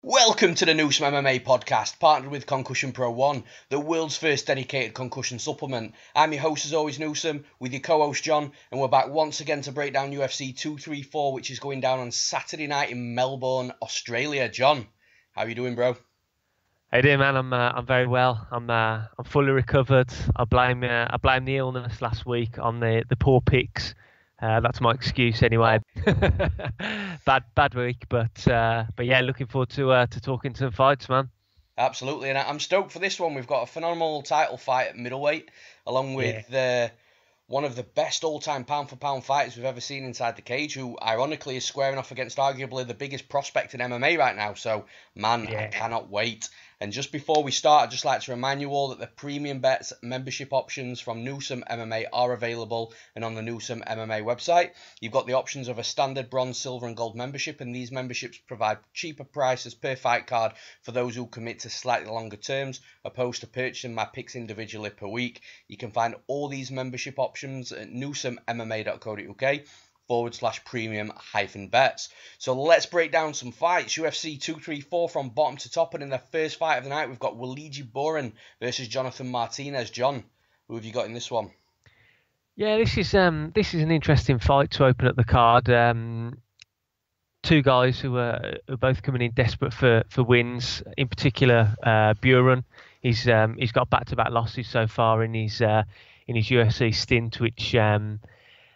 Welcome to the Newsome MMA podcast, partnered with Concussion Pro 1, the world's first dedicated concussion supplement. I'm your host as always, Newsome, with your co-host Jon, and we're back once again to break down UFC 234, which is going down on Saturday night in Melbourne, Australia. Jon, how are you doing, bro? How you doing, man? I'm very well. I'm fully recovered. I blame the illness last week on the poor picks. That's my excuse anyway. bad week, but yeah, looking forward to talking some fights, man. Absolutely, and I'm stoked for this one. We've got a phenomenal title fight at middleweight, along with one of the best all-time pound-for-pound fighters we've ever seen inside the cage, who ironically is squaring off against arguably the biggest prospect in MMA right now. So, man, I cannot wait. And just before we start, I'd just like to remind you all that the Premium Bets membership options from Newsome MMA are available and on the Newsome MMA website. You've got the options of a standard bronze, silver and gold membership, and these memberships provide cheaper prices per fight card for those who commit to slightly longer terms, opposed to purchasing my picks individually per week. You can find all these membership options at newsomemma.co.uk/premium-bets. So let's break down some fights. UFC 234 from bottom to top, and in the first fight of the night, we've got Wuliji Buren versus Jonathan Martinez. Jon, who have you got in this one? Yeah, this is an interesting fight to open up the card. Two guys who are both coming in desperate for wins. In particular, Buren. He's got back-to-back losses so far in his UFC stint, which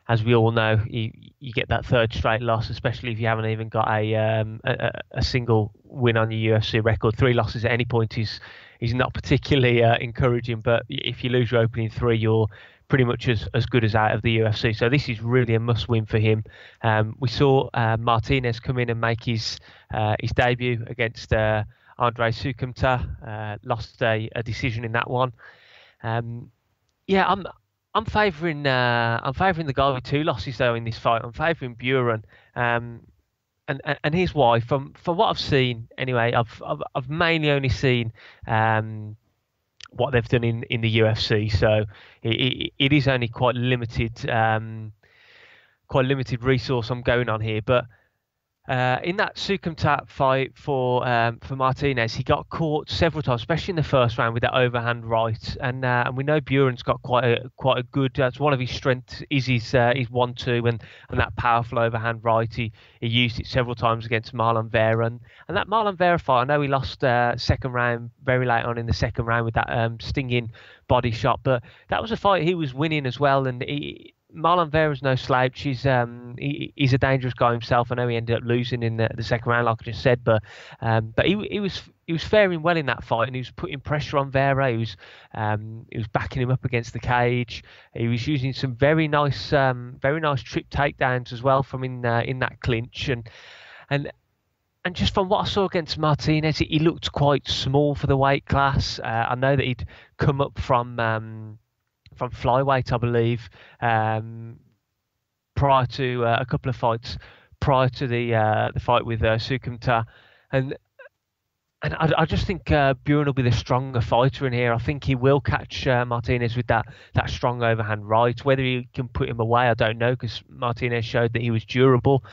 as we all know, you get that third straight loss, especially if you haven't even got a single win on your UFC record. 3 losses at any point is not particularly encouraging, but if you lose your opening 3, you're pretty much as good as out of the UFC. So this is really a must-win for him. We saw Martinez come in and make his debut against Andre Sukumta, lost a decision in that one. I'm favouring the guy with 2 losses though in this fight. I'm favouring Buren, and here's why. From what I've seen anyway, I've mainly only seen what they've done in the UFC, so it is only quite limited resource I'm going on here, but. In that Sukumtat fight for Martinez, he got caught several times, especially in the first round with that overhand right, and we know Buren's got quite a good. That's one of his strengths is his 1-2 and that powerful overhand right. He used it several times against Marlon Vera, and that Marlon Vera fight, I know he lost second round very late on in the second round with that stinging body shot, but that was a fight he was winning as well, and Marlon Vera's no slouch. He's a dangerous guy himself. I know he ended up losing in the second round, like I just said, but he was faring well in that fight, and he was putting pressure on Vera. He was backing him up against the cage. He was using some very nice trip takedowns as well from in that clinch, and just from what I saw against Martinez, he looked quite small for the weight class. I know that he'd come up from flyweight, I believe, prior to a couple of fights prior to the fight with Sukumta, and I just think Buren will be the stronger fighter in here. I think he will catch Martinez with that strong overhand right. Whether he can put him away, I don't know, because Martinez showed that he was durable.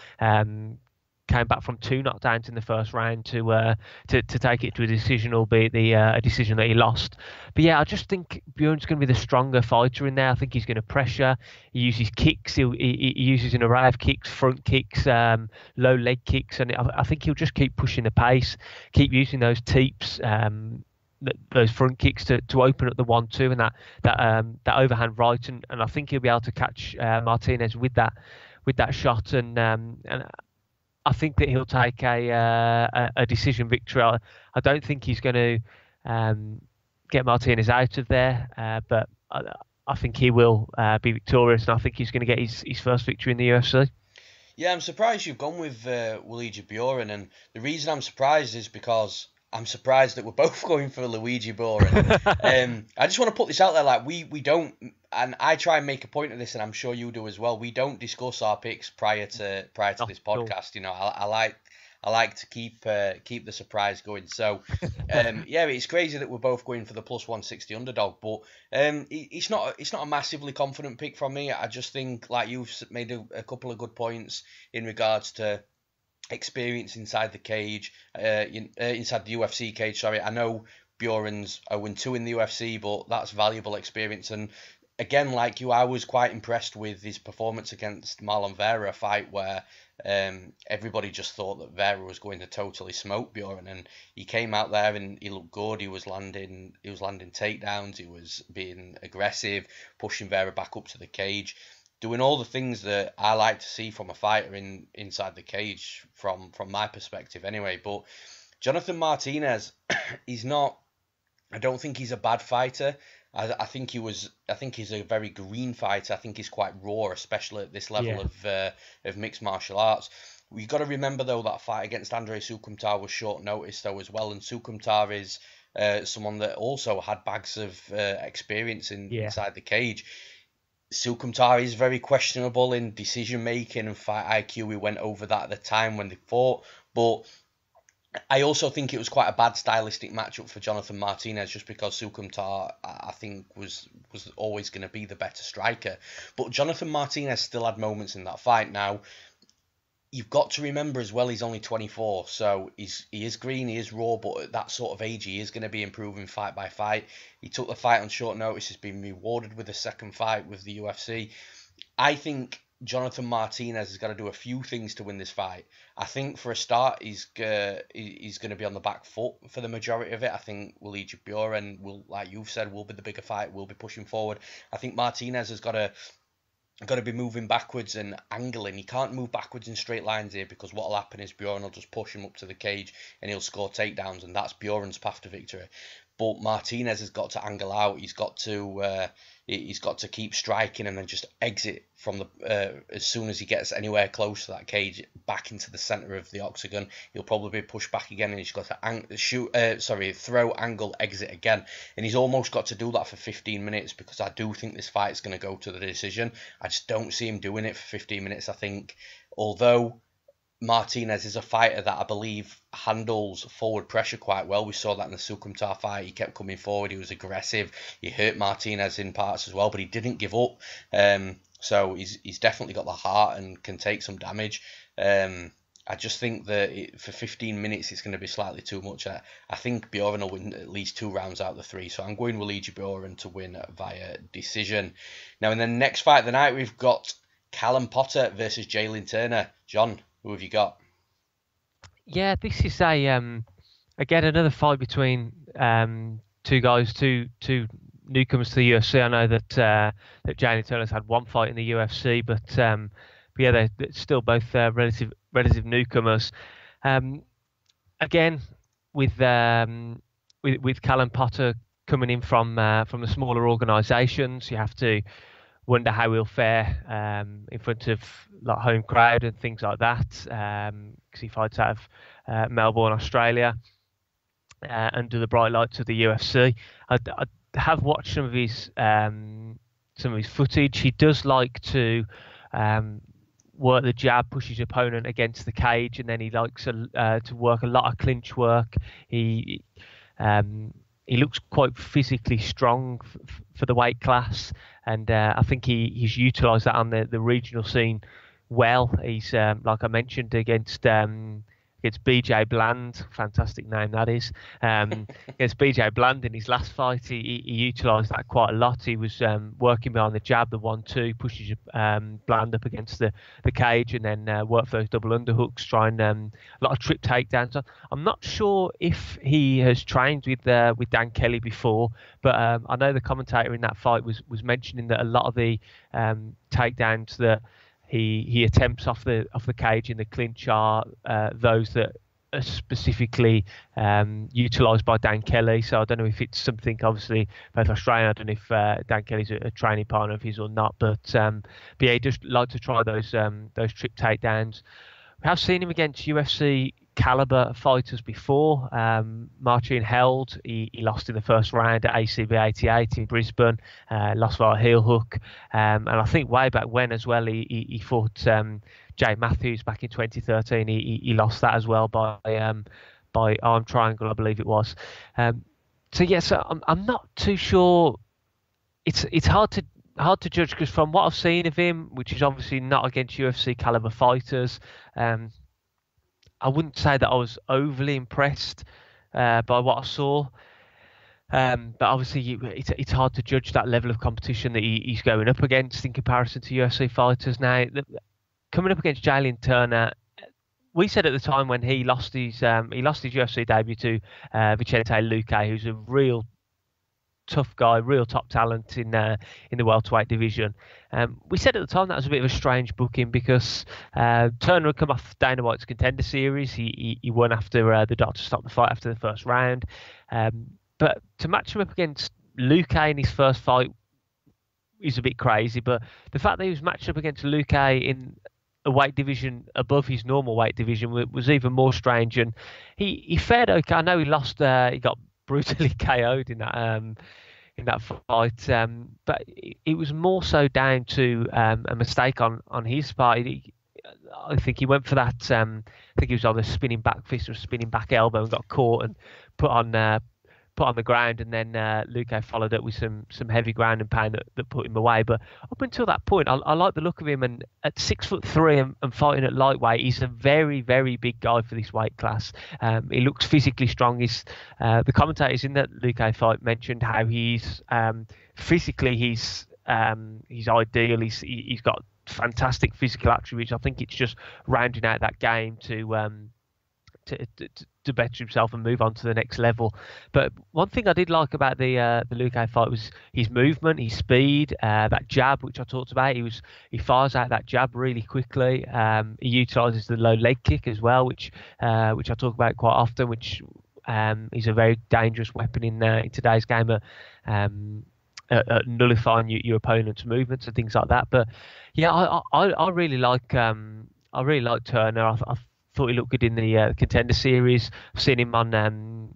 Came back from 2 knockdowns in the first round to take it to a decision, albeit a decision that he lost. But yeah, I just think Buren's going to be the stronger fighter in there. I think he's going to pressure. He uses kicks. He uses an array of kicks, front kicks, low leg kicks, and I think he'll just keep pushing the pace, keep using those teeps, those front kicks to open up the 1-2 and that overhand right, and I think he'll be able to catch Martinez with that shot, and I think that he'll take a decision victory. I don't think he's going to get Martinez out of there, but I think he will be victorious, and I think he's going to get his first victory in the UFC. Yeah, I'm surprised you've gone with Wuliji Buren, and the reason I'm surprised is because I'm surprised that we're both going for Wuliji Buren. I just want to put this out there, like we don't, and I try and make a point of this, and I'm sure you do as well. We don't discuss our picks prior to this podcast. You know, I like to keep the surprise going. So, yeah, it's crazy that we're both going for the plus 160 underdog, but it's not a massively confident pick from me. I just think, like, you've made a couple of good points in regards to experience inside the cage, inside the UFC cage. Sorry, I know Buren's 0-2 in the UFC, but that's valuable experience. And again, like you, I was quite impressed with his performance against Marlon Vera, a fight where everybody just thought that Vera was going to totally smoke Buren, and he came out there and he looked good. He was landing takedowns. He was being aggressive, pushing Vera back up to the cage, doing all the things that I like to see from a fighter inside the cage, from my perspective anyway. But Jonathan Martinez, he's not. I don't think he's a bad fighter. I think he's a very green fighter. I think he's quite raw, especially at this level of mixed martial arts. We've got to remember though that fight against Andre Sukumtar was short notice though as well, and Sukumtar is someone that also had bags of experience inside the cage. Sukumtar is very questionable in decision making and fight IQ. We went over that at the time when they fought, but I also think it was quite a bad stylistic matchup for Jonathan Martinez, just because Sukumtar, I think, was always going to be the better striker. But Jonathan Martinez still had moments in that fight. Now, you've got to remember as well, he's only 24, so he is green, he is raw, but at that sort of age, he is going to be improving fight by fight. He took the fight on short notice, has been rewarded with a second fight with the UFC. I think Jonathan Martinez has got to do a few things to win this fight. I think for a start, he's going to be on the back foot for the majority of it. I think Wuliji Buren will, like you've said, will be the bigger fight, will be pushing forward. I think Martinez has got to be moving backwards and angling. He can't move backwards in straight lines here, because what will happen is Buren will just push him up to the cage and he'll score takedowns, and that's Buren's path to victory. But Martinez has got to angle out. He's got to keep striking and then just exit from the as soon as he gets anywhere close to that cage, back into the center of the octagon. He'll probably be pushed back again, and he's got to throw, angle, exit again. And he's almost got to do that for 15 minutes, because I do think this fight's going to go to the decision. I just don't see him doing it for 15 minutes. I think, although Martinez is a fighter that I believe handles forward pressure quite well. We saw that in the Sukumtar fight. He kept coming forward. He was aggressive. He hurt Martinez in parts as well, but he didn't give up. So he's definitely got the heart and can take some damage. I just think that for 15 minutes it's going to be slightly too much. I think Buren will win at least 2 rounds out of the 3. So I'm going Wuliji Buren to win via decision. Now in the next fight of the night, we've got Callan Potter versus Jalin Turner. John, who have you got? Yeah, this is again another fight between two guys, two newcomers to the UFC. I know that Jalin Turner's had one fight in the UFC, but yeah, they're still both relative newcomers. Again, with Callan Potter coming in from the smaller organisations, you have to wonder how he'll fare in front of like home crowd and things like that, because he fights out of Melbourne, Australia, under the bright lights of the UFC. I have watched some of his footage. He does like to work the jab, push his opponent against the cage, and then he likes to work a lot of clinch work. He looks quite physically strong for the weight class, and I think he's utilised that on the regional scene well. He's like I mentioned against BJ Bland, fantastic name that is. Against BJ Bland in his last fight, he utilised that quite a lot. He was working behind the jab, the 1-2, pushes Bland up against the cage, and then work for those double underhooks, trying a lot of trip takedowns. I'm not sure if he has trained with Dan Kelly before, but I know the commentator in that fight was mentioning that a lot of the takedowns that he attempts off the cage in the clinch are those that are specifically utilised by Dan Kelly. So I don't know if it's something, obviously both Australian, I don't know if Dan Kelly's a training partner of his or not, but yeah, he just like to try those trip takedowns. We have seen him against UFC caliber fighters before. Martin Held, he lost in the first round at ACB 88 in Brisbane, lost via heel hook, and I think way back when as well he fought Jay Matthews back in 2013. He lost that as well by arm triangle, I believe it was. So yeah, so I'm not too sure. It's hard to judge, because from what I've seen of him, which is obviously not against UFC caliber fighters, I wouldn't say that I was overly impressed by what I saw. But obviously, it's hard to judge that level of competition that he's going up against in comparison to UFC fighters. Now, coming up against Jalin Turner, we said at the time when he lost his UFC debut to Vicente Luque, who's a real tough guy, real top talent in the welterweight division. We said at the time that was a bit of a strange booking because Turner had come off Dana White's Contender Series. He won after the doctor stopped the fight after the first round. But to match him up against Luque in his first fight is a bit crazy. But the fact that he was matched up against Luque in a weight division above his normal weight division was even more strange. And he fared okay. I know he lost. He got brutally KO'd in that fight. But it was more so down to a mistake on his part. I think he went for that. I think he was on a spinning back fist or spinning back elbow and got caught and put on the ground, and then Luque followed up with some heavy ground and pound that put him away. But up until that point, I like the look of him, and at 6'3" and fighting at lightweight, he's a very, very big guy for this weight class. He looks physically strong. The commentators in that Luque fight mentioned how he's physically he's ideal. He's got fantastic physical attributes. I think it's just rounding out that game to better himself and move on to the next level. But one thing I did like about the Luque fight was his movement, his speed, that jab which I talked about. He fires out that jab really quickly. He utilises the low leg kick as well, which I talk about quite often, which is a very dangerous weapon in today's game at nullifying your opponent's movements and things like that. But yeah, I really like Turner. I thought he looked good in the Contender Series. I've seen him on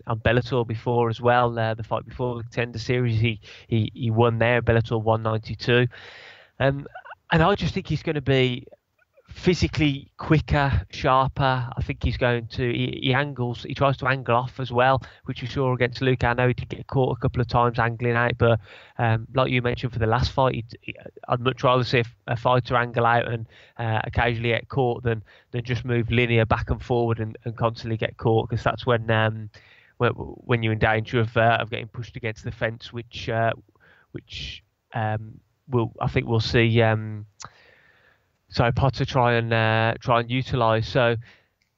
Bellator before as well. The fight before the Contender Series, he won there, Bellator 192. And I just think he's going to be physically quicker, sharper. I think he's going to he tries to angle off as well, which we saw against Luque. I know he did get caught a couple of times angling out, but like you mentioned for the last fight, I'd much rather see a fighter angle out and occasionally get caught than just move linear back and forward and constantly get caught, because that's when you're in danger of getting pushed against the fence, which I think we'll see Potter try and utilise. So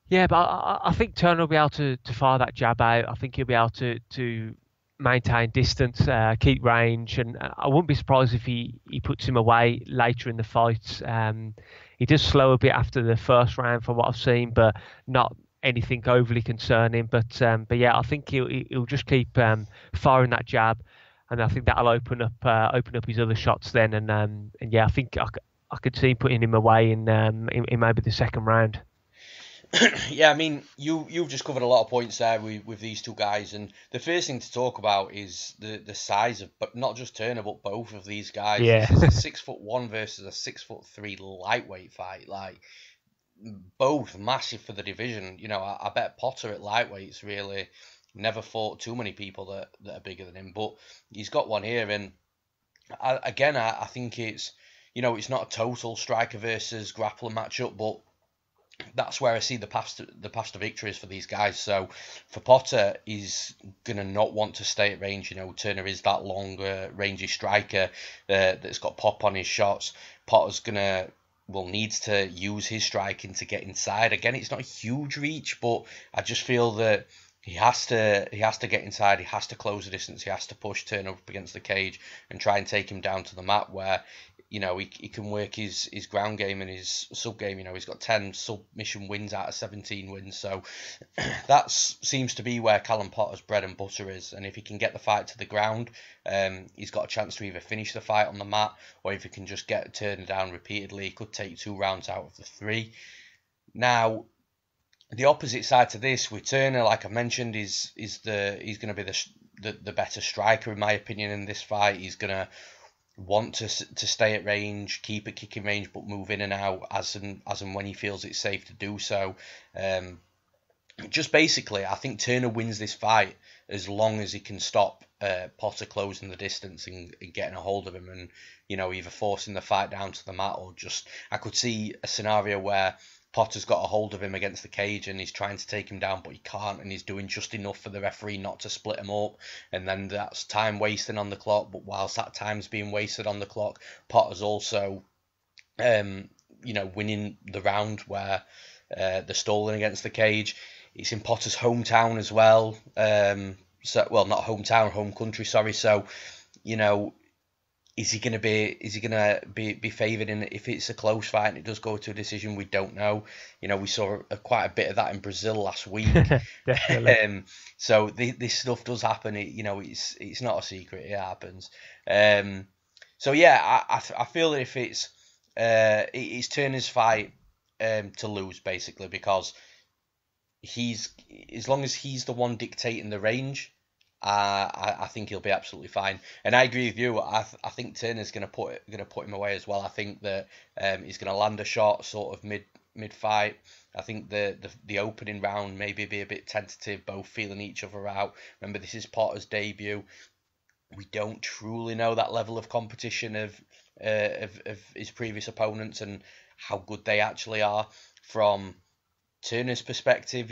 yeah, but I think Turner will be able to fire that jab out. I think he'll be able to maintain distance, keep range, and I wouldn't be surprised if he puts him away later in the fight. He does slow a bit after the first round from what I've seen, but not anything overly concerning. But yeah, I think he'll just keep firing that jab, and I think that'll open up his other shots then. And yeah, I think I could see putting him away in maybe the second round. Yeah, I mean, you've just covered a lot of points there with these two guys, and the first thing to talk about is the size of, but not just Turner, but both of these guys. Yeah. This is a 6'1" versus a 6'3" lightweight fight. Like, both massive for the division. You know, I bet Potter at lightweight's really never fought too many people that are bigger than him, but he's got one here, and I think it's, you know, it's not a total striker versus grappler matchup, but that's where I see the path to victories for these guys. So for Potter, he's going to not want to stay at range. You know, Turner is that long, rangy striker that's got pop on his shots. Potter's needs to use his striking to get inside. Again, it's not a huge reach, but I just feel that he has to get inside. He has to close the distance. He has to push Turner up against the cage and try and take him down to the mat, where, you know, he can work his ground game and his sub game. You know, he's got 10 submission wins out of 17 wins. So that seems to be where Callan Potter's bread and butter is. And if he can get the fight to the ground, he's got a chance to either finish the fight on the mat, or if he can just get Turner down repeatedly, he could take 2 rounds out of the 3. Now, the opposite side to this with Turner, like I mentioned, he's going to be the better striker in my opinion in this fight. He's going to want to stay at range, keep a kicking range, but move in and out as and when he feels it's safe to do so. Just basically, I think Turner wins this fight as long as he can stop Potter closing the distance and getting a hold of him, and, you know, either forcing the fight down to the mat, or just, I could see a scenario where Potter's got a hold of him against the cage and he's trying to take him down, but he can't, and he's doing just enough for the referee not to split him up, and then that's time wasting on the clock. But whilst that time's being wasted on the clock, Potter's also, winning the round where they're stalling against the cage. It's in Potter's hometown as well. Not hometown, home country. Sorry. So, is he gonna be favoured in if it's a close fight and it does go to a decision? We don't know. We saw quite a bit of that in Brazil last week. Definitely. So this stuff does happen. It's not a secret. It happens. So yeah, I feel that if it's Turner's fight to lose basically, because as long as he's the one dictating the range, I think he'll be absolutely fine. And I agree with you. I think Turner's gonna put him away as well. I think that he's gonna land a shot sort of mid fight. I think the opening round maybe be a bit tentative, both feeling each other out. Remember, this is Potter's debut. We don't truly know that level of competition of his previous opponents and how good they actually are. From Turner's perspective,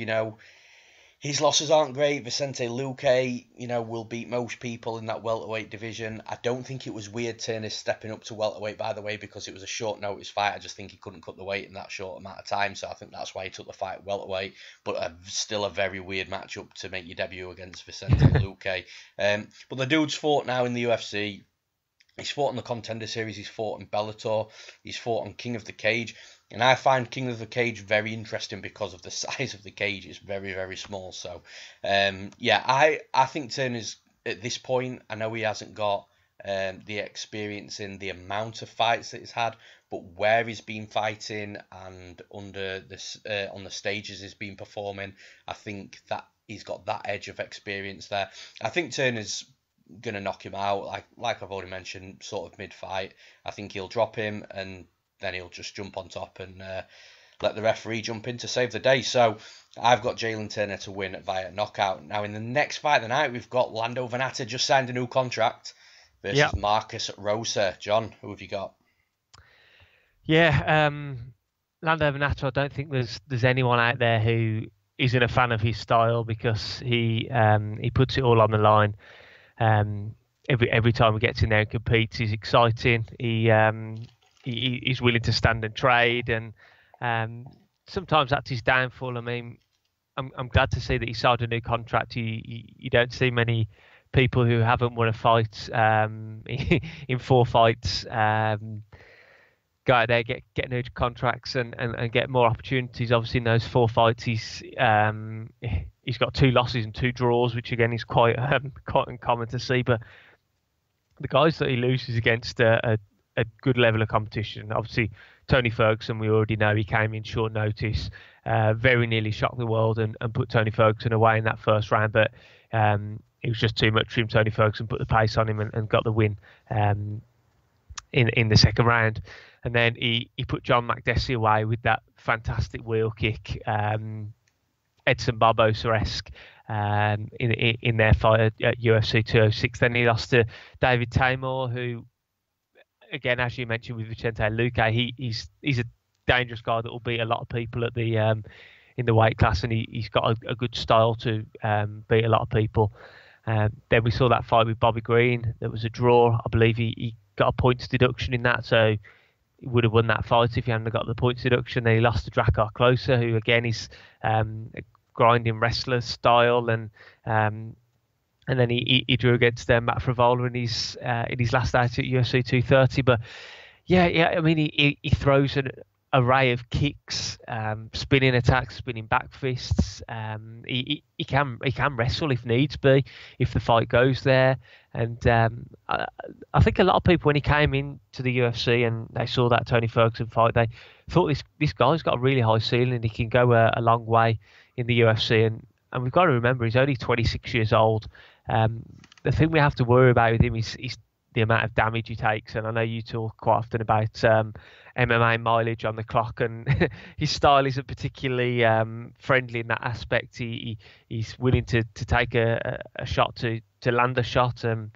his losses aren't great. Vicente Luque, will beat most people in that welterweight division. I don't think it was weird Turner stepping up to welterweight, by the way, because it was a short notice fight. I just think he couldn't cut the weight in that short amount of time, so I think that's why he took the fight at welterweight. But still a very weird matchup to make your debut against Vicente Luque. But the dude's fought now in the UFC. He's fought in the Contender Series. He's fought in Bellator. He's fought on King of the Cage. And I find King of the Cage very interesting because of the size of the cage. It's very, very small. So, I think Turner's, at this point, I know he hasn't got the experience in the amount of fights that he's had, but where he's been fighting and under this on the stages he's been performing, I think that he's got that edge of experience there. I think Turner's going to knock him out, like I've already mentioned, sort of mid-fight. I think he'll drop him and then he'll just jump on top and let the referee jump in to save the day. So I've got Jalin Turner to win via knockout. Now in the next fight of the night, we've got Lando Vannata just signed a new contract versus Marcus Rosa. John, who have you got? Yeah, Lando Vannata, I don't think there's anyone out there who isn't a fan of his style, because he puts it all on the line. Every time he gets in there and competes, he's exciting. He's willing to stand and trade, and sometimes that's his downfall. I mean, I'm glad to see that he signed a new contract. You don't see many people who haven't won a fight in 4 fights go out there, get new contracts and get more opportunities. Obviously, in those 4 fights, he's got 2 losses and 2 draws, which again is quite uncommon to see. But the guys that he loses against are a good level of competition. Obviously, Tony Ferguson, we already know he came in short notice, very nearly shocked the world and put Tony Ferguson away in that first round, but it was just too much for him. Tony Ferguson put the pace on him and got the win in the second round. And then he put John Makdessi away with that fantastic wheel kick, Edson Barbosa-esque, in their fight at UFC 206. Then he lost to David Taymor, who, again, as you mentioned with Vicente Luque, he's a dangerous guy that will beat a lot of people at the in the weight class, and he's got a good style to beat a lot of people. Then we saw that fight with Bobby Green. There was a draw. I believe he got a points deduction in that, so he would have won that fight if he hadn't got the points deduction. Then he lost to Drakkar Klose, who again is a grinding wrestler style, and then he drew against Matt Frivola in his last out at UFC 230. But yeah, I mean he throws an array of kicks, spinning attacks, spinning back fists. He can wrestle if needs be, if the fight goes there. And I think a lot of people, when he came into the UFC and they saw that Tony Ferguson fight, they thought this guy's got a really high ceiling. He can go a long way in the UFC, and we've got to remember he's only 26 years old. The thing we have to worry about with him is the amount of damage he takes. And I know you talk quite often about MMA mileage on the clock, and his style isn't particularly friendly in that aspect. He's willing to take a shot to land a shot, and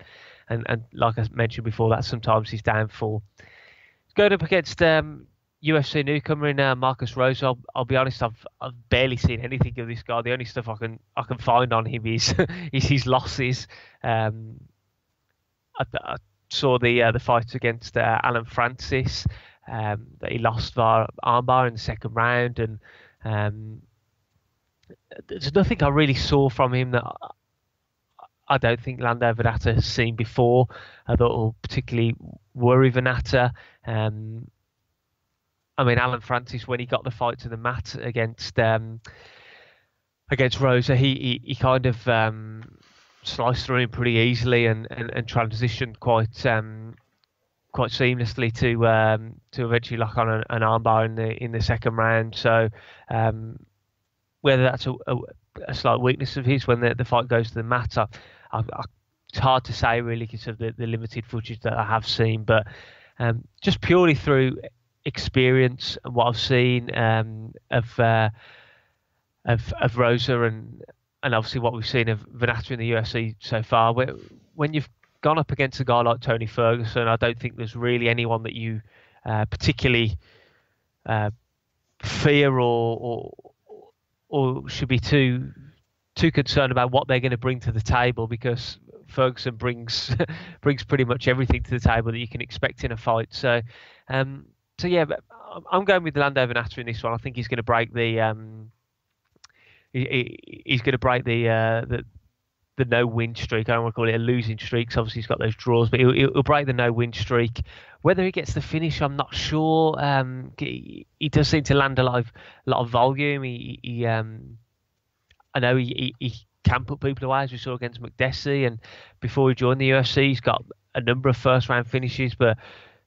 like I mentioned before, that's sometimes his downfall. Going up against UFC newcomer in Marcus Rosa. I'll be honest, I've barely seen anything of this guy. The only stuff I can find on him is is his losses. I saw the fight against Alan Francis that he lost via armbar in the second round, and there's nothing I really saw from him that I don't think Lando Vannata has seen before that will particularly worry Vannata. I mean, Alan Francis, when he got the fight to the mat against Rosa, he kind of sliced through him pretty easily and transitioned quite seamlessly to eventually lock on an armbar in the second round. So whether that's a slight weakness of his when the fight goes to the mat, it's hard to say really because of the limited footage that I have seen. But just purely through experience and what I've seen of Rosa and obviously what we've seen of Vannata in the UFC so far, when you've gone up against a guy like Tony Ferguson, I don't think there's really anyone that you particularly fear or should be too concerned about what they're going to bring to the table, because Ferguson brings pretty much everything to the table that you can expect in a fight. So yeah, but I'm going with Lando Vannata in this one. I think he's going to break he's going to break the no-win streak. I don't want to call it a losing streak, because obviously he's got those draws, but he'll break the no-win streak. Whether he gets the finish, I'm not sure. He does seem to land a lot of volume. I know he can put people away, as we saw against McDessie, and before he joined the UFC, he's got a number of first-round finishes, but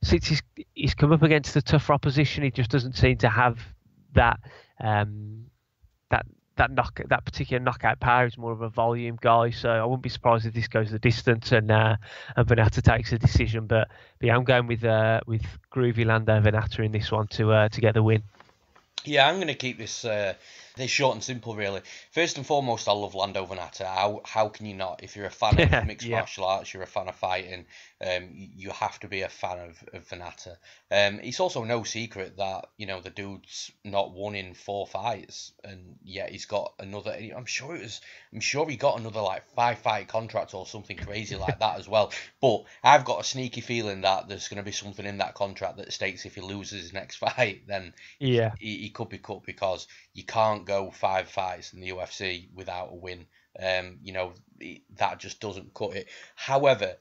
since he's come up against the tougher opposition, he just doesn't seem to have that particular knockout power. He's more of a volume guy, so I wouldn't be surprised if this goes the distance and Vannata takes a decision. But yeah, I'm going with groovy Lando Vannata in this one to get the win. Yeah, I'm going to keep this short and simple, really. First and foremost, I love Lando Vannata. How can you not? If you're a fan of mixed martial arts, you're a fan of fighting, you have to be a fan of Vannata. It's also no secret that, the dude's not won in 4 fights, and yet he's got another. I'm sure he got another 5-fight contract or something crazy like that as well. But I've got a sneaky feeling that there's going to be something in that contract that states if he loses his next fight, then he could be cut, because you can't go 5 fights in the UFC without a win. That just doesn't cut it. However,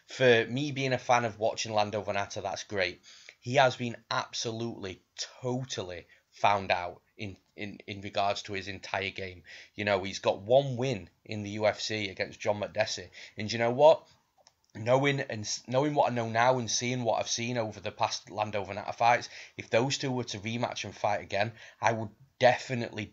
for me being a fan of watching Lando Vannata, that's great. He has been absolutely, totally found out in regards to his entire game. He's got 1 win in the UFC against John McDessie. And you know what? Knowing what I know now and seeing what I've seen over the past Lando Vannata fights, if those two were to rematch and fight again, I would definitely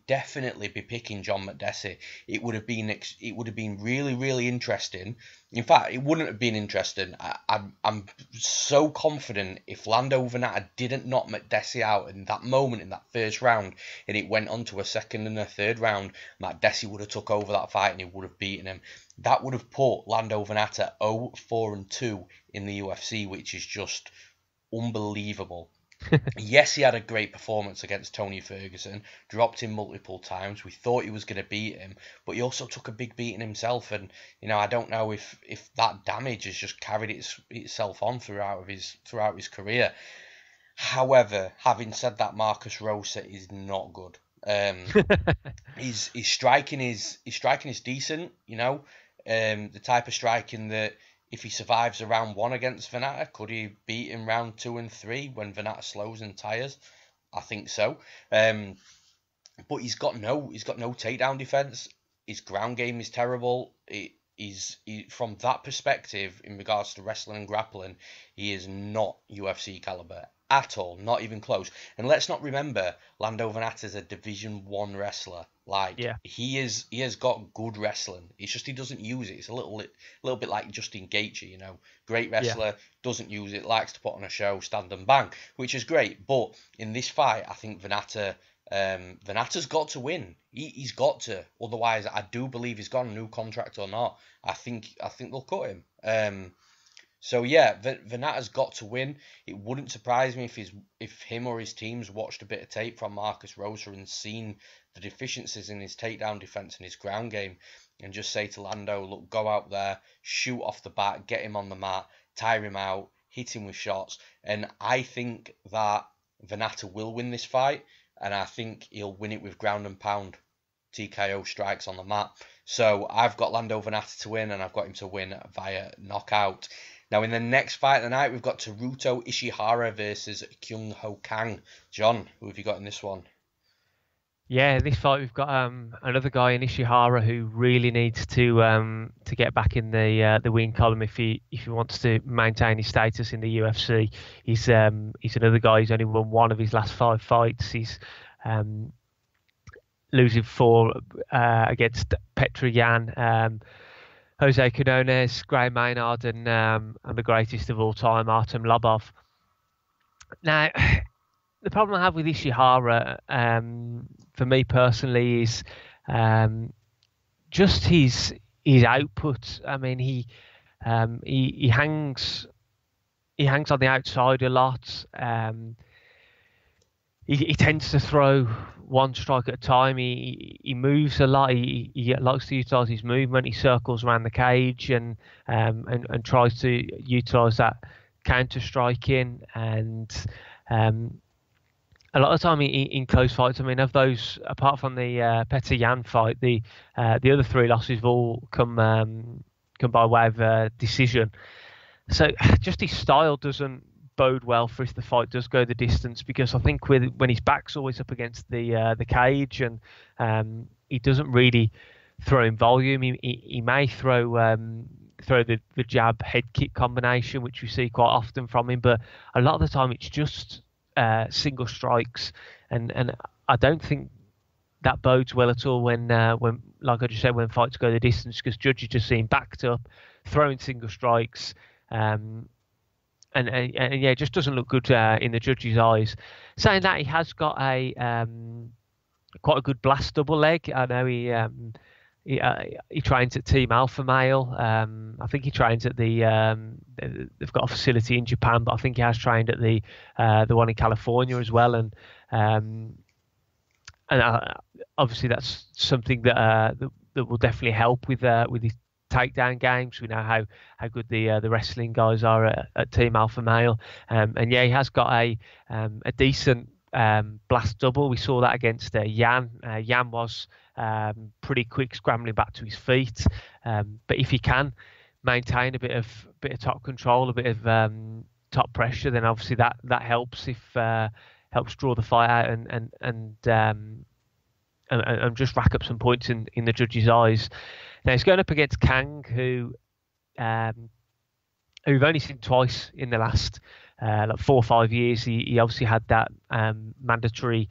be picking John McDessie. It would have been really, really interesting. In fact, it wouldn't have been interesting. I'm so confident if Lando Vannata didn't knock McDessie out in that moment in that first round, and it went on to a second and a third round, McDessie would have took over that fight and he would have beaten him. That would have put Lando Vannata 0-4-2 in the UFC, which is just unbelievable. Yes, he had a great performance against Tony Ferguson, dropped him multiple times. We thought he was going to beat him, but he also took a big beating himself. And I don't know if that damage has just carried itself on throughout his career. However, having said that, Marcus Rosa is not good. His striking is decent. The type of striking that, if he survives around 1 against Vannata, could he beat him round 2 and 3 when Vannata slows and tires? I think so. But he's got no takedown defense. His ground game is terrible. From that perspective, in regards to wrestling and grappling, he is not UFC caliber at all, not even close. And let's not remember, Lando Vannata is a Division 1 wrestler. He has got good wrestling. It's just he doesn't use it. It's a little bit like Justin Gaethje, great wrestler, doesn't use it, likes to put on a show, stand and bang, which is great. But in this fight, I think Vannata's got to win. He's got to. Otherwise, I do believe he's got a new contract or not. I think they'll cut him. So yeah, Vannata's got to win. It wouldn't surprise me if him or his team's watched a bit of tape from Marcus Rosa and seen the deficiencies in his takedown defense and his ground game, and just say to Lando, look, go out there, shoot off the bat, get him on the mat, tire him out, hit him with shots. And I think that Vannata will win this fight, and I think he'll win it with ground and pound TKO strikes on the mat. So I've got Lando Vannata to win, and I've got him to win via knockout. Now, in the next fight of the night, we've got Teruto Ishihara versus Kyung Kang. John, who have you got in this one? Yeah, this fight we've got another guy in Ishihara who really needs to get back in the win column if he wants to maintain his status in the UFC. He's another guy who's only won one of his last 5 fights. He's losing 4 against Petroyan, Jose Quinones, Gray Maynard, and the greatest of all time, Artem Lobov. Now, the problem I have with Ishihara, for me personally, is just his output. I mean, he hangs on the outside a lot. He tends to throw one strike at a time. He moves a lot. He likes to utilise his movement. He circles around the cage and tries to utilise that counter striking. And a lot of the time in close fights, I mean, of those, apart from the Petr Yan fight, the other 3 losses have all come by way of decision. So just his style doesn't bode well for if the fight does go the distance, because I think when his back's always up against the cage, and he doesn't really throw in volume. He may throw the jab head kick combination, which we see quite often from him, but a lot of the time it's just single strikes, and I don't think that bodes well at all when like I just said, when fights go the distance, because judges just see him backed up, throwing single strikes. And yeah, it just doesn't look good in the judge's eyes. Saying that, he has got a quite a good blast double leg. I know he trains at Team Alpha Male. I think he trains at they've got a facility in Japan, but I think he has trained at the one in California as well. And obviously that's something that will definitely help with his takedown games. We know how good the wrestling guys are at Team Alpha Male, and yeah, he has got a decent blast double. We saw that against Yan. Yan was pretty quick scrambling back to his feet, but if he can maintain a bit of top control, a bit of top pressure, then obviously that helps helps draw the fight out and just rack up some points in the judge's eyes. Now he's going up against Kang, who we've only seen twice in the last 4 or 5 years. He obviously had that mandatory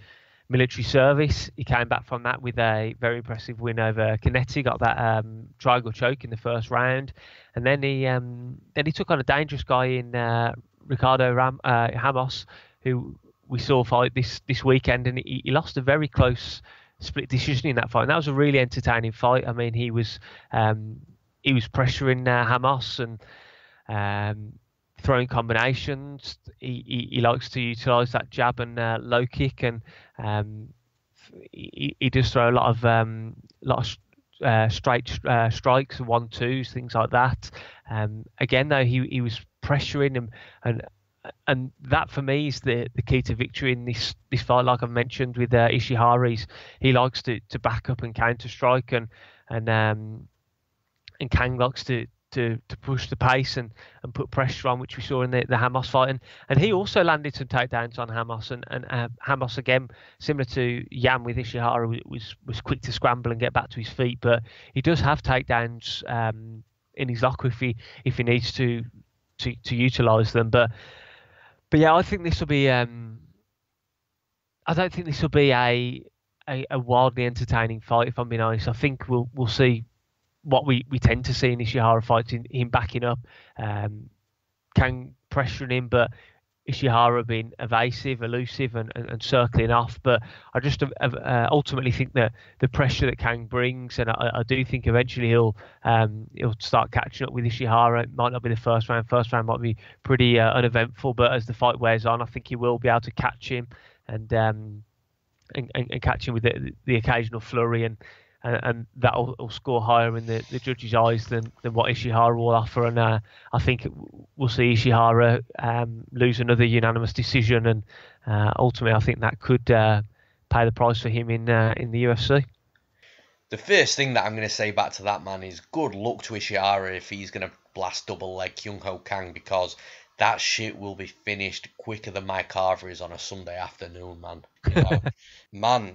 military service. He came back from that with a very impressive win over Canetti, got that triangle choke in the first round, and then he took on a dangerous guy in Ricardo Ramos, who we saw fight this weekend, and he lost a very close split decision in that fight. And that was a really entertaining fight. I mean, he was pressuring Ramos and throwing combinations. He likes to utilise that jab and low kick, and he does throw a lot of straight strikes, 1-2s, things like that. Again, though, he was pressuring him, and that for me is the key to victory in this fight. Like I've mentioned with Ishihara, he likes to back up and counter strike, and Kang likes to push the pace and put pressure on, which we saw in the Ramos fight, and he also landed some takedowns on Ramos, and Ramos, again, similar to Yan with Ishihara, was quick to scramble and get back to his feet, but he does have takedowns in his locker if he needs to utilise them. But yeah, I think this will be. I don't think this will be a wildly entertaining fight, if I'm being honest. I think we'll see what we tend to see in Ishihara fights, in him backing up, Kang pressuring him, but Ishihara being evasive, elusive, and circling off. But I just ultimately think that the pressure that Kang brings, and I do think eventually he'll start catching up with Ishihara. It might not be the first round. First round might be pretty uneventful, but as the fight wears on, I think he will be able to catch him and catch him with the occasional flurry, and that'll score higher in the judges' eyes than what Ishihara will offer. And I think we'll see Ishihara lose another unanimous decision, and ultimately I think that could pay the price for him in the UFC. The first thing that I'm going to say back to that, man, is good luck to Ishihara if he's going to blast double leg Kyung Kang, because that shit will be finished quicker than my carver is on a Sunday afternoon, man. You know? Man,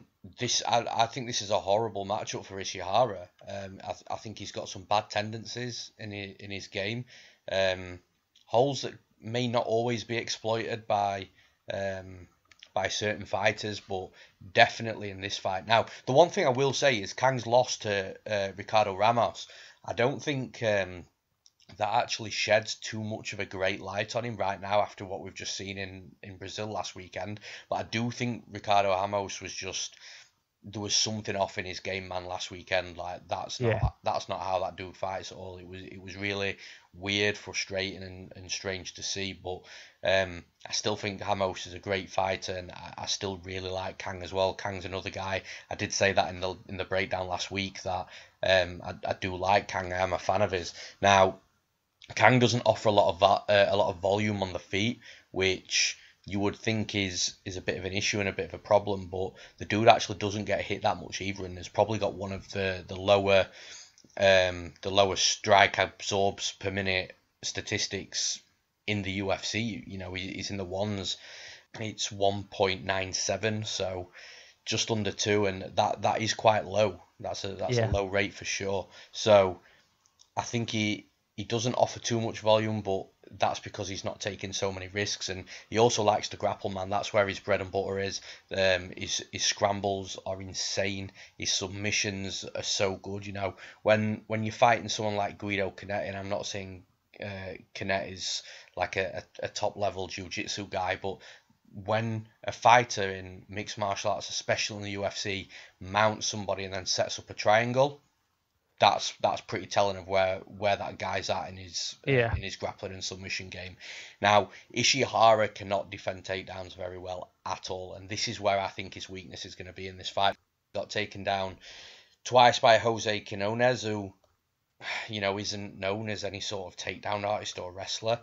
I think this is a horrible matchup for Ishihara. I think he's got some bad tendencies in his game, holes that may not always be exploited by certain fighters, but definitely in this fight. Now, the one thing I will say is Kang's lost to Ricardo Ramos. I don't think that actually sheds too much of a great light on him right now after what we've just seen in Brazil last weekend. But I do think Ricardo Ramos was just, there was something off in his game, man, last weekend. Like that's not how that dude fights at all. It was really weird, frustrating, and strange to see. But I still think Ramos is a great fighter, and I still really like Kang as well. Kang's another guy. I did say that in the breakdown last week that I do like Kang. I am a fan of his. Now, Kang doesn't offer a lot of volume on the feet, which you would think is a bit of an issue and a bit of a problem, but the dude actually doesn't get hit that much either, and has probably got one of the lower strike absorbs per minute statistics in the UFC. You know, he's in the ones. It's 1.97, so just under 2, and that is quite low. That's a low rate for sure. So I think he doesn't offer too much volume, but that's because he's not taking so many risks, and he also likes to grapple, man. That's where his bread and butter is. His scrambles are insane. His submissions are so good. You know, when you're fighting someone like Guido Canet, and I'm not saying Canet is like a top level jiu-jitsu guy, but when a fighter in mixed martial arts, especially in the UFC, mounts somebody and then sets up a triangle, that's pretty telling of where that guy's at in his grappling and submission game. Now, Ishihara cannot defend takedowns very well at all, and this is where I think his weakness is going to be in this fight. He got taken down twice by Jose Quinones, who, you know, isn't known as any sort of takedown artist or wrestler.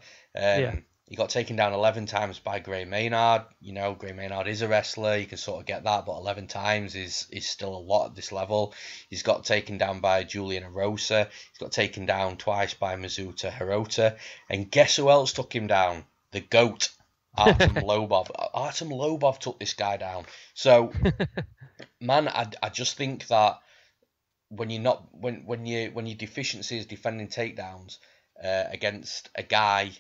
He got taken down 11 times by Gray Maynard. You know, Gray Maynard is a wrestler. You can sort of get that, but 11 times is still a lot at this level. He's got taken down by Julian Rosa. He's got taken down twice by Mizuta Hirota. And guess who else took him down? The GOAT, Artem Lobov. Artem Lobov took this guy down. So, man, I just think that when your deficiency is defending takedowns against a guy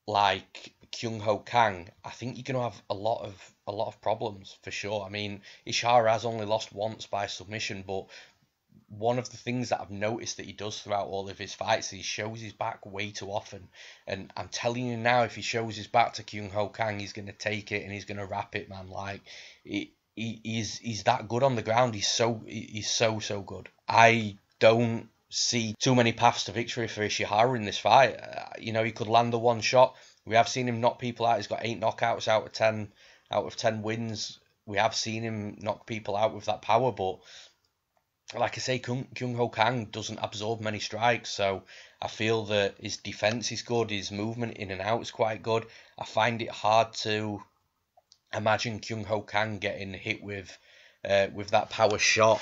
like Kyung Kang, I think you're gonna have a lot of problems for sure. I mean, Ishihara has only lost once by submission, but one of the things that I've noticed that he does throughout all of his fights is he shows his back way too often. And I'm telling you now, if he shows his back to Kyung Kang, he's gonna take it and he's gonna wrap it, man. Like he's that good on the ground. He's so good. I don't see too many paths to victory for Ishihara in this fight. You know, he could land the one shot. We have seen him knock people out. He's got 8 knockouts out of 10 wins. We have seen him knock people out with that power, but like I say, Kyung Kang doesn't absorb many strikes, so I feel that his defense is good, his movement in and out is quite good. I find it hard to imagine Kyung Kang getting hit with that power shot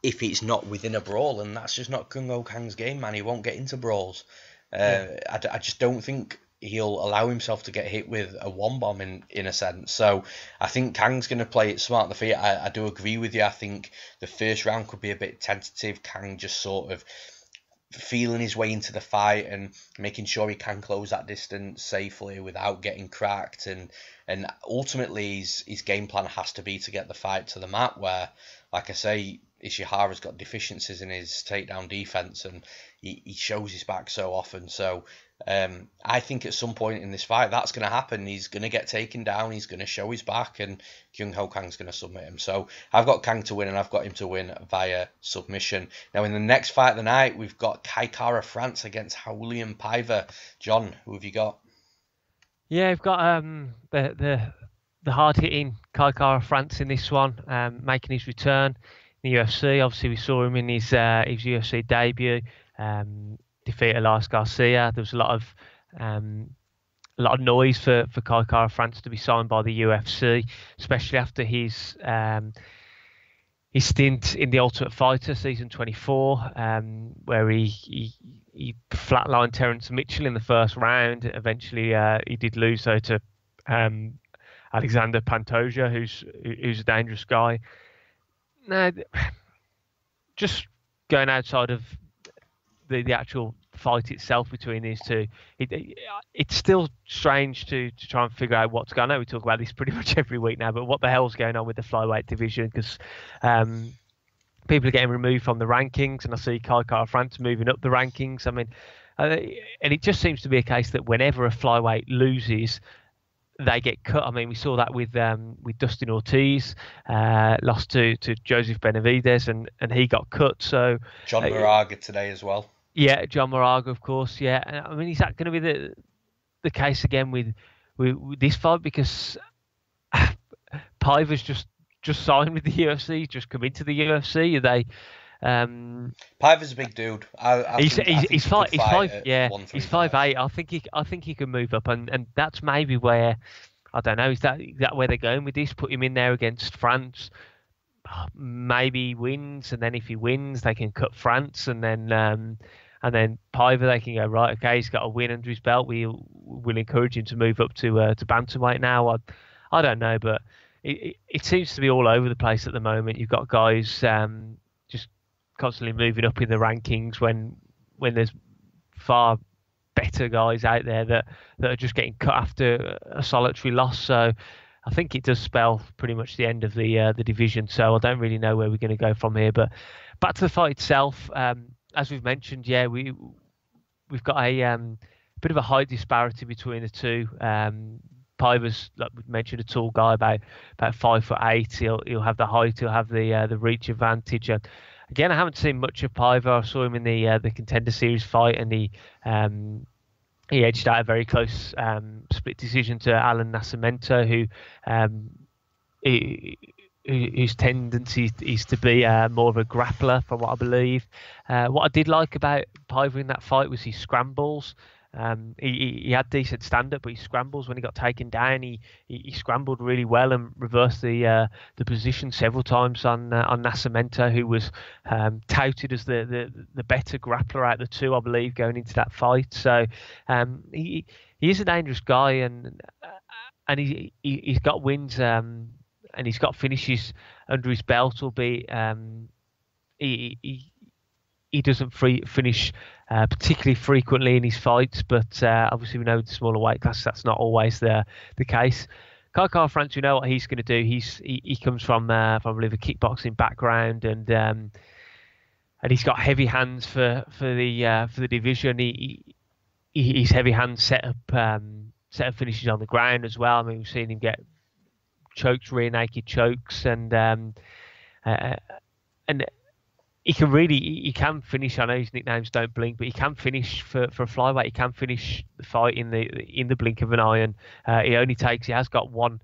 if it's not within a brawl, and that's just not Kyung Kang's game, man. He won't get into brawls. I just don't think he'll allow himself to get hit with a one bomb in a sense. So I think Kang's going to play it smart on the feet. I do agree with you. I think the first round could be a bit tentative. Kang just sort of feeling his way into the fight and making sure he can close that distance safely without getting cracked. And ultimately his game plan has to be to get the fight to the mat, where like I say, Ishihara's got deficiencies in his takedown defense, and he shows his back so often. So I think at some point in this fight, that's going to happen. He's going to get taken down. He's going to show his back, and Kang's going to submit him. So I've got Kang to win, and I've got him to win via submission. Now, in the next fight of the night, we've got Kara France against Raulian Paiva. John, who have you got? Yeah, we've got the hard-hitting Kara France in this one, making his return in the UFC. Obviously, we saw him in his UFC debut, defeat Elias Garcia. There was a lot of noise for Kara France to be signed by the UFC, especially after his stint in the Ultimate Fighter season 24, where he flatlined Terence Mitchell in the first round. Eventually, he did lose though to Alexander Pantoja, who's a dangerous guy. Now, just going outside of the actual fight itself between these two, it's still strange to try and figure out what's going on. We talk about this pretty much every week now, but what the hell's going on with the flyweight division? Because people are getting removed from the rankings, and I see Kara France moving up the rankings. I mean, and it just seems to be a case that whenever a flyweight loses, they get cut. I mean, we saw that with Dustin Ortiz, lost to Joseph Benavidez, and he got cut. So John Moraga today as well. Yeah, John Moraga, of course. Yeah, I mean, is that going to be the case again with this fight? Because Paiva's just signed with the UFC, just come into the UFC. Are they? Paiva's a big dude. He's 5'8". Yeah, he's 5'8". I think he can move up, and that's maybe where, I don't know. Is that where they're going with this? Put him in there against France. Maybe he wins, and then if he wins, they can cut France, and then Paiva, they can go, right, okay, he's got a win under his belt. We'll encourage him to move up to bantamweight now. I don't know, but it seems to be all over the place at the moment. You've got guys just constantly moving up in the rankings when there's far better guys out there that are just getting cut after a solitary loss. So I think it does spell pretty much the end of the division. So I don't really know where we're going to go from here. But back to the fight itself, as we've mentioned, yeah, we've got a bit of a height disparity between the two. Paiva's, like we mentioned, a tall guy, about 5'8". He'll have the height, he'll have the reach advantage. And again, I haven't seen much of Paiva. I saw him in the Contender Series fight, and he edged out a very close split decision to Alan Nascimento, whose tendency is to be more of a grappler, from what I believe. What I did like about Paiva in that fight was his scrambles. He had decent stand-up, but his scrambles, when he got taken down, he scrambled really well and reversed the position several times on Nascimento, who was touted as the better grappler out of the two, I believe, going into that fight. So he is a dangerous guy, and he's got wins and he's got finishes under his belt, albeit he doesn't finish particularly frequently in his fights, but obviously we know with the smaller weight class that's not always the case. Kara France, we know what he's going to do. He comes from I believe a kickboxing background, and he's got heavy hands for the division. His heavy hands set up finishes on the ground as well. I mean, we've seen him get chokes, rear naked chokes, and he can finish. I know his nicknames don't blink, but he can finish for a flyweight. He can finish the fight in the blink of an eye. And he has got one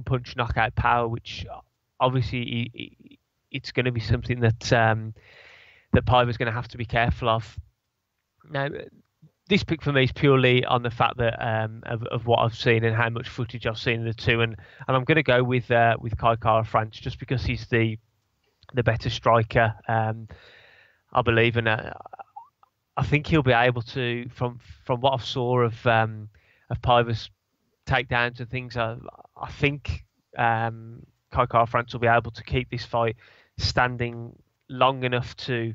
punch knockout power, which obviously it's going to be something that Paiva's going to have to be careful of. Now, this pick for me is purely on the fact that of what I've seen and how much footage I've seen of the two, and I'm going to go with Kara France just because he's the better striker, I believe, and I think he'll be able to, from what I saw of Paiva's takedowns and things, I think Kara France will be able to keep this fight standing long enough to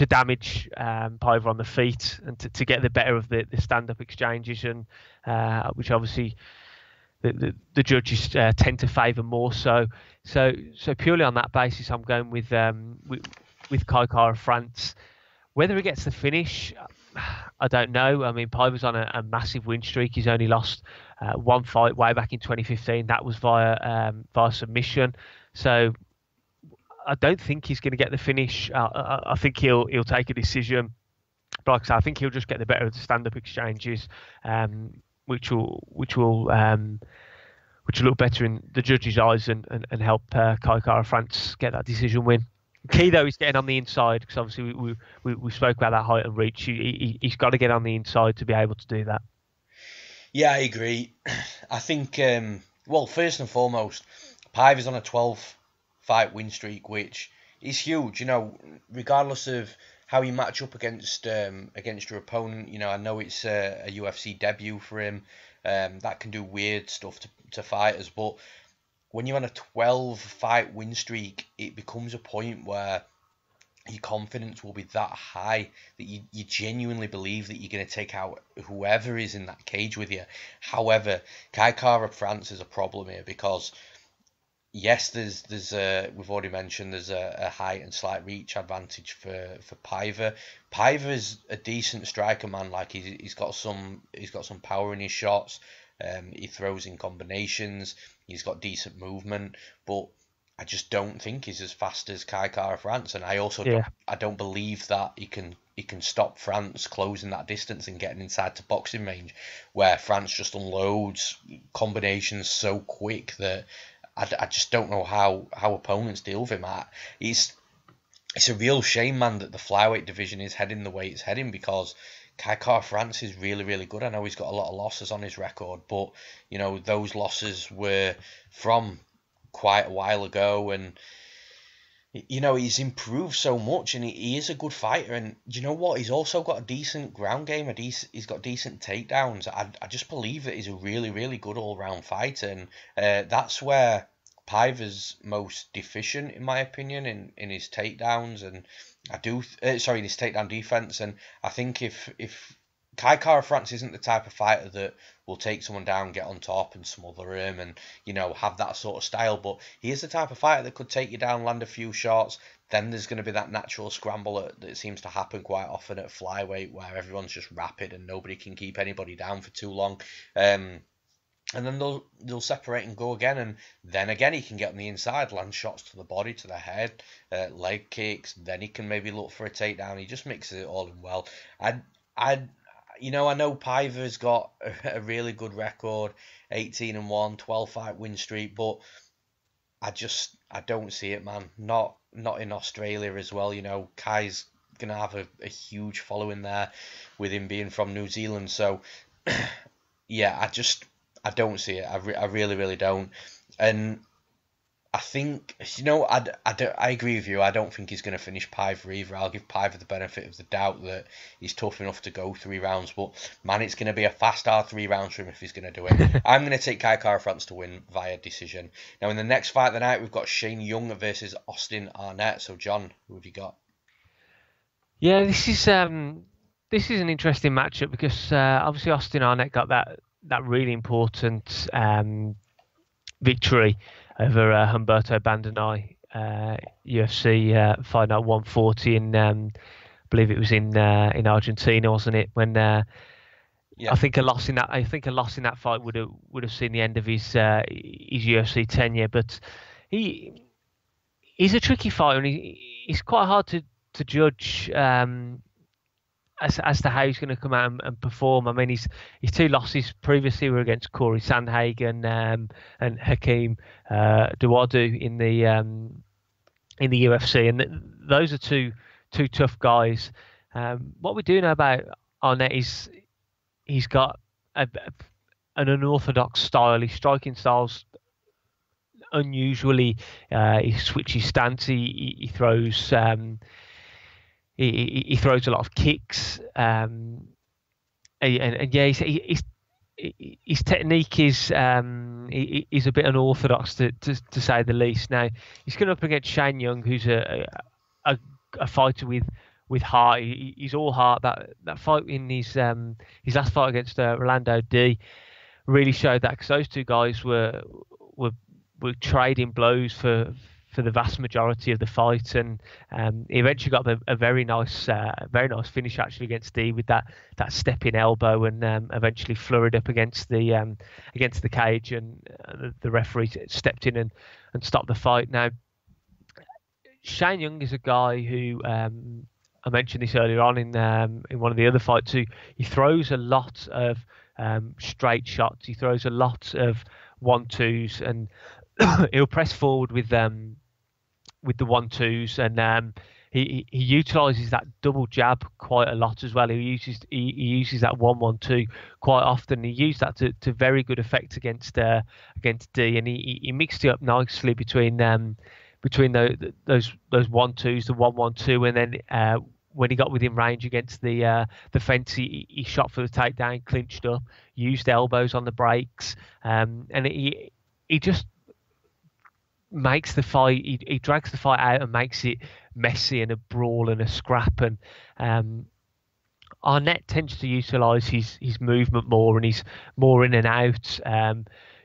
damage Paiva on the feet and to get the better of the stand-up exchanges, and which obviously the judges tend to favour more. So purely on that basis, I'm going with Kai Kara France. Whether he gets the finish, I don't know. I mean, Paiva's on a massive win streak. He's only lost one fight way back in 2015. That was via submission. So I don't think he's going to get the finish. I think he'll take a decision. But like I say, I think he'll just get the better of the stand-up exchanges, which will look better in the judges' eyes and help Kai Kara France get that decision win. Key though is getting on the inside, because obviously we spoke about that height and reach. He's got to get on the inside to be able to do that. Yeah, I agree. I think well, first and foremost, Paiva's on a 12-fight win streak, which is huge. You know, regardless of how you match up against your opponent. You know, I know it's a UFC debut for him. That can do weird stuff to fighters, but when you're on a 12-fight win streak, it becomes a point where your confidence will be that high that you genuinely believe that you're going to take out whoever is in that cage with you. However, Kai Kara France is a problem here because, yes, there's we've already mentioned there's a height and slight reach advantage for Paiva. Paiva is a decent striker, man. Like he's got some power in his shots. He throws in combinations. He's got decent movement, but I just don't think he's as fast as Kai Kara France. And I also don't believe that he can stop France closing that distance and getting inside to boxing range, where France just unloads combinations so quick that I just don't know how opponents deal with him. It's a real shame, man, that the flyweight division is heading the way it's heading, because Kai Kara France is really, really good. I know he's got a lot of losses on his record, but you know, those losses were from quite a while ago, and you know, he's improved so much, and he is a good fighter. And you know what? He's also got a decent ground game. He's got decent takedowns. I just believe that he's a really, really good all-round fighter, and that's where Paiva's most deficient, in my opinion, in his takedowns, and in his takedown defense. And I think if Kai Kara France isn't the type of fighter that will take someone down, get on top and smother him and, you know, have that sort of style, but he is the type of fighter that could take you down, land a few shots. Then there's going to be that natural scramble that seems to happen quite often at flyweight, where everyone's just rapid and nobody can keep anybody down for too long. And then they'll separate and go again, and then again he can get on the inside, land shots to the body, to the head, leg kicks. Then he can maybe look for a takedown. He just mixes it all in well. I know Paiva's got a really good record, 18-1, 12-fight win streak, but I don't see it, man. Not in Australia as well. You know, Kai's gonna have a huge following there, with him being from New Zealand. So yeah, I don't see it. I really, really don't. And I think, you know, I agree with you. I don't think he's going to finish Paiva either. I'll give Paiva the benefit of the doubt that he's tough enough to go 3 rounds. But, man, it's going to be a fast hard 3 rounds for him if he's going to do it. I'm going to take Kai Kara France to win via decision. Now, in the next fight of the night, we've got Kyung versus Austin Arnett. So, John, who have you got? Yeah, this is an interesting matchup, because obviously Austin Arnett got that really important victory over Humberto Bandenay, UFC fight at 140 in, I believe it was in Argentina, wasn't it? When I think a loss in that fight would have seen the end of his UFC tenure. But he's a tricky fighter, and he's quite hard to judge as to how he's going to come out and perform. I mean, his 2 losses previously were against Corey Sandhagen and Hakeem Dawodu in the UFC, and those are two tough guys. What we do know about Arnett is he's got an unorthodox style. His striking style's unusually. He switches stance. He throws. He throws a lot of kicks, and yeah, his technique is a bit unorthodox to say the least. Now he's going up against Kyung, who's a fighter with heart. He's all heart. That fight in his last fight against Rolando D. really showed that, because those two guys were trading blows for the vast majority of the fight, and he eventually got a very nice finish actually against D with that stepping elbow, and eventually flurried up against the cage, and the referee stepped in and stopped the fight. Now, Shane Young is a guy who, I mentioned this earlier on in one of the other fights, who he throws a lot of straight shots. He throws a lot of 1-2s, and he'll press forward with the 1-2s, and he utilises that double jab quite a lot as well. He uses that 1-1-2 quite often. He used that to very good effect against D, and he mixed it up nicely between those 1-2s, the 1-1-2, and then when he got within range against the fence, he shot for the takedown, clinched up, used elbows on the breaks, and he just makes the fight. He drags the fight out and makes it messy and a brawl and a scrap. And Arnett tends to utilise his movement more, and he's more in and out,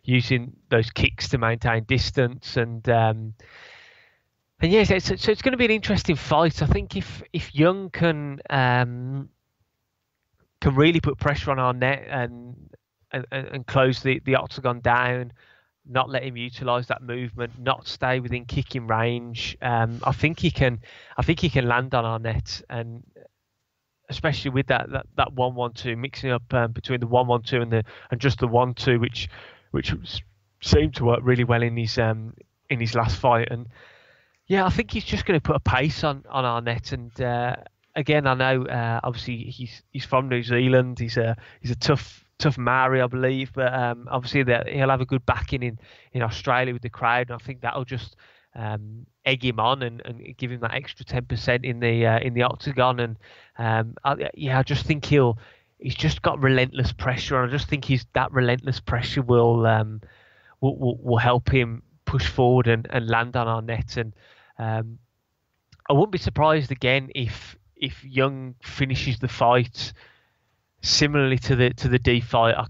using those kicks to maintain distance. And yes, so it's going to be an interesting fight. I think if Young can really put pressure on Arnett and close the octagon down, not let him utilise that movement, not stay within kicking range, I think he can land on Arnett, and especially with that 1-1-2, mixing up between the 1-1-2 and just the 1-2, which seemed to work really well in his last fight. And yeah, I think he's just going to put a pace on Arnett. And again, I know obviously he's from New Zealand. He's a tough Maori, I believe, but obviously that he'll have a good backing in Australia with the crowd, and I think that'll just egg him on and give him that extra 10% in the octagon. And I just think he's just got relentless pressure, and I just think that relentless pressure will help him push forward and land on Arnett. And I wouldn't be surprised again if Young finishes the fight similarly to the D fight. I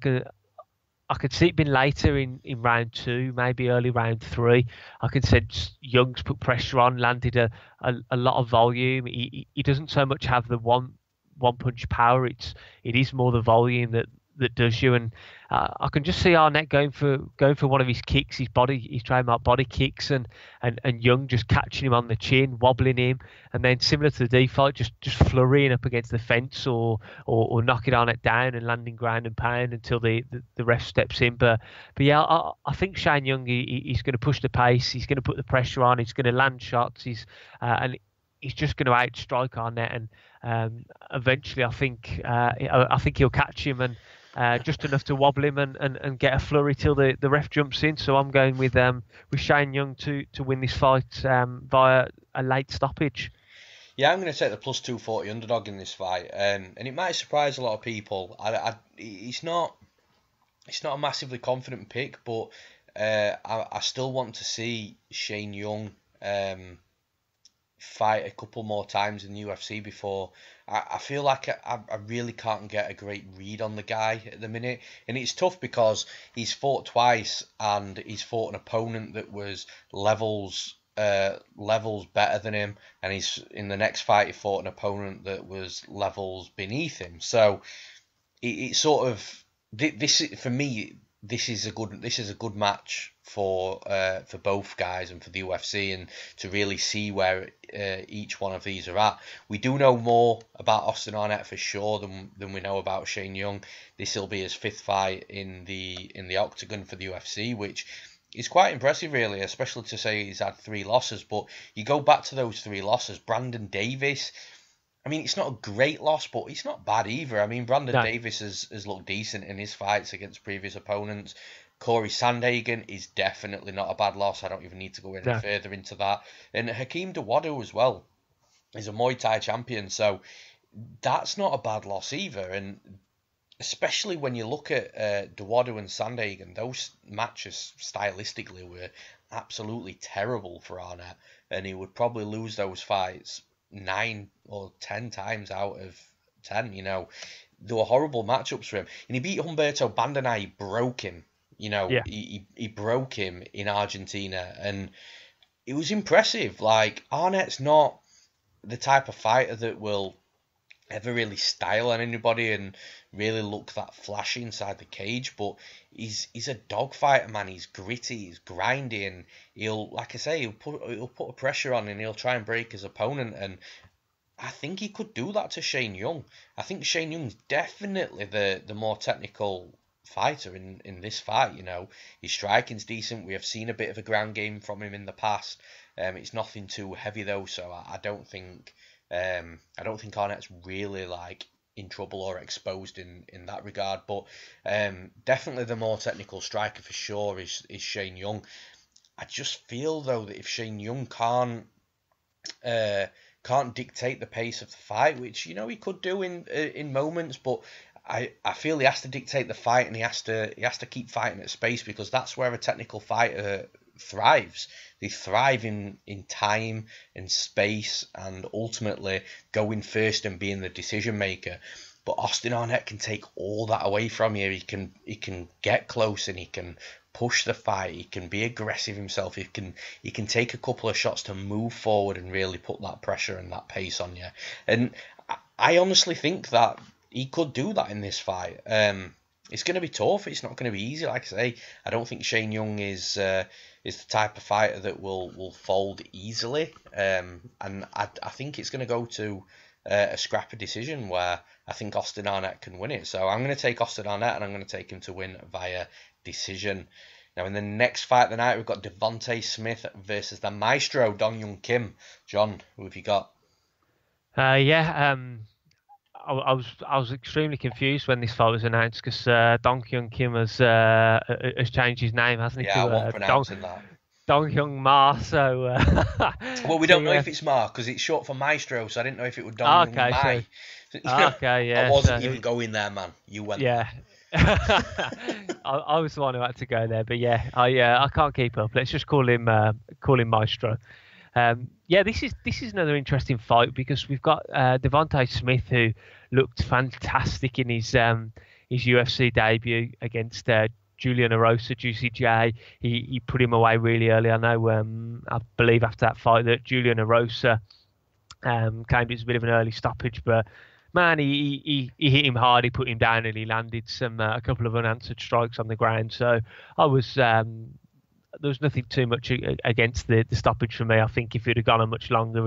could see it being later in round 2, maybe early round 3. I can sense Young's put pressure on, landed a lot of volume. He doesn't so much have the one punch power. It is more the volume that does you. And I can just see Arnett going for one of his kicks, his trademark body kicks, and Young just catching him on the chin, wobbling him, and then similar to the D fight, just flurrying up against the fence or knocking Arnett down and landing ground and pound until the ref steps in. But yeah, I think Shane Young, he's going to push the pace, he's going to put the pressure on, he's going to land shots, and he's just going to outstrike Arnett, and eventually I think he'll catch him, and just enough to wobble him and get a flurry till the ref jumps in. So I'm going with Shane Young to win this fight via a late stoppage. Yeah, I'm going to take the plus 240 underdog in this fight, and it might surprise a lot of people. It's not a massively confident pick, but I still want to see Shane Young fight a couple more times in the UFC before. I feel like I really can't get a great read on the guy at the minute, and it's tough because he's fought twice and he's fought an opponent that was levels better than him, and he's in the next fight he fought an opponent that was levels beneath him. So it's sort of this for me. This is a good match for both guys and for the UFC, and to really see where each one of these are at. We do know more about Austin Arnett for sure than we know about Shane Young. This will be his 5th fight in the octagon for the UFC, which is quite impressive really, especially to say he's had 3 losses. But you go back to those 3 losses, Brandon Davis, I mean, it's not a great loss, but it's not bad either. I mean, Brandon Davis has looked decent in his fights against previous opponents. Corey Sandhagen is definitely not a bad loss. I don't even need to go any further into that. And Hakeem Dawodu as well is a Muay Thai champion, so that's not a bad loss either. And especially when you look at Dawodu and Sandhagen, those matches stylistically were absolutely terrible for Arnett, and he would probably lose those fights 9 or 10 times out of 10. You know, there were horrible matchups for him, and he beat Humberto Bandenay. He broke him. You know, Yeah. he broke him in Argentina, and it was impressive. Like, Arnett's not the type of fighter that will ever really style on anybody and really look that flashy inside the cage, but he's a dogfighter, man. He's gritty, he's grindy, and he'll, like I say, he'll put a pressure on and he'll try and break his opponent. And I think he could do that to Shane Young. I think Shane Young's definitely the more technical fighter in this fight. You know, his striking's decent. We have seen a bit of a ground game from him in the past. It's nothing too heavy though, so I don't think Arnett's really like in trouble or exposed in that regard. But definitely the more technical striker for sure is Shane Young. I just feel though that if Shane Young can't dictate the pace of the fight, which, you know, he could do in moments, but I feel he has to dictate the fight, and he has to keep fighting at space, because that's where a technical fighter thrives. They thrive in time and space, and ultimately going first and being the decision maker. But Austin Arnett can take all that away from you. He can get close and he can push the fight. He can be aggressive himself. He can take a couple of shots to move forward and really put that pressure and that pace on you. And I honestly think that he could do that in this fight. It's going to be tough. It's not going to be easy. Like I say, I don't think Shane Young is the type of fighter that will fold easily. And I think it's going to go to a scrappy decision where I think Austin Arnett can win it. So I'm going to take Austin Arnett, and I'm going to take him to win via decision. Now, in the next fight of the night, we've got Devonte Smith versus the Maestro, Dong Hyun Kim. John, who have you got? I was extremely confused when this fight was announced, because Dong Hyun Kim has changed his name, hasn't he? Yeah, I won't pronouncing that. Dong Hyun Ma. So well, we don't know if it's Ma, because it's short for Maestro, so I didn't know if it would Dong Hyun Mai. Okay, yeah. I wasn't even going there, man. You went. Yeah. I was the one who had to go there, but yeah, I can't keep up. Let's just call him Maestro. This is another interesting fight, because we've got Devonte Smith, who looked fantastic in his UFC debut against Julian Rosa, Juicy J. He put him away really early. I know, I believe after that fight that Julian Rosa came. It was a bit of an early stoppage, but man, he hit him hard. He put him down, and he landed a couple of unanswered strikes on the ground. So I was. There was nothing too much against the stoppage for me. I think if he'd have gone on much longer,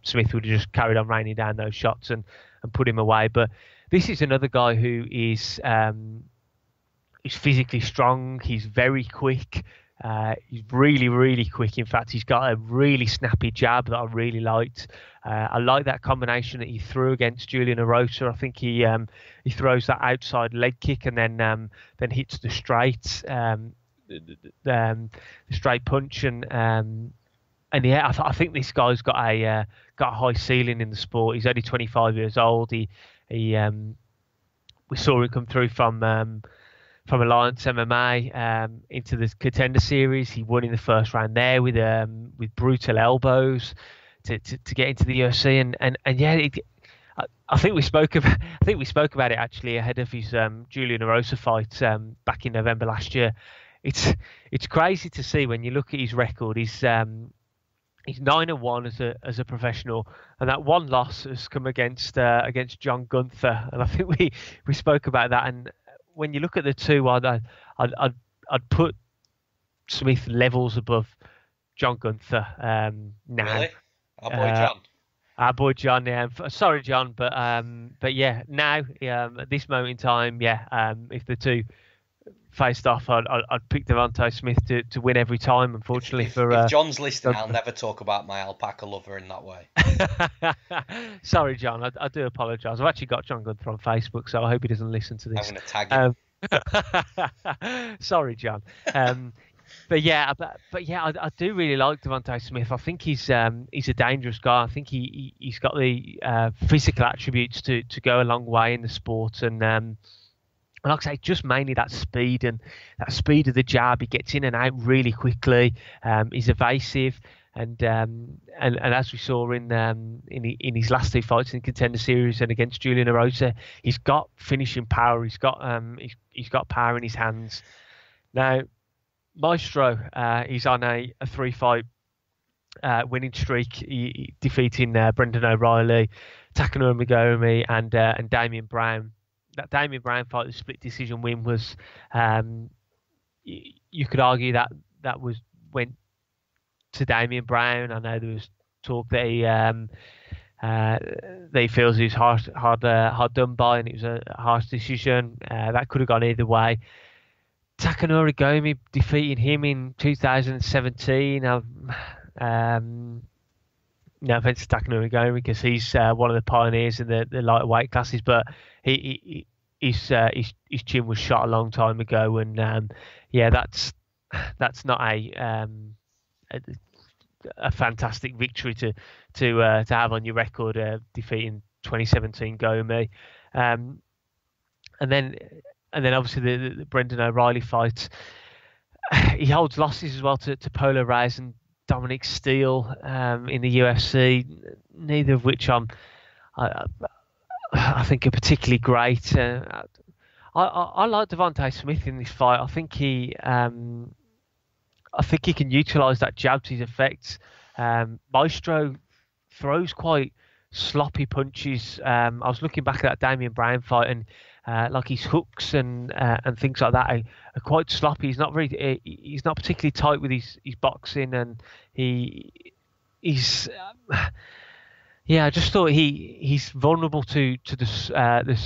Smith would have just carried on raining down those shots and put him away. But this is another guy who is physically strong. He's very quick. He's really, really quick. In fact, he's got a really snappy jab that I really liked. I like that combination that he threw against Julian Rosa. I think he throws that outside leg kick and then hits the straight. The straight punch, and yeah, I think this guy's got a high ceiling in the sport. He's only 25 years old. We saw him come through from Alliance MMA into the Contender Series. He won in the first round there with brutal elbows to get into the UFC, and yeah. I think we spoke about it actually ahead of his Julian Rosa fight back in November last year. It's crazy to see when you look at his record. He's 9-1 as a professional, and that one loss has come against John Gunther. And I think we spoke about that. And when you look at the two, I'd put Smith levels above John Gunther now. Really? Our boy John. Our boy John, yeah. Sorry, John, but yeah, now at this moment in time, if the two faced off, I'd pick Devonte Smith to win every time. Unfortunately, if John's listening, I'll never talk about my alpaca lover in that way. Sorry, John. I do apologise. I've actually got John Gunther on Facebook, so I hope he doesn't listen to this. I'm going to tag him. Sorry, John. But yeah, I do really like Devonte Smith. I think he's a dangerous guy. I think he's got the physical attributes to go a long way in the sport, and like I say, just mainly that speed of the jab. He gets in and out really quickly. He's evasive. and as we saw in his last two fights in the Contender Series and against Julian Rosa, he's got finishing power. He's got power in his hands. Now, Maestro, he's on a 3-fight winning streak, defeating Brendan O'Reilly, Takanori Migomi, and Damian Brown. That Damian Brown fight, the split decision win, was you could argue that went to Damian Brown. I know there was talk that he feels he was hard done by, and it was a harsh decision. That could have gone either way. Takanori Gomi defeating him in 2017. No offense to Takanori Gomi, because he's one of the pioneers in the lighter weight classes, but his chin was shot a long time ago, and that's not a fantastic victory to have on your record, defeating 2017 Gomi, and then obviously the Brendan O'Reilly fight. He holds losses as well to Polo Reyes and Dominic Steele in the UFC, neither of which I think are particularly great. I like Devonte Smith in this fight. I think he can utilise that jab to his effect. Maestro throws quite sloppy punches. I was looking back at that Damian Brown fight, and like his hooks and things like that are quite sloppy. He's not particularly tight with his boxing, and he's I just thought he's vulnerable to the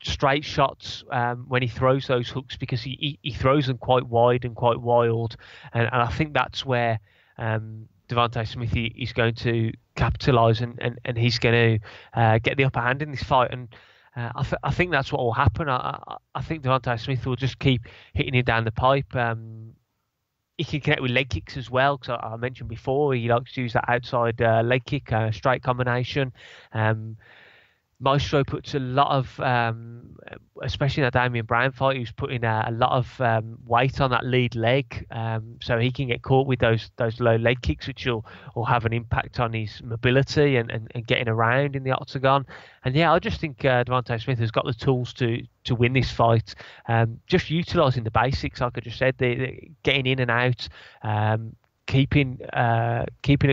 straight shots when he throws those hooks, because he throws them quite wide and quite wild, and I think that's where Devonte Smith is going to capitalise, and he's going to get the upper hand in this fight, and I think that's what will happen. I think Devonte Smith will just keep hitting him down the pipe. He can connect with leg kicks as well, because I mentioned before he likes to use that outside leg kick, straight combination. Maestro puts a lot of, especially in that Damian Brown fight, he was putting a lot of weight on that lead leg, so he can get caught with those low leg kicks, which will have an impact on his mobility and getting around in the octagon. And I just think Devonte Smith has got the tools to win this fight, just utilising the basics, like I just said, the getting in and out, keeping a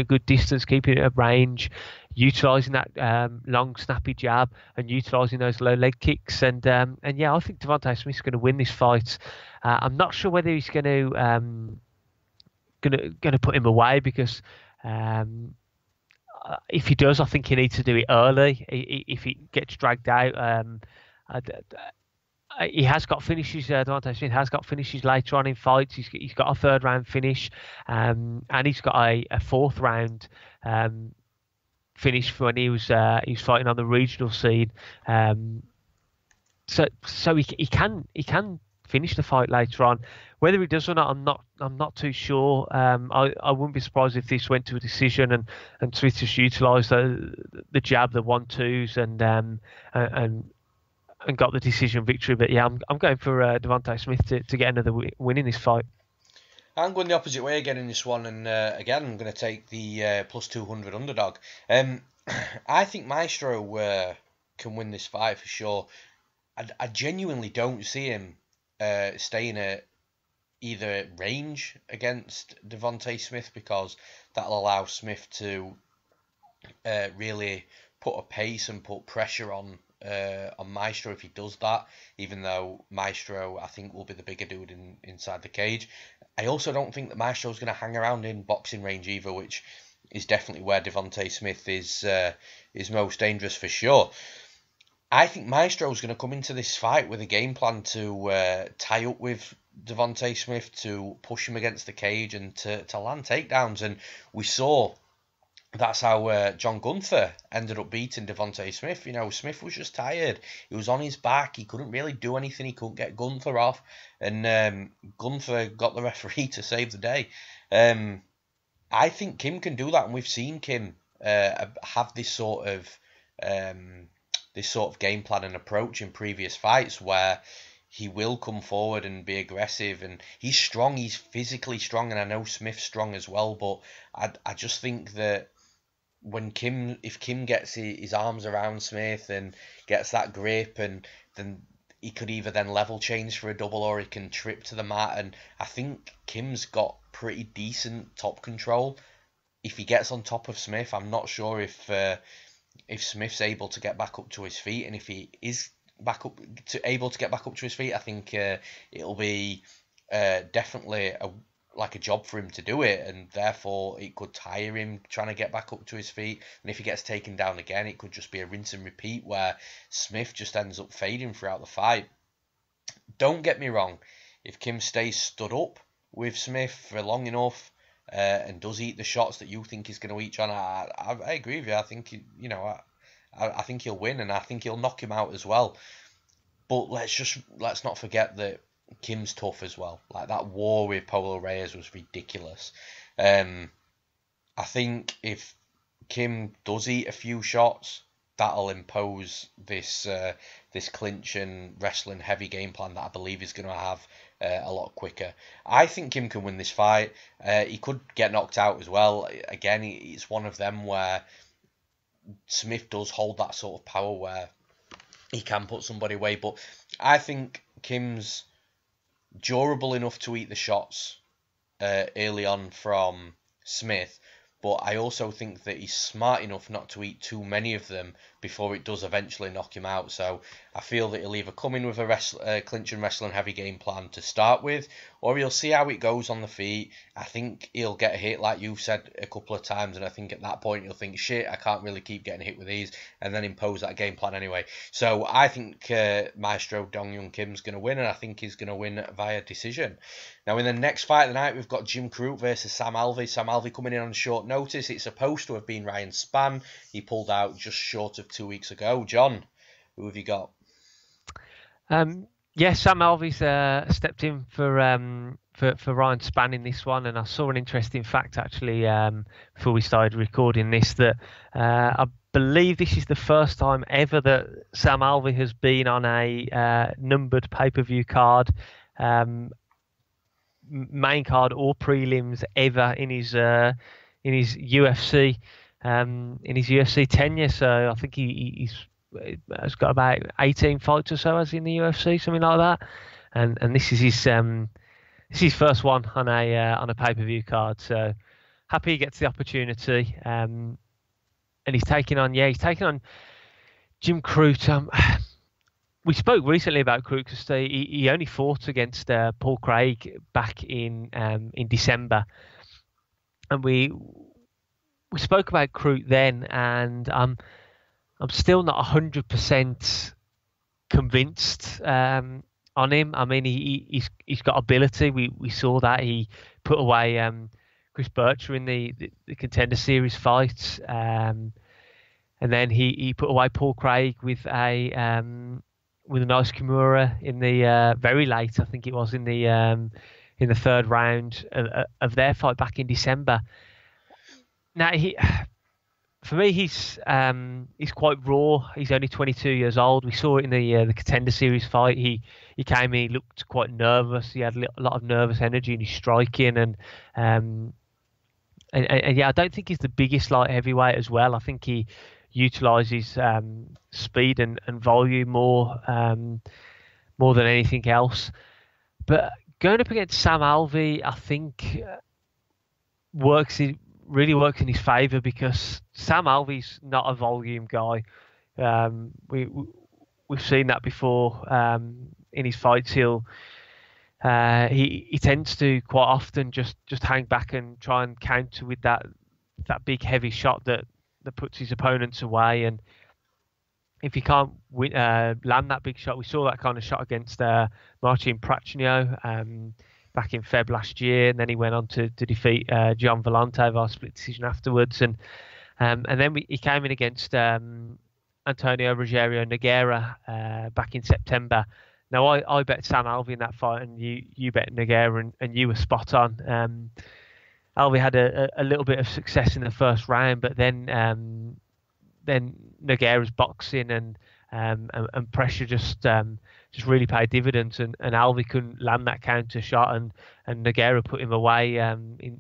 good distance, keeping it at range, utilising that long snappy jab, and utilising those low leg kicks, and I think Devonte Smith's going to win this fight. I'm not sure whether he's going to put him away, because if he does, I think he needs to do it early. If he gets dragged out, he has got finishes. Devonte Smith has got finishes later on in fights. He's got a 3rd round finish, and he's got a 4th round finish for when he was fighting on the regional scene. So he can finish the fight later on. Whether he does or not, I'm not too sure. I wouldn't be surprised if this went to a decision, and Smith just utilised the jab, the 1-2s, and got the decision victory. But I'm going for Devonte Smith to get another win in this fight. I'm going the opposite way again in this one, and again I'm going to take the plus 200 underdog. I think Maestro can win this fight for sure. I genuinely don't see him staying at either range against Devonte Smith, because that'll allow Smith to really put a pace and put pressure on Maestro if he does that, even though Maestro, I think, will be the bigger dude inside the cage. I also don't think that Maestro is going to hang around in boxing range either, which is definitely where Devonte Smith is most dangerous for sure. I think Maestro is going to come into this fight with a game plan to tie up with Devonte Smith, to push him against the cage, and to land takedowns. And we saw that's how John Gunther ended up beating Devonte Smith. Smith was just tired. He was on his back. He couldn't really do anything. He couldn't get Gunther off. And Gunther got the referee to save the day. I think Kim can do that. And we've seen Kim have this sort of game plan and approach in previous fights, where he will come forward and be aggressive, and he's strong. He's physically strong, and I know Smith's strong as well. But I just think that if Kim gets his arms around Smith and gets that grip, and then he could either then level change for a double or he can trip to the mat. And I think Kim's got pretty decent top control. If he gets on top of Smith, I'm not sure if Smith's able to get back up to his feet, and if he is able to get back up to his feet, I think it'll be definitely a job for him to do it, and therefore it could tire him trying to get back up to his feet. And if he gets taken down again, it could just be a rinse and repeat where Smith just ends up fading throughout the fight. Don't get me wrong, if Kim stays stood up with Smith for long enough and does eat the shots that you think he's going to eat, John, I agree with you. I think I think he'll win, and I think he'll knock him out as well. But let's not forget that Kim's tough as well. Like, that war with Polo Reyes was ridiculous. I think if Kim does eat a few shots, that'll impose this clinch and wrestling heavy game plan that I believe he's going to have a lot quicker. I think Kim can win this fight. He could get knocked out as well. Again, it's one of them where Smith does hold that sort of power where he can put somebody away. But I think Kim's durable enough to eat the shots early on from Smith, but I also think that he's smart enough not to eat too many of them before it does eventually knock him out. So I feel that he'll either come in with a clinch and wrestling heavy game plan to start with, or he'll see how it goes on the feet. I think he'll get hit, like you've said a couple of times, and I think at that point he'll think, shit, I can't really keep getting hit with these, and then impose that game plan anyway. So I think Maestro Dong Young Kim's going to win, and I think he's going to win via decision. Now, in the next fight of the night, we've got Jim Crute versus Sam Alvey. Sam Alvey coming in on short notice. It's supposed to have been Ryan Spann. He pulled out just short of 2 weeks ago. John, who have you got? Yes, Sam Alvey's stepped in for Ryan Spann in this one, and I saw an interesting fact actually before we started recording this, that I believe this is the first time ever that Sam Alvey has been on a numbered pay-per-view card, main card or prelims ever in his UFC tenure. So I think he's got about 18 fights or so as in the UFC, something like that. And this is his first one on a pay-per-view card. So happy he gets the opportunity. And he's taking on Jim Crute. We spoke recently about Crute because he only fought against Paul Craig back in December, and we spoke about Crute then, and I'm still not 100% convinced on him. I mean, he's got ability. We saw that he put away Chris Bircher in the Contender Series fight, and then he put away Paul Craig with a nice Kimura in the very late, I think it was in the third round of their fight back in December. Now for me, he's quite raw. He's only 22 years old. We saw it in the Contender Series fight. He came in, he looked quite nervous. He had a lot of nervous energy in his striking, and yeah, I don't think he's the biggest light heavyweight as well. I think he utilises speed and volume more than anything else. But going up against Sam Alvey, I think really works in his favour, because Sam Alvey's not a volume guy. We've seen that before in his fights. He tends to quite often just hang back and try and counter with that big heavy shot that puts his opponents away. And if he can't land that big shot, we saw that kind of shot against Marcin Prachnio back in Feb last year, and then he went on to defeat John Vellante via split decision afterwards, and then he came in against Antonio Rogério Nogueira back in September. Now I bet Sam Alvey in that fight, and you bet Nogueira, and you were spot on. Alvey had a little bit of success in the first round, but then Nogueira's boxing and and pressure just really paid dividends, and Alvey couldn't land that counter shot, and Nogueira put him away in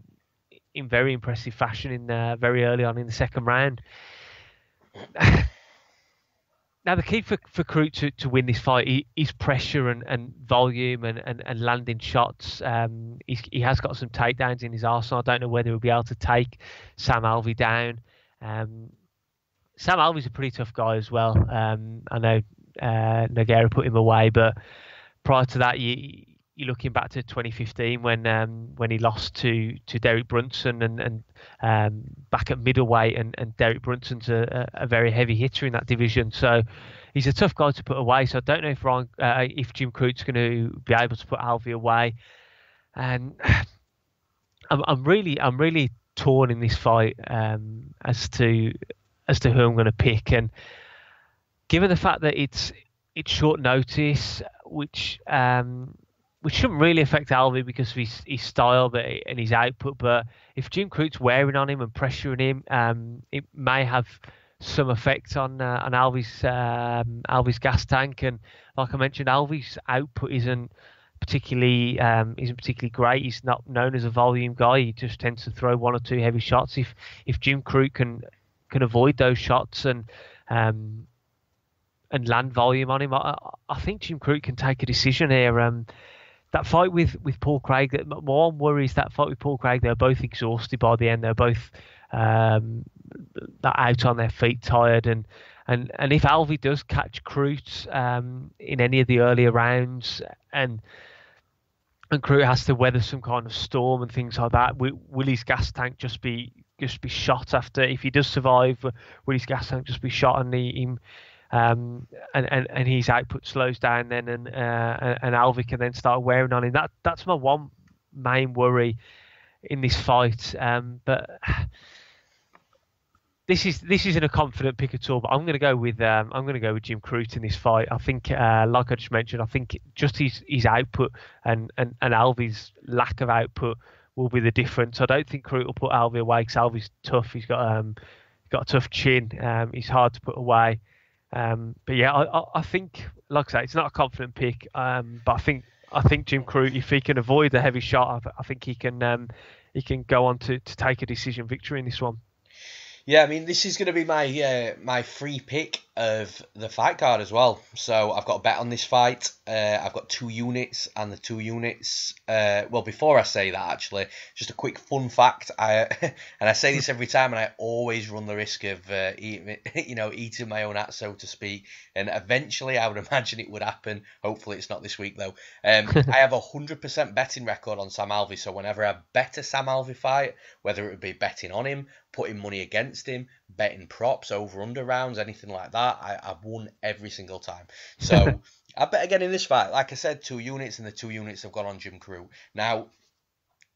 very impressive fashion in very early on in the second round. Now, the key for Crute to win this fight is pressure and volume and landing shots. He has got some takedowns in his arsenal. I don't know whether he'll be able to take Sam Alvey down. Sam Alvey's a pretty tough guy as well. I know Nogueira put him away, but prior to that, you're looking back to 2015 when he lost to Derek Brunson and back at middleweight, and Derek Brunson's a very heavy hitter in that division, so he's a tough guy to put away. So I don't know if Jim Crute's going to be able to put Alvey away, and I'm really torn in this fight as to who I'm going to pick, and given the fact that it's short notice, which shouldn't really affect Alvey because of his style and his output. But if Jim Crute's wearing on him and pressuring him, it may have some effect on Alvey's gas tank. And like I mentioned, Alvey's output isn't particularly great. He's not known as a volume guy. He just tends to throw one or two heavy shots. If Jim Crute can avoid those shots and land volume on him, I think Jim Crute can take a decision here. That fight with Paul Craig, that my one worry is that fight with Paul Craig, they were both exhausted by the end. They were both out on their feet, tired, and if Alvey does catch Crute in any of the earlier rounds, and Crute has to weather some kind of storm and things like that, will his gas tank just be shot after? If he does survive, will his gas tank just be shot and his output slows down then, and Alvey can then start wearing on him? That's my one main worry in this fight. But this isn't a confident pick at all. But I'm going to go with Jim Crute in this fight. I think, like I just mentioned, I think just his output and Alvey's lack of output will be the difference. I don't think Crute will put Alvey away because Alvey's tough. He's got a tough chin. He's hard to put away. But yeah, I think, like I say, it's not a confident pick. But I think Jim Crute, if he can avoid the heavy shot, I think he can go on to take a decision victory in this one. Yeah, I mean, this is going to be my free pick of the fight card as well. So I've got a bet on this fight. I've got 2 units, and the 2 units. Well, before I say that, actually, just a quick fun fact. And I say this every time, and I always run the risk of eating my own hat, so to speak. And eventually, I would imagine it would happen. Hopefully, it's not this week though. I have a 100% betting record on Sam Alvey. So whenever I bet a Sam Alvey fight, whether it would be betting on him, putting money against him, betting props, over-under rounds, anything like that, I've won every single time. So I bet again in this fight. Like I said, 2 units, and the 2 units have gone on Jim Crute. Now,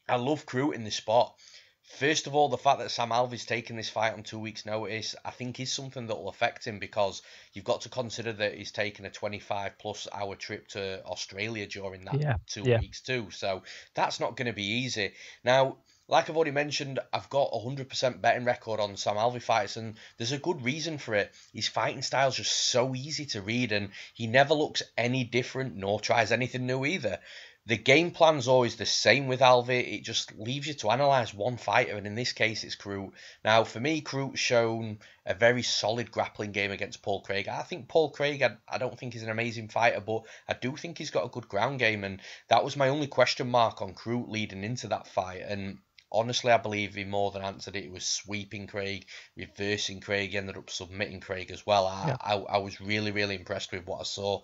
I love Crute in this spot. First of all, the fact that Sam Alvey's taking this fight on 2 weeks' notice, I think is something that will affect him, because you've got to consider that he's taken a 25-plus hour trip to Australia during that 2 weeks too. So that's not going to be easy. Now, like I've already mentioned, I've got a 100% betting record on Sam Alvey fights, and there's a good reason for it. His fighting style's just so easy to read, and he never looks any different, nor tries anything new either. The game plan's always the same with Alvey. It just leaves you to analyse one fighter, and in this case, it's Crute. Now, for me, Crute's shown a very solid grappling game against Paul Craig. I think Paul Craig, I don't think he's an amazing fighter, but I do think he's got a good ground game, and that was my only question mark on Crute leading into that fight. And honestly, I believe he more than answered it. He was sweeping Craig, reversing Craig, he ended up submitting Craig as well. I was really, really impressed with what I saw.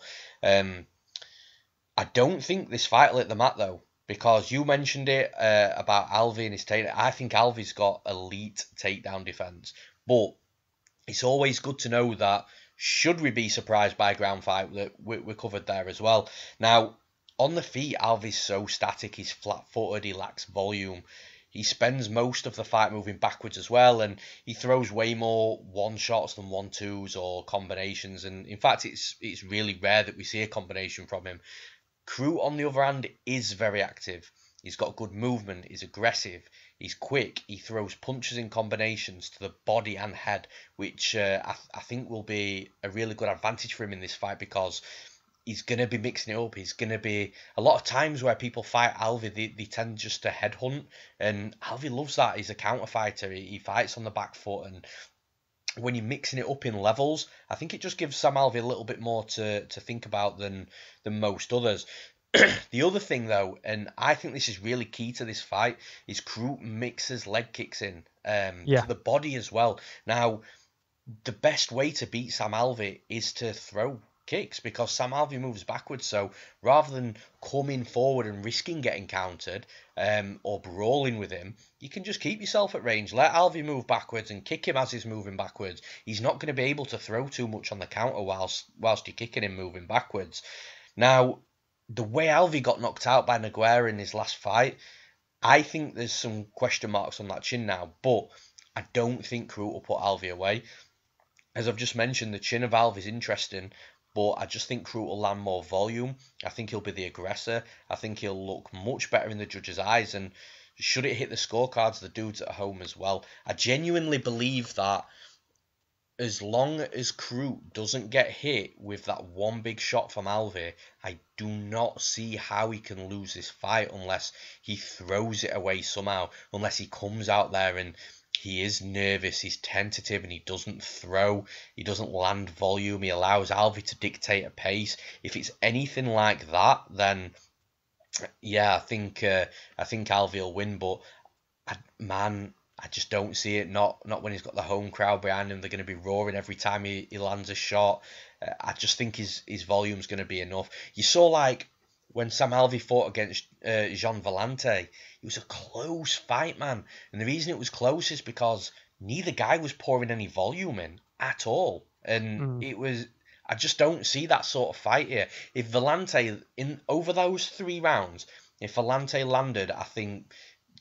I don't think this fight will hit the mat, though, because you mentioned it about Alvey and his takedown. I think Alvey's got elite takedown defense, but it's always good to know that should we be surprised by a ground fight, that we're covered there as well. Now, on the feet, Alvey's so static. He's flat-footed. He lacks volume. He spends most of the fight moving backwards as well, and he throws way more one-shots than one-twos or combinations. And in fact, it's really rare that we see a combination from him. Crute, on the other hand, is very active. He's got good movement. He's aggressive. He's quick. He throws punches in combinations to the body and head, which I think will be a really good advantage for him in this fight, because he's going to be mixing it up. He's going to be a lot of times where people fight Alvey, they tend just to headhunt, and Alvey loves that. He's a counter fighter. He fights on the back foot, and when you're mixing it up in levels, I think it just gives Sam Alvey a little bit more to think about than most others. The other thing, though, and I think this is really key to this fight, is Crute mixes leg kicks in to the body as well. Now, the best way to beat Sam Alvey is to throw kicks, because Sam Alvey moves backwards. So rather than coming forward and risking getting countered or brawling with him, you can just keep yourself at range, let Alvey move backwards and kick him as he's moving backwards. He's not going to be able to throw too much on the counter whilst you're kicking him moving backwards. Now, the way Alvey got knocked out by Nogueira in his last fight, I think there's some question marks on that chin now, but I don't think Crute will put Alvey away. As I've just mentioned, the chin of Alvey is interesting, but I just think Crute will land more volume. I think he'll be the aggressor. I think he'll look much better in the judges' eyes, and should it hit the scorecards, the dudes at home as well. I genuinely believe that as long as Crute doesn't get hit with that one big shot from Alvey, I do not see how he can lose this fight unless he throws it away somehow, unless he comes out there and he is nervous, he's tentative, and he doesn't throw, he doesn't land volume, he allows Alvey to dictate a pace. If it's anything like that, then yeah, I think Alvey will win, but I just don't see it. Not when he's got the home crowd behind him. They're going to be roaring every time he lands a shot. I just think his volume's going to be enough. You saw, like, when Sam Alvey fought against Jean Vallante, it was a close fight, man. And the reason it was close is because neither guy was pouring any volume in at all. And it was... I just don't see that sort of fight here. If Vallante, over those 3 rounds, if Vallante landed, I think,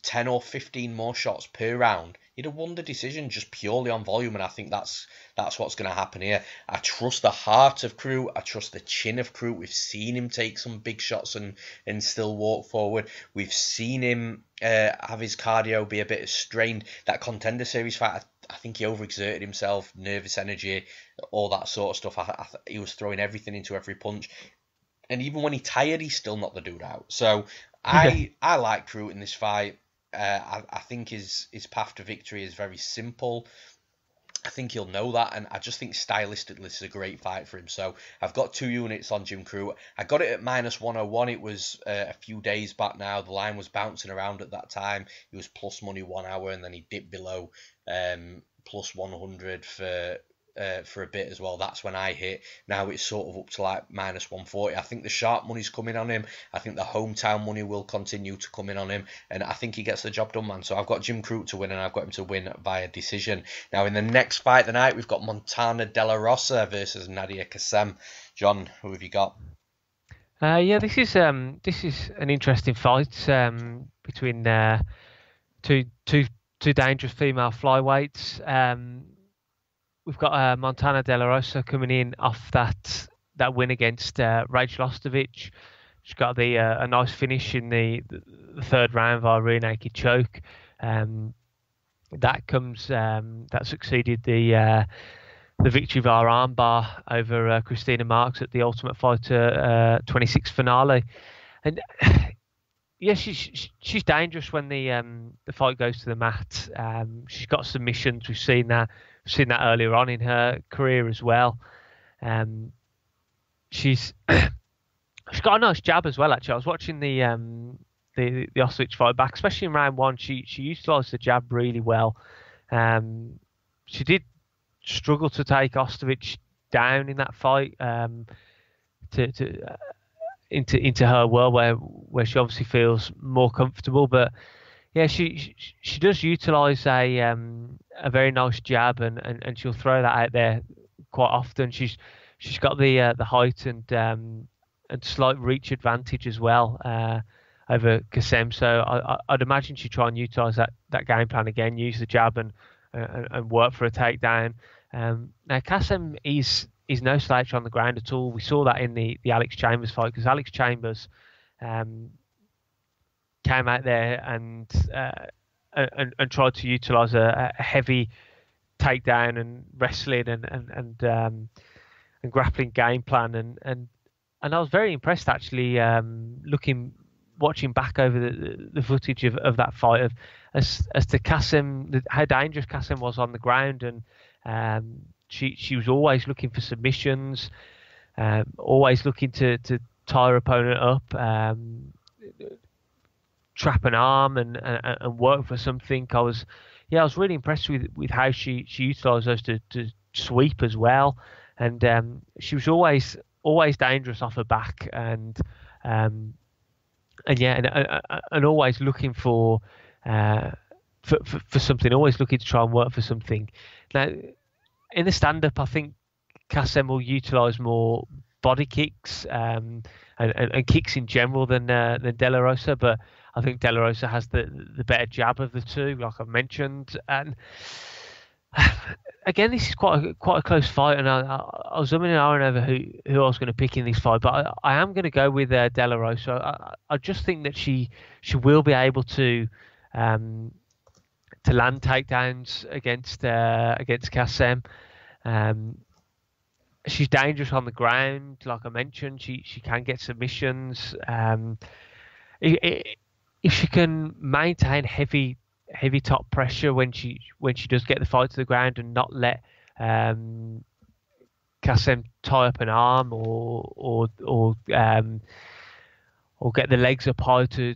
10 or 15 more shots per round, he'd have won the decision just purely on volume, and I think that's what's going to happen here. I trust the heart of Crute. I trust the chin of Crute. We've seen him take some big shots and still walk forward. We've seen him have his cardio be a bit strained. That Contender Series fight, I think he overexerted himself, nervous energy, all that sort of stuff. He was throwing everything into every punch. And even when he tired, he still knocked the dude out. So I like Crute in this fight. I think his path to victory is very simple. I think he'll know that, and I just think stylistically this is a great fight for him. So I've got 2 units on Jim Crute. I got it at -101. It was a few days back now. The line was bouncing around at that time. He was plus money 1 hour, and then he dipped below plus 100 for a bit as well. That's when I hit. Now it's sort of up to like -140. I think the sharp money's coming on him. I think the hometown money will continue to come in on him, and I think he gets the job done, man. So I've got Jim Crute to win, and I've got him to win via decision. Now in the next fight of the night, we've got Montana De La Rosa versus Nadia Kassem. John, who have you got? This is an interesting fight between two dangerous female flyweights. We've got Montana De La Rosa coming in off that win against Rachel Ostovich. She's got a nice finish in the 3rd round via rear naked choke. That succeeded the victory via armbar over Christina Marks at the Ultimate Fighter 26 finale. And yeah, she's dangerous when the fight goes to the mat. She's got submissions. We've seen that earlier on in her career as well. She's got a nice jab as well. Actually, I was watching the Ostovich fight back, especially in round 1. She utilised the jab really well. She did struggle to take Ostovich down in that fight. Into her world where she obviously feels more comfortable, but yeah, she does utilise a very nice jab, and she'll throw that out there quite often. She's got the height and slight reach advantage as well over Kassem. So I'd imagine she'd try and utilise that game plan again, use the jab and work for a takedown. Now Kassem is no slouch on the ground at all. We saw that in the Alex Chambers fight, because Alex Chambers came out there and and tried to utilize a heavy takedown and wrestling and grappling game plan, and I was very impressed actually, watching back over the footage of that fight, as to Kassem, how dangerous Kassem was on the ground, and she was always looking for submissions, always looking to tie her opponent up, trap an arm and work for something. I was really impressed with how she utilised those to sweep as well, and she was always dangerous off her back, and always looking for something, always looking to try and work for something. Now, in the stand-up, I think Kassem will utilise more body kicks and kicks in general than De La Rosa, but I think De La Rosa has the better jab of the two, like I've mentioned. And again, this is quite a close fight, and I was umming and ahhing over who I was going to pick in this fight, but I am going to go with De La Rosa. I just think that she will be able to land takedowns against Kassem. She's dangerous on the ground, like I mentioned. She can get submissions. If she can maintain heavy top pressure when she does get the fight to the ground, and not let Kassem tie up an arm or get the legs up high to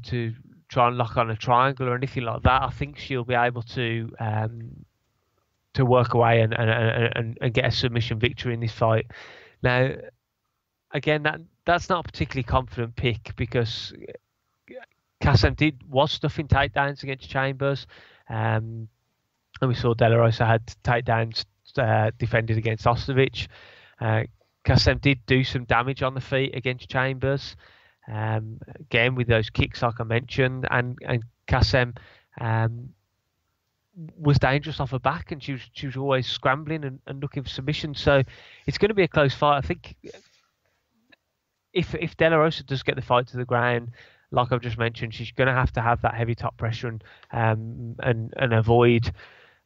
try and lock on a triangle or anything like that, I think she'll be able to work away and get a submission victory in this fight. Now, again, that's not a particularly confident pick, because Kassem was stuffing takedowns against Chambers, and we saw De La Rosa had takedowns defended against Ostovich. Kassem did do some damage on the feet against Chambers, again with those kicks like I mentioned, and Kassem was dangerous off her back, and she was always scrambling and looking for submissions. So it's going to be a close fight. I think if De La Rosa does get the fight to the ground, like I've just mentioned, she's going to have that heavy top pressure and avoid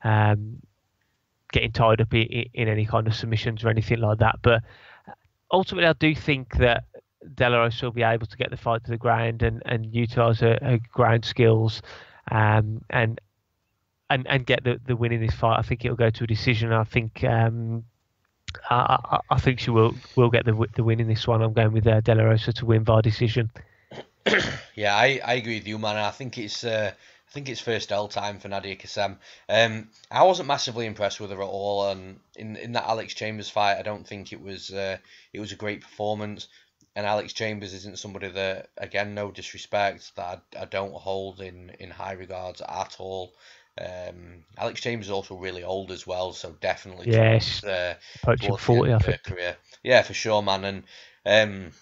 getting tied up in any kind of submissions or anything like that. But ultimately, I do think that De La Rosa will be able to get the fight to the ground and utilise her ground skills and get the win in this fight. I think it'll go to a decision. I think I think she will get the win in this one. I'm going with De La Rosa to win via decision. Yeah, I agree with you, man. I think it's first L time for Nadia Kassem. I wasn't massively impressed with her at all, and in that Alex Chambers fight, I don't think it was a great performance. And Alex Chambers isn't somebody that, again, no disrespect, that I don't hold in high regards at all. Alex Chambers is also really old as well, so definitely approaching 40, I think. Career. Yeah, for sure, man. And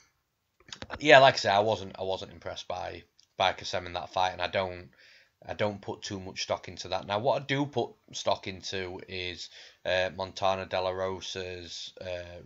yeah, like I say, I wasn't impressed by Kassem in that fight, and I don't put too much stock into that. Now, what I do put stock into is Montana De La Rosa's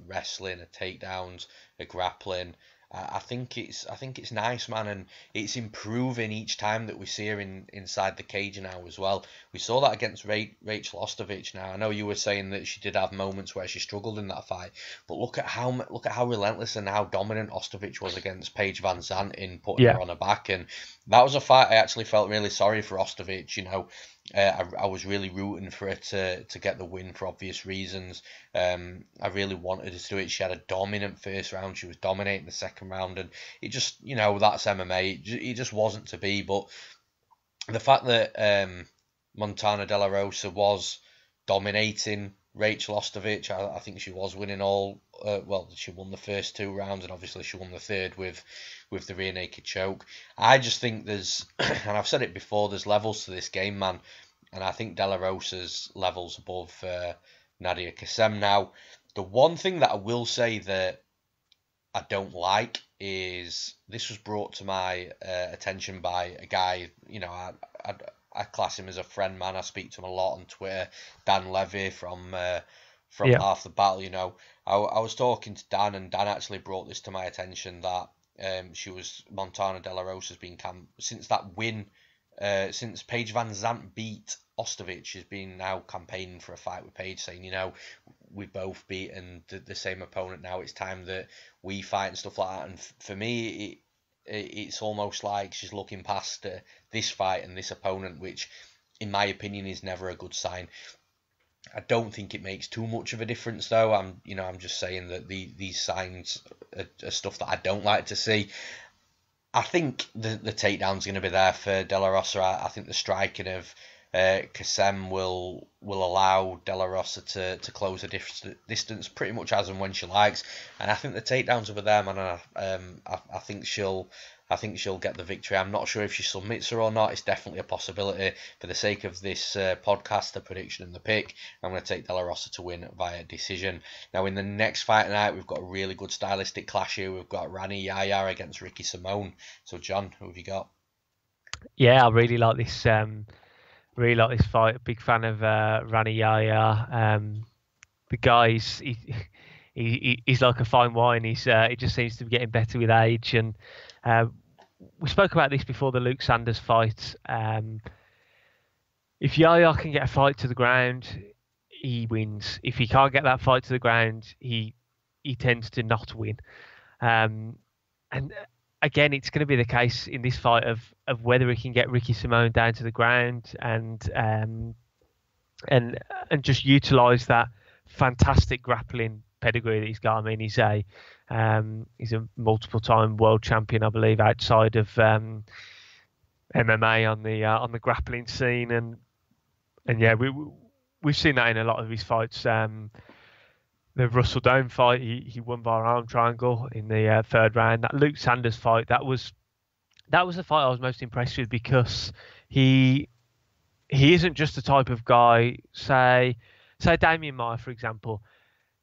wrestling, her takedowns, her grappling. I think it's nice, man, and it's improving each time that we see her inside the cage now as well. We saw that against Rachel Ostovich. Now, I know you were saying that she did have moments where she struggled in that fight, but look at how relentless and how dominant Ostovich was against Paige Van Zandt in putting her on her back, and that was a fight I actually felt really sorry for Ostovich. You know, I was really rooting for her to get the win for obvious reasons. I really wanted her to do it. She had a dominant first round. She was dominating the second round, and it just, you know, that's MMA. It just wasn't to be. But the fact that Montana De La Rosa was dominating Rachel Ostovich, I think she was winning all. She won the first two rounds, and obviously she won the third with the rear naked choke. I just think there's, and I've said it before, there's levels to this game, man, and I think De La Rosa's levels above Nadia Kassem. Now, the one thing that I will say that I don't like is, this was brought to my attention by a guy, you know, I class him as a friend, man. I speak to him a lot on Twitter. Dan Levy from Half the Battle, you know. I was talking to Dan, and Dan actually brought this to my attention that Montana De La Rosa's been since that win since Paige Van Zandt beat Ostovic, has been now campaigning for a fight with Paige, saying, you know, we've both beaten the same opponent now. It's time that we fight and stuff like that. And for me, it's almost like she's looking past this fight and this opponent, which, in my opinion, is never a good sign. I don't think it makes too much of a difference, though. I'm just saying that these signs are stuff that I don't like to see. I think the takedown's going to be there for De La Rosa. I think the striking of Kassem will allow De La Rosa to close a distance pretty much as and when she likes, and I think the takedowns over there, man. I think she'll get the victory. I'm not sure if she submits her or not. It's definitely a possibility. For the sake of this podcast, the prediction and the pick, I'm going to take De La Rosa to win via decision. Now, in the next fight tonight, we've got a really good stylistic clash here. We've got Rani Yahya against Ricky Simone. So, John, who have you got? Yeah, I really like this. Really like this fight. A big fan of Rani Yahya. The guy's he's like a fine wine. He just seems to be getting better with age. And we spoke about this before the Luke Sanders fight. If Yahya can get a fight to the ground, he wins. If he can't get that fight to the ground, he tends to not win. And again, it's going to be the case in this fight of whether he can get Ricky Simone down to the ground and just utilise that fantastic grappling pedigree that he's got. I mean, he's a multiple-time world champion, I believe, outside of MMA on the grappling scene, and yeah, we've seen that in a lot of his fights. The Russell Down fight, he won by arm triangle in the third round. That Luke Sanders fight, that was the fight I was most impressed with, because he isn't just the type of guy, say Damian Maia, for example.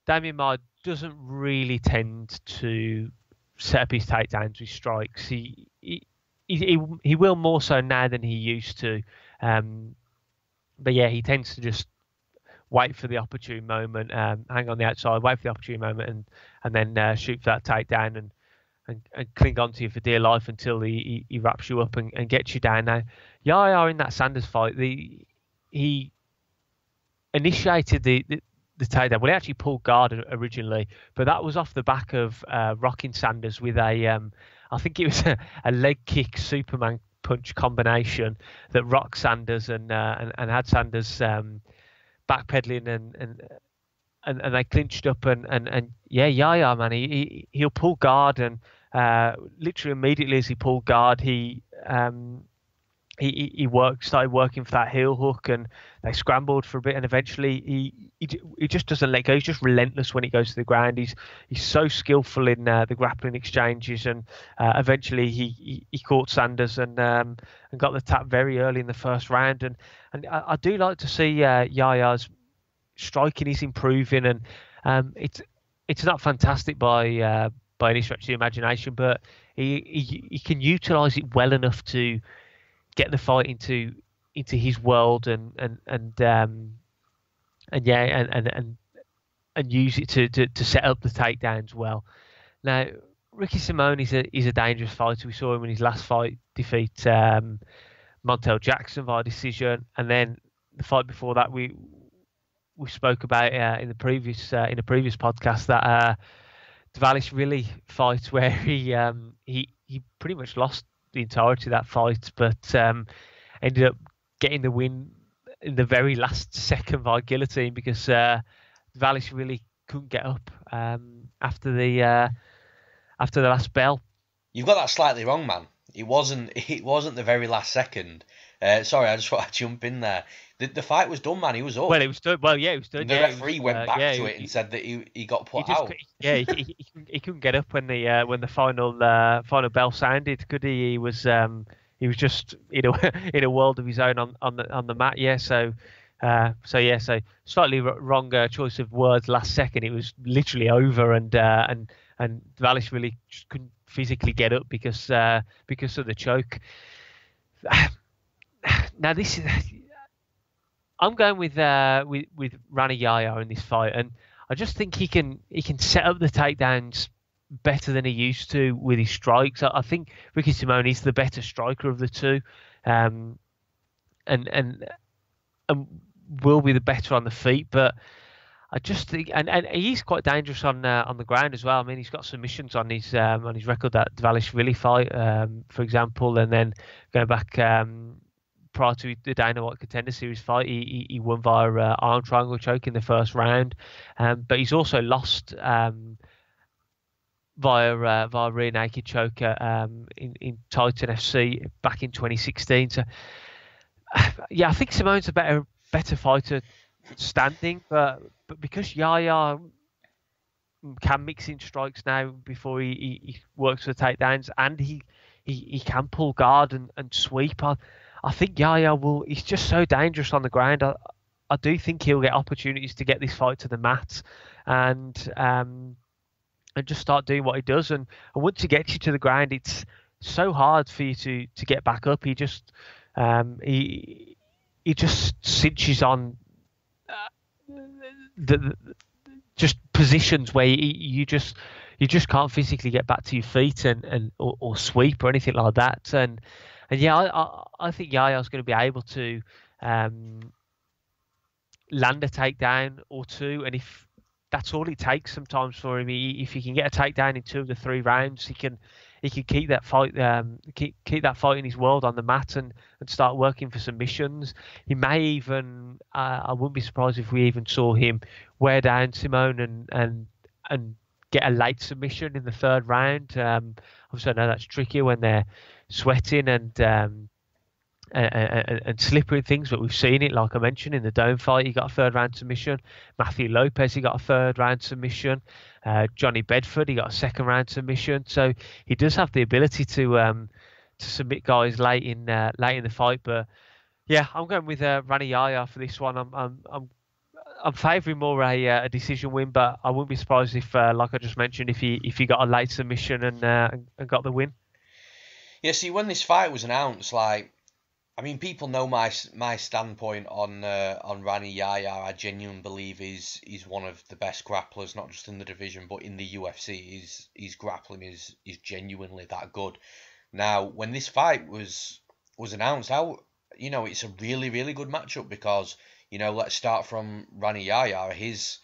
Damian Maia doesn't really tend to set up his takedowns with strikes. He will more so now than he used to. But yeah, he tends to just wait for the opportune moment, hang on the outside, wait for the opportune moment, and then shoot for that takedown and cling on to you for dear life until he wraps you up and gets you down. Now, Yahya in that Sanders fight, he initiated the takedown. Well, he actually pulled guard originally, but that was off the back of rocking Sanders with I think it was a leg kick Superman punch combination that rocked Sanders and had Sanders backpedaling and they clinched up and yeah, Yahya, man, he'll pull guard, and literally immediately as he pulled guard, he started working for that heel hook, and they scrambled for a bit, and eventually he just doesn't let go. He's just relentless when he goes to the ground. He's so skillful in the grappling exchanges, and eventually he caught Sanders and got the tap very early in the first round. And I do like to see Yahya's striking is improving, and it's not fantastic by any stretch of the imagination, but he can utilize it well enough to get the fight into his world and use it to set up the takedowns well. Now, Ricky Simone is a dangerous fighter. We saw him in his last fight defeat Montel Jackson via decision, and then the fight before that we spoke about in the previous podcast, that Dvalishvili fight where he pretty much lost the entirety of that fight, but ended up getting the win in the very last second via guillotine, because Dvalishvili couldn't get up after the last bell. You've got that slightly wrong, man. It wasn't the very last second. Sorry, I just thought I'd jump in there. The fight was done, man. He was up. Well, it was done. Well, yeah, it was done. The referee went back to it and said that he got put out. Yeah, he couldn't get up when the final bell sounded. Could he? He was just in a world of his own on the mat. Yeah, so slightly wrong choice of words last second. It was literally over, and Valish really just couldn't physically get up because of the choke. Now this is, I'm going with Rani Yahya in this fight, and I just think he can set up the takedowns better than he used to with his strikes. I think Ricky Simone is the better striker of the two. and will be the better on the feet. But I just think, and he's quite dangerous on the ground as well. I mean, he's got submissions on his record, that Dvalishvili fight, for example, and then going back prior to the Dana White Contender Series fight, he won via arm triangle choke in the first round, but he's also lost via rear naked choke in Titan FC back in 2016. So yeah, I think Simone's a better fighter standing, but because Yahya can mix in strikes now before he works for the takedowns, and he can pull guard and sweep. I think Yahya will. He's just so dangerous on the ground. I do think he'll get opportunities to get this fight to the mat, and just start doing what he does. And once he gets you to the ground, it's so hard for you to get back up. He just he just cinches on the just positions where you just can't physically get back to your feet or sweep or anything like that. And yeah, I think Yahya's going to be able to land a takedown or two, and if that's all it takes sometimes for him, if he can get a takedown in 2 of the 3 rounds, he can keep that fight keep that fight in his world on the mat and start working for submissions. He may even I wouldn't be surprised if we even saw him wear down Simone and get a late submission in the 3rd round. Obviously I know that's trickier when they're sweating and slippery things, but we've seen it, like I mentioned, in the Dome fight. He got a 3rd round submission. Matthew Lopez, he got a 3rd round submission. Johnny Bedford, he got a 2nd round submission. So he does have the ability to submit guys late in the fight. But yeah, I'm going with Rani Yahya for this one. I'm favouring more a decision win, but I wouldn't be surprised if, like I just mentioned, if he got a late submission and got the win. Yeah, see, when this fight was announced, I mean, people know my standpoint on Rani Yahya. I genuinely believe he's one of the best grapplers, not just in the division, but in the UFC. His grappling is genuinely that good. Now, when this fight was announced, it's a really, really good matchup because, let's start from Rani Yahya. His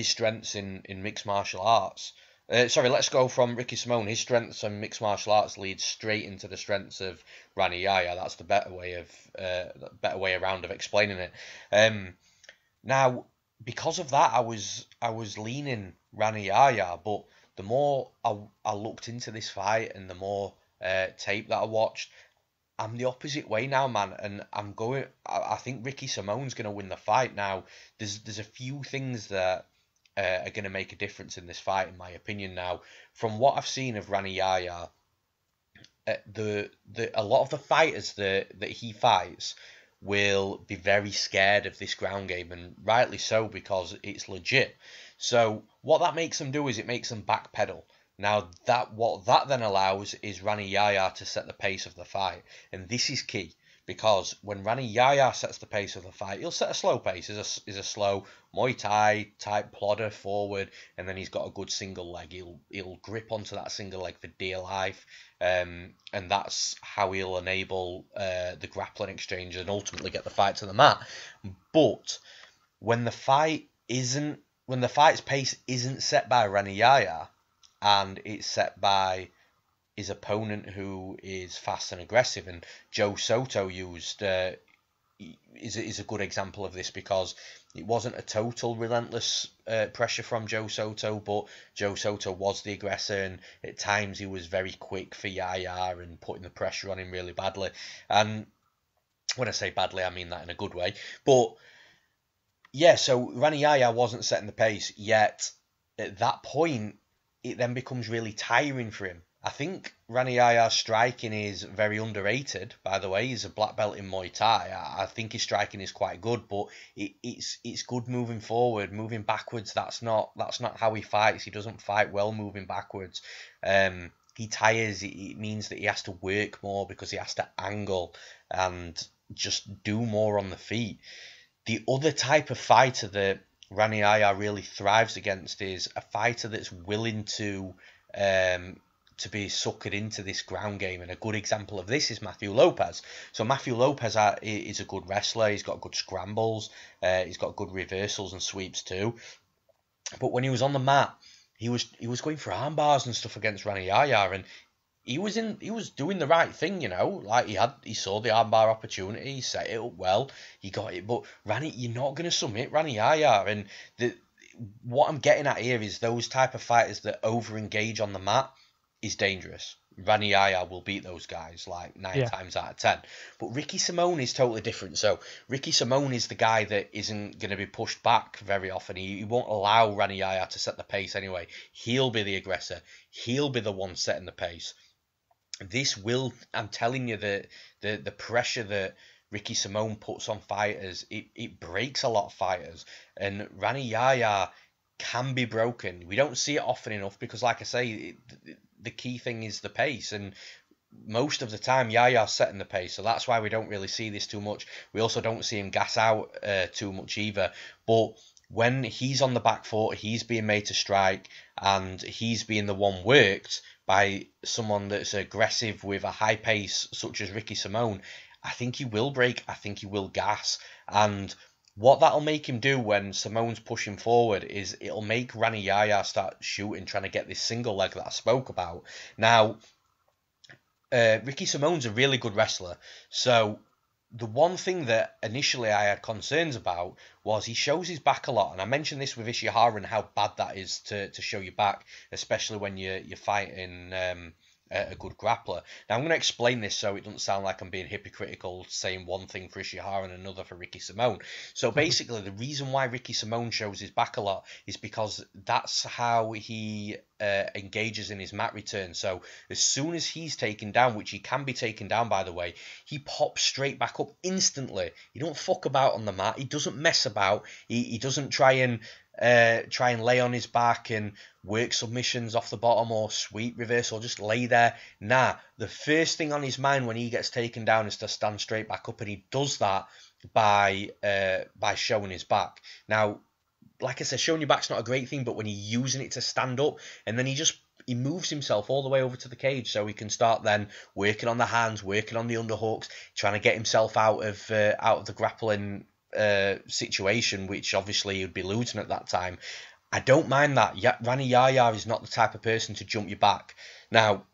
strengths in mixed martial arts. Let's go from Ricky Simone. His strengths in mixed martial arts lead straight into the strengths of Rani Yahya. That's the better way around of explaining it. Now, because of that, I was leaning Rani Yahya, but the more I looked into this fight and the more tape that I watched, I'm the opposite way now, man, and I think Ricky Simone's going to win the fight. Now, there's a few things that are going to make a difference in this fight, in my opinion. Now, from what I've seen of Rani Yahya, a lot of the fighters that he fights will be very scared of this ground game, and rightly so, because it's legit. So what that makes them do is it makes them backpedal. Now, what that then allows is Rani Yahya to set the pace of the fight, and this is key. Because when Rani Yahya sets the pace of the fight, he'll set a slow pace. Is a slow Muay Thai type plodder forward, and then he's got a good single leg. He'll grip onto that single leg for dear life, and that's how he'll enable the grappling exchange and ultimately get the fight to the mat. But when the fight's pace isn't set by Rani Yahya, and it's set by his opponent, who is fast and aggressive, and Joe Soto is a good example of this, because it wasn't a total relentless pressure from Joe Soto, but Joe Soto was the aggressor, and at times he was very quick for Yahya and putting the pressure on him really badly. And when I say badly, I mean that in a good way. But yeah, so Rani Yahya wasn't setting the pace, yet at that point it then becomes really tiring for him. I think Rani Yahya's striking is very underrated, by the way. He's a black belt in Muay Thai. I think his striking is quite good, but it's good moving forward. Moving backwards, that's not how he fights. He doesn't fight well moving backwards. He tires. It means that he has to work more because he has to angle and just do more on the feet. The other type of fighter that Rani Yahya really thrives against is a fighter that's willing to to be suckered into this ground game, and a good example of this is Matthew Lopez. So Matthew Lopez is a good wrestler. He's got good scrambles. He's got good reversals and sweeps too. But when he was on the mat, he was going for arm bars and stuff against Rani Yahya, and he was doing the right thing, you know. Like he saw the armbar opportunity, he set it up well, he got it. But Rani, you're not going to submit Rani Yahya, and what I'm getting at here is those type of fighters that over engage on the mat is dangerous. Rani Yahya will beat those guys like 9 times out of 10. But Ricky Simone is totally different. So Ricky Simone is the guy that isn't going to be pushed back very often. He won't allow Rani Yahya to set the pace anyway. He'll be the aggressor. He'll be the one setting the pace. This will, I'm telling you, the pressure that Ricky Simone puts on fighters, it breaks a lot of fighters. And Rani Yahya can be broken. We don't see it often enough because, like I say, the key thing is the pace. And most of the time, Yahya's setting the pace. So that's why we don't really see this too much. We also don't see him gas out too much either. But when he's on the back foot, he's being made to strike, and he's being the one worked by someone that's aggressive with a high pace, such as Ricky Simone, I think he will break. I think he will gas. And what that'll make him do when Simone's pushing forward is it'll make Rani Yahya start shooting, trying to get this single leg that I spoke about. Now, Ricky Simone's a really good wrestler. So the one thing that initially I had concerns about was he shows his back a lot. And I mentioned this with Ishihara and how bad that is to show your back, especially when you're fighting a good grappler. Now, I'm going to explain this so it doesn't sound like I'm being hypocritical, saying one thing for Ishihara and another for Ricky Simone. So basically, the reason why Ricky Simone shows his back a lot is because that's how he engages in his mat return. So as soon as he's taken down, which he can be taken down, by the way, he pops straight back up instantly. He don't fuck about on the mat. He doesn't mess about. He doesn't try and lay on his back and work submissions off the bottom or sweep reverse or just lay there. Nah, the first thing on his mind when he gets taken down is to stand straight back up, and he does that by showing his back. Now, like I said, showing your back's not a great thing, but when you're using it to stand up, and then he moves himself all the way over to the cage so he can start then working on the hands, working on the underhooks, trying to get himself out of the grappling situation, which obviously he'd be losing at that time. I don't mind that. Rani Yahya is not the type of person to jump you back. Now,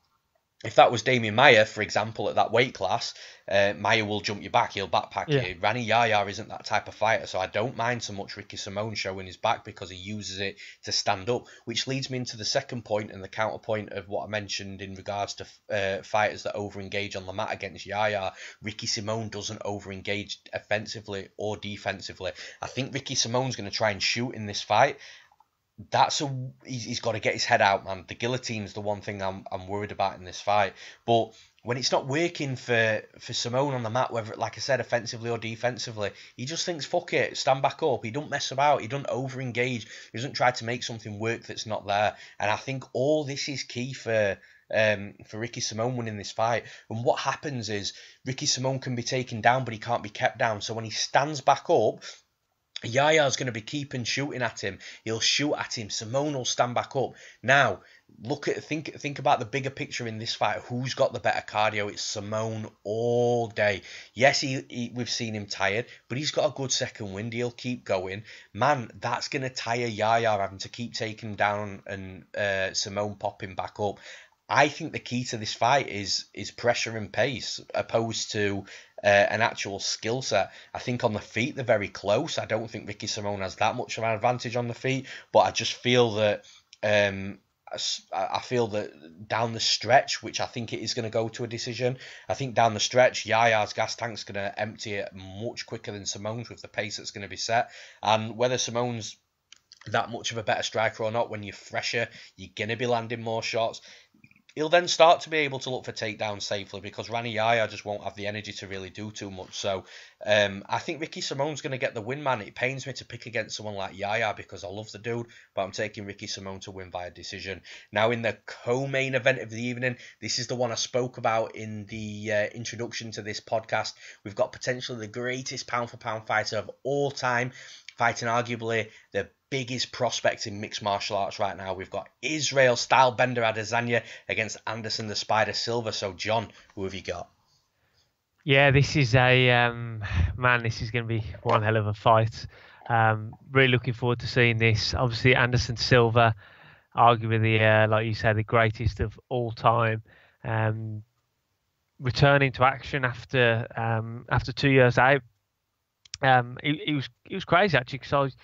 if that was Damian Maia, for example, at that weight class, Maia will jump you back, he'll backpack you. Rani Yahya isn't that type of fighter, so I don't mind so much Ricky Simone showing his back because he uses it to stand up, which leads me into the second point and the counterpoint of what I mentioned in regards to fighters that over-engage on the mat against Yahya. Ricky Simone doesn't over-engage offensively or defensively. I think Ricky Simone's going to try and shoot in this fight. He's got to get his head out, man. The guillotine's the one thing I'm worried about in this fight. But when it's not working for Simone on the mat, whether, like I said, offensively or defensively, he just thinks, fuck it, stand back up. He don't mess about. He don't over-engage. He doesn't try to make something work that's not there. And I think all this is key for Ricky Simone winning this fight. And what happens is Ricky Simone can be taken down, but he can't be kept down. So when he stands back up, Yahya's going to be keeping shooting at him. He'll shoot at him. Simone will stand back up. Now, think about the bigger picture in this fight. Who's got the better cardio? It's Simone all day. Yes, we've seen him tired, but he's got a good second wind. He'll keep going. Man, that's going to tire Yahya having to keep taking down and Simone popping back up. I think the key to this fight is pressure and pace, opposed to an actual skill set. I think on the feet they're very close. I don't think Ricky Simone has that much of an advantage on the feet, but I just feel that down the stretch, which I think it is going to go to a decision, I think down the stretch Yahya's gas tank's going to empty it much quicker than Simone's with the pace that's going to be set. And whether Simone's that much of a better striker or not, when you're fresher, you're going to be landing more shots. He'll then start to be able to look for takedowns safely because Rani Yahya just won't have the energy to really do too much. So I think Ricky Simone's going to get the win, man. It pains me to pick against someone like Yahya because I love the dude, but I'm taking Ricky Simone to win via decision. Now, in the co-main event of the evening, this is the one I spoke about in the introduction to this podcast. We've got potentially the greatest pound-for-pound fighter of all time, fighting arguably the biggest prospects in mixed martial arts right now. We've got Israel Stylebender Adesanya against Anderson the Spider Silva. So, John, who have you got? Yeah, this is a man. This is going to be one hell of a fight. Really looking forward to seeing this. Obviously, Anderson Silva, arguably like you said, the greatest of all time. Returning to action after 2 years out. It was crazy actually, because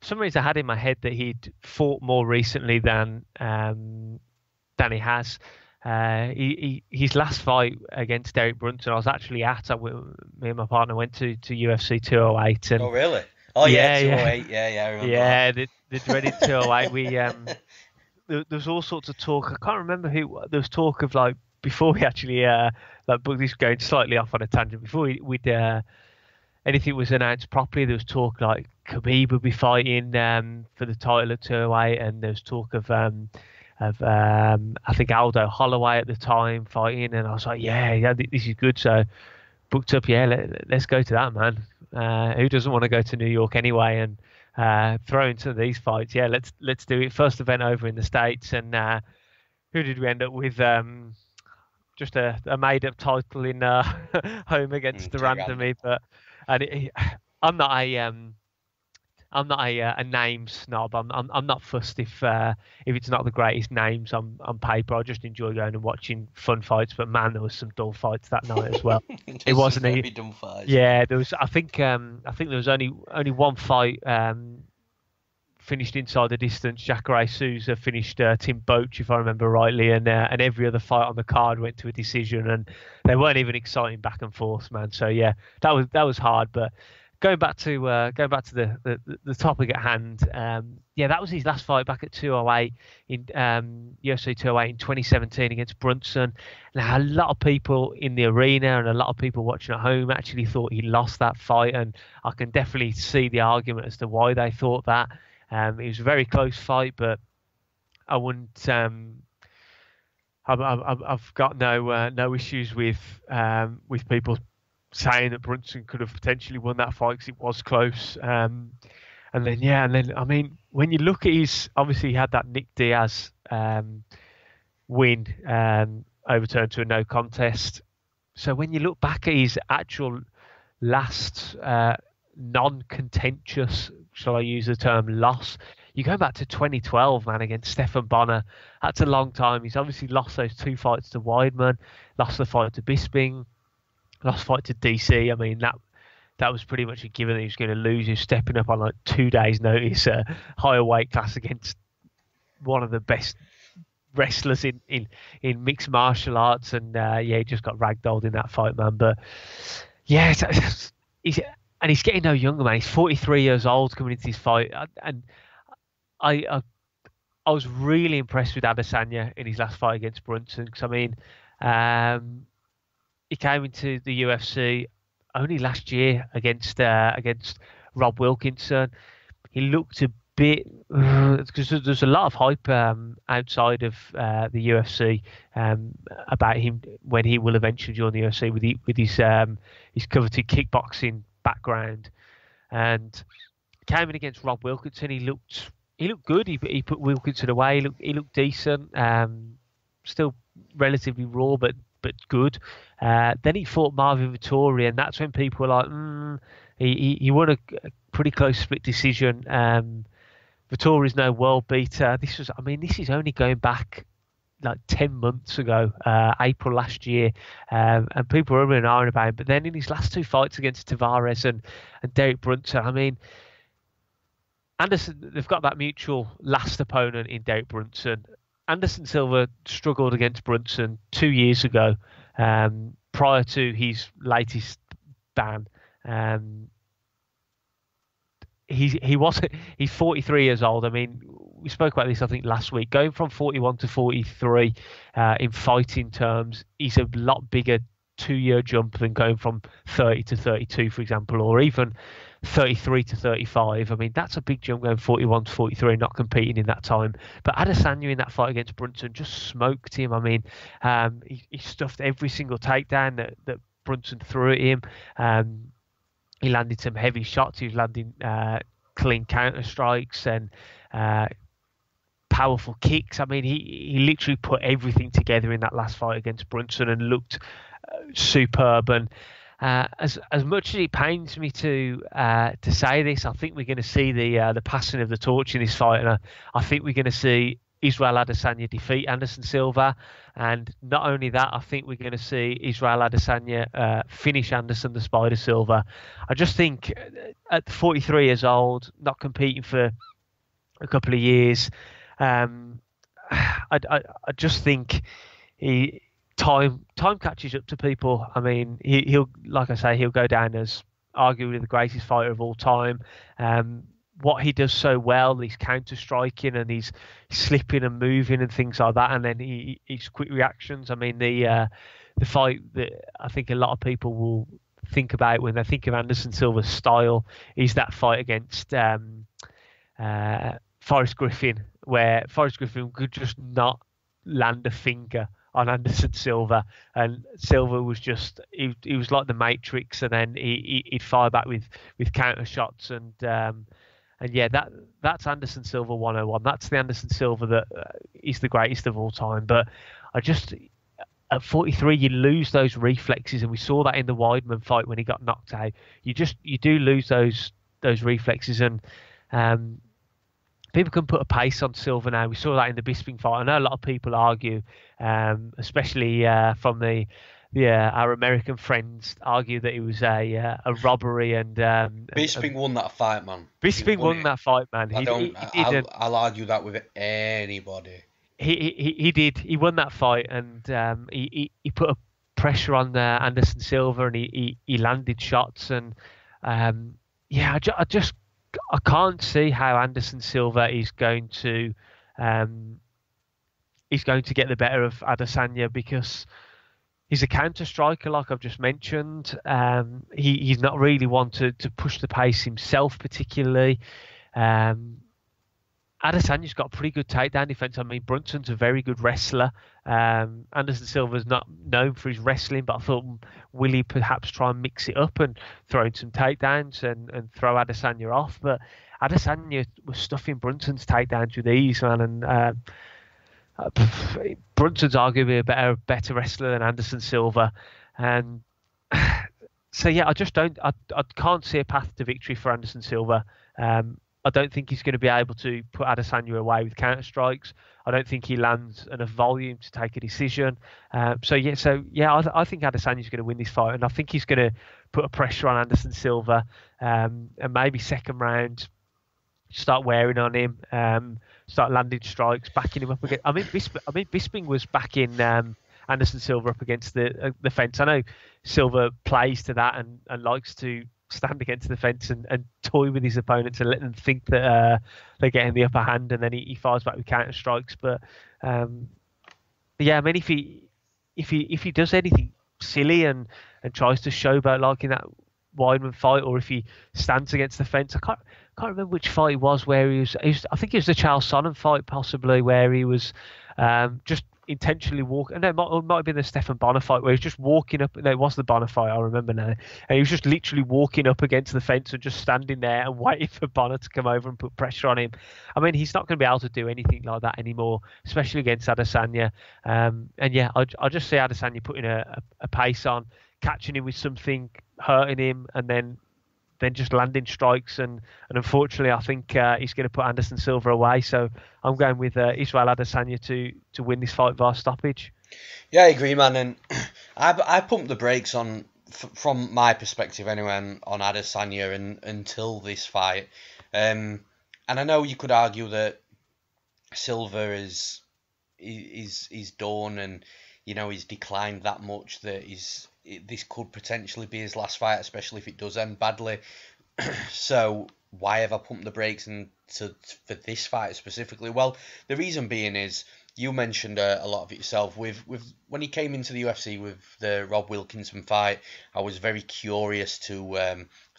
for some reason I had in my head that he'd fought more recently than he has. His last fight against Derek Brunson, I was actually at. Me and my partner went to UFC 208. And, oh really? Oh yeah, 208. Yeah, I remember. Yeah, the dreaded 208. We there was all sorts of talk. I can't remember who. There was talk of, like, before we actually but this is going slightly off on a tangent. Before we'd anything was announced properly, there was talk like Khabib would be fighting for the title at 208, and there was talk of I think Aldo Holloway at the time fighting, and I was like, yeah, this is good. So booked up, let's go to that, man. Who doesn't want to go to New York anyway and throw into these fights? Yeah, let's do it. First event over in the States, and who did we end up with? Just a made-up title in home against the randomly, but I'm not a name snob. I'm not fussed if it's not the greatest names on paper. I just enjoy going and watching fun fights. But man, there was some dull fights that night as well. It wasn't a dumb fight. Yeah, there was. I think there was only one fight finished inside the distance. Jacare Souza finished Tim Boach, if I remember rightly, and every other fight on the card went to a decision, and they weren't even exciting back and forth, man. So yeah, that was hard. But going back to the topic at hand, that was his last fight back at 208 in UFC 208 in 2017 against Brunson. Now, a lot of people in the arena and a lot of people watching at home actually thought he lost that fight, and I can definitely see the argument as to why they thought that. It was a very close fight, but I wouldn't. I've got no issues with people saying that Brunson could have potentially won that fight because it was close. And then I mean, when you look at obviously he had that Nick Diaz win overturned to a no contest. So when you look back at his actual last non-contentious, shall I use the term, loss, you go back to 2012, man, against Stephan Bonner. That's a long time. He's obviously lost those two fights to Weidman, lost the fight to Bisping, lost fight to DC. I mean, that was pretty much a given that he was going to lose. He was stepping up on like 2 days' notice, higher weight class against one of the best wrestlers in mixed martial arts, and he just got ragdolled in that fight, man. But yeah, he's getting no younger, man. He's 43 years old coming into this fight, and I was really impressed with Adesanya in his last fight against Brunson, because I mean, he came into the UFC only last year against Rob Wilkinson. He looked a bit, because there's a lot of hype outside of the UFC about him when he will eventually join the UFC with his coveted kickboxing background, and came in against Rob Wilkinson. He looked good. He put Wilkinson away. He looked decent. Still relatively raw, but good. Then he fought Marvin Vettori, and that's when people were like, he won a pretty close split decision. Vettori's no world beater. This is only going back like 10 months ago, April last year, and people were arguing about him. But then in his last two fights against Tavares and Derek Brunson, I mean, Anderson, they've got that mutual last opponent in Derek Brunson. Anderson Silva struggled against Brunson 2 years ago, prior to his latest ban. He's 43 years old. I mean, we spoke about this, I think, last week. Going from 41 to 43 in fighting terms is a lot bigger 2-year jump than going from 30 to 32, for example, or even 33 to 35. I mean, that's a big jump, going 41 to 43, not competing in that time. But Adesanya in that fight against Brunson just smoked him. I mean, he stuffed every single takedown that Brunson threw at him. He landed some heavy shots. He was landing clean counter strikes and powerful kicks. I mean, he literally put everything together in that last fight against Brunson and looked superb. And as much as it pains me to say this, I think we're going to see the passing of the torch in this fight, and I think we're going to see Israel Adesanya defeat Anderson Silva. And not only that, I think we're going to see Israel Adesanya finish Anderson the Spider Silva. I just think at 43 years old, not competing for a couple of years, I just think time catches up to people. I mean, he'll like I say, he'll go down as arguably the greatest fighter of all time. What he does so well, he's counter striking and he's slipping and moving and things like that, and then he's quick reactions. I mean, the fight that I think a lot of people will think about when they think of Anderson Silva's style is that fight against Forrest Griffin, where Forrest Griffin could just not land a finger on Anderson Silva, and Silva was just he was like the Matrix, and then he'd fire back with counter shots, and yeah, that's Anderson Silva 101. That's the Anderson Silva that is the greatest of all time. But I just at 43 you lose those reflexes, and we saw that in the Weidman fight when he got knocked out. You do lose those reflexes, and people can put a pace on Silva now. We saw that in the Bisping fight. I know a lot of people argue, especially from our American friends, argue that it was a robbery, and Bisping won that fight, man. Bisping won that fight, man. I'll argue that with anybody. He did. He won that fight, and he put a pressure on Anderson Silva, and he landed shots, and yeah, I can't see how Anderson Silva is going to get the better of Adesanya, because he's a counter striker, like I've just mentioned. He's not really one to push the pace himself particularly. Adesanya's got a pretty good takedown defense. I mean, Brunson's a very good wrestler. Anderson Silva's not known for his wrestling, but I thought, will he perhaps try and mix it up and throw in some takedowns and throw Adesanya off? But Adesanya was stuffing Brunson's takedowns with ease, man. And Brunson's arguably a better wrestler than Anderson Silva. And so, yeah, I can't see a path to victory for Anderson Silva. I don't think he's going to be able to put Adesanya away with counter strikes. I don't think he lands enough volume to take a decision. I think Adesanya's going to win this fight, and I think he's going to put a pressure on Anderson Silva, and maybe second round start wearing on him, start landing strikes, backing him up again. I mean, Bisping was backing Anderson Silva up against the fence. I know Silva plays to that and likes to stand against the fence and toy with his opponents and let them think that they're getting the upper hand, and then he fires back with counter strikes. But yeah, I mean, if he does anything silly and tries to showboat like in that Weidman fight, or if he stands against the fence, I can't remember which fight it was where he was. I think it was the Charles Sonnen fight, possibly, where he was just intentionally walking. No, it might have been the Stephan Bonner fight where he was just walking up. No, it was the Bonner fight, I remember now. And he was just literally walking up against the fence and just standing there and waiting for Bonner to come over and put pressure on him. I mean, he's not going to be able to do anything like that anymore, especially against Adesanya. And yeah, I just see Adesanya putting a pace on, catching him with something, hurting him, and then just landing strikes. And unfortunately, I think he's going to put Anderson Silva away. So I'm going with Israel Adesanya to win this fight via stoppage. Yeah, I agree, man. And I pumped the brakes on, from my perspective anyway, on Adesanya until this fight. And I know you could argue that Silva is done, and he's declined that much that this could potentially be his last fight, especially if it does end badly. So why have I pumped the brakes for this fight specifically? Well, the reason being is, you mentioned a lot of it yourself. With when he came into the UFC with the Rob Wilkinson fight, I was very curious to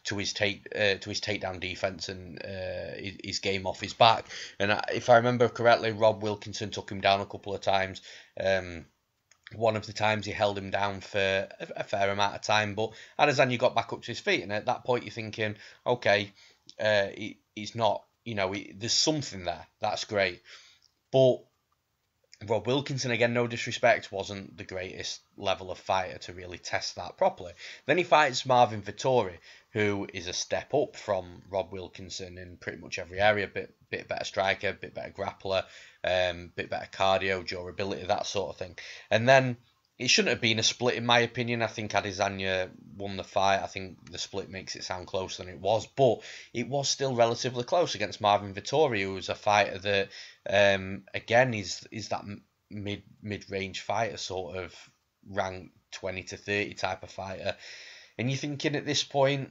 his takedown defense and his game off his back. And if I remember correctly, Rob Wilkinson took him down a couple of times. One of the times he held him down for a fair amount of time, but Adesanya got back up to his feet, and at that point you're thinking, okay, he's not, there's something there. That's great. But Rob Wilkinson, again, no disrespect, wasn't the greatest level of fighter to really test that properly. Then he fights Marvin Vettori, who is a step up from Rob Wilkinson in pretty much every area. Bit better striker, bit better grappler, bit better cardio, durability, that sort of thing. And then it shouldn't have been a split, in my opinion. I think Adesanya won the fight. I think the split makes it sound closer than it was, but it was still relatively close against Marvin Vettori, who was a fighter that, again, is that mid-range fighter, sort of rank 20 to 30 type of fighter. And you're thinking at this point,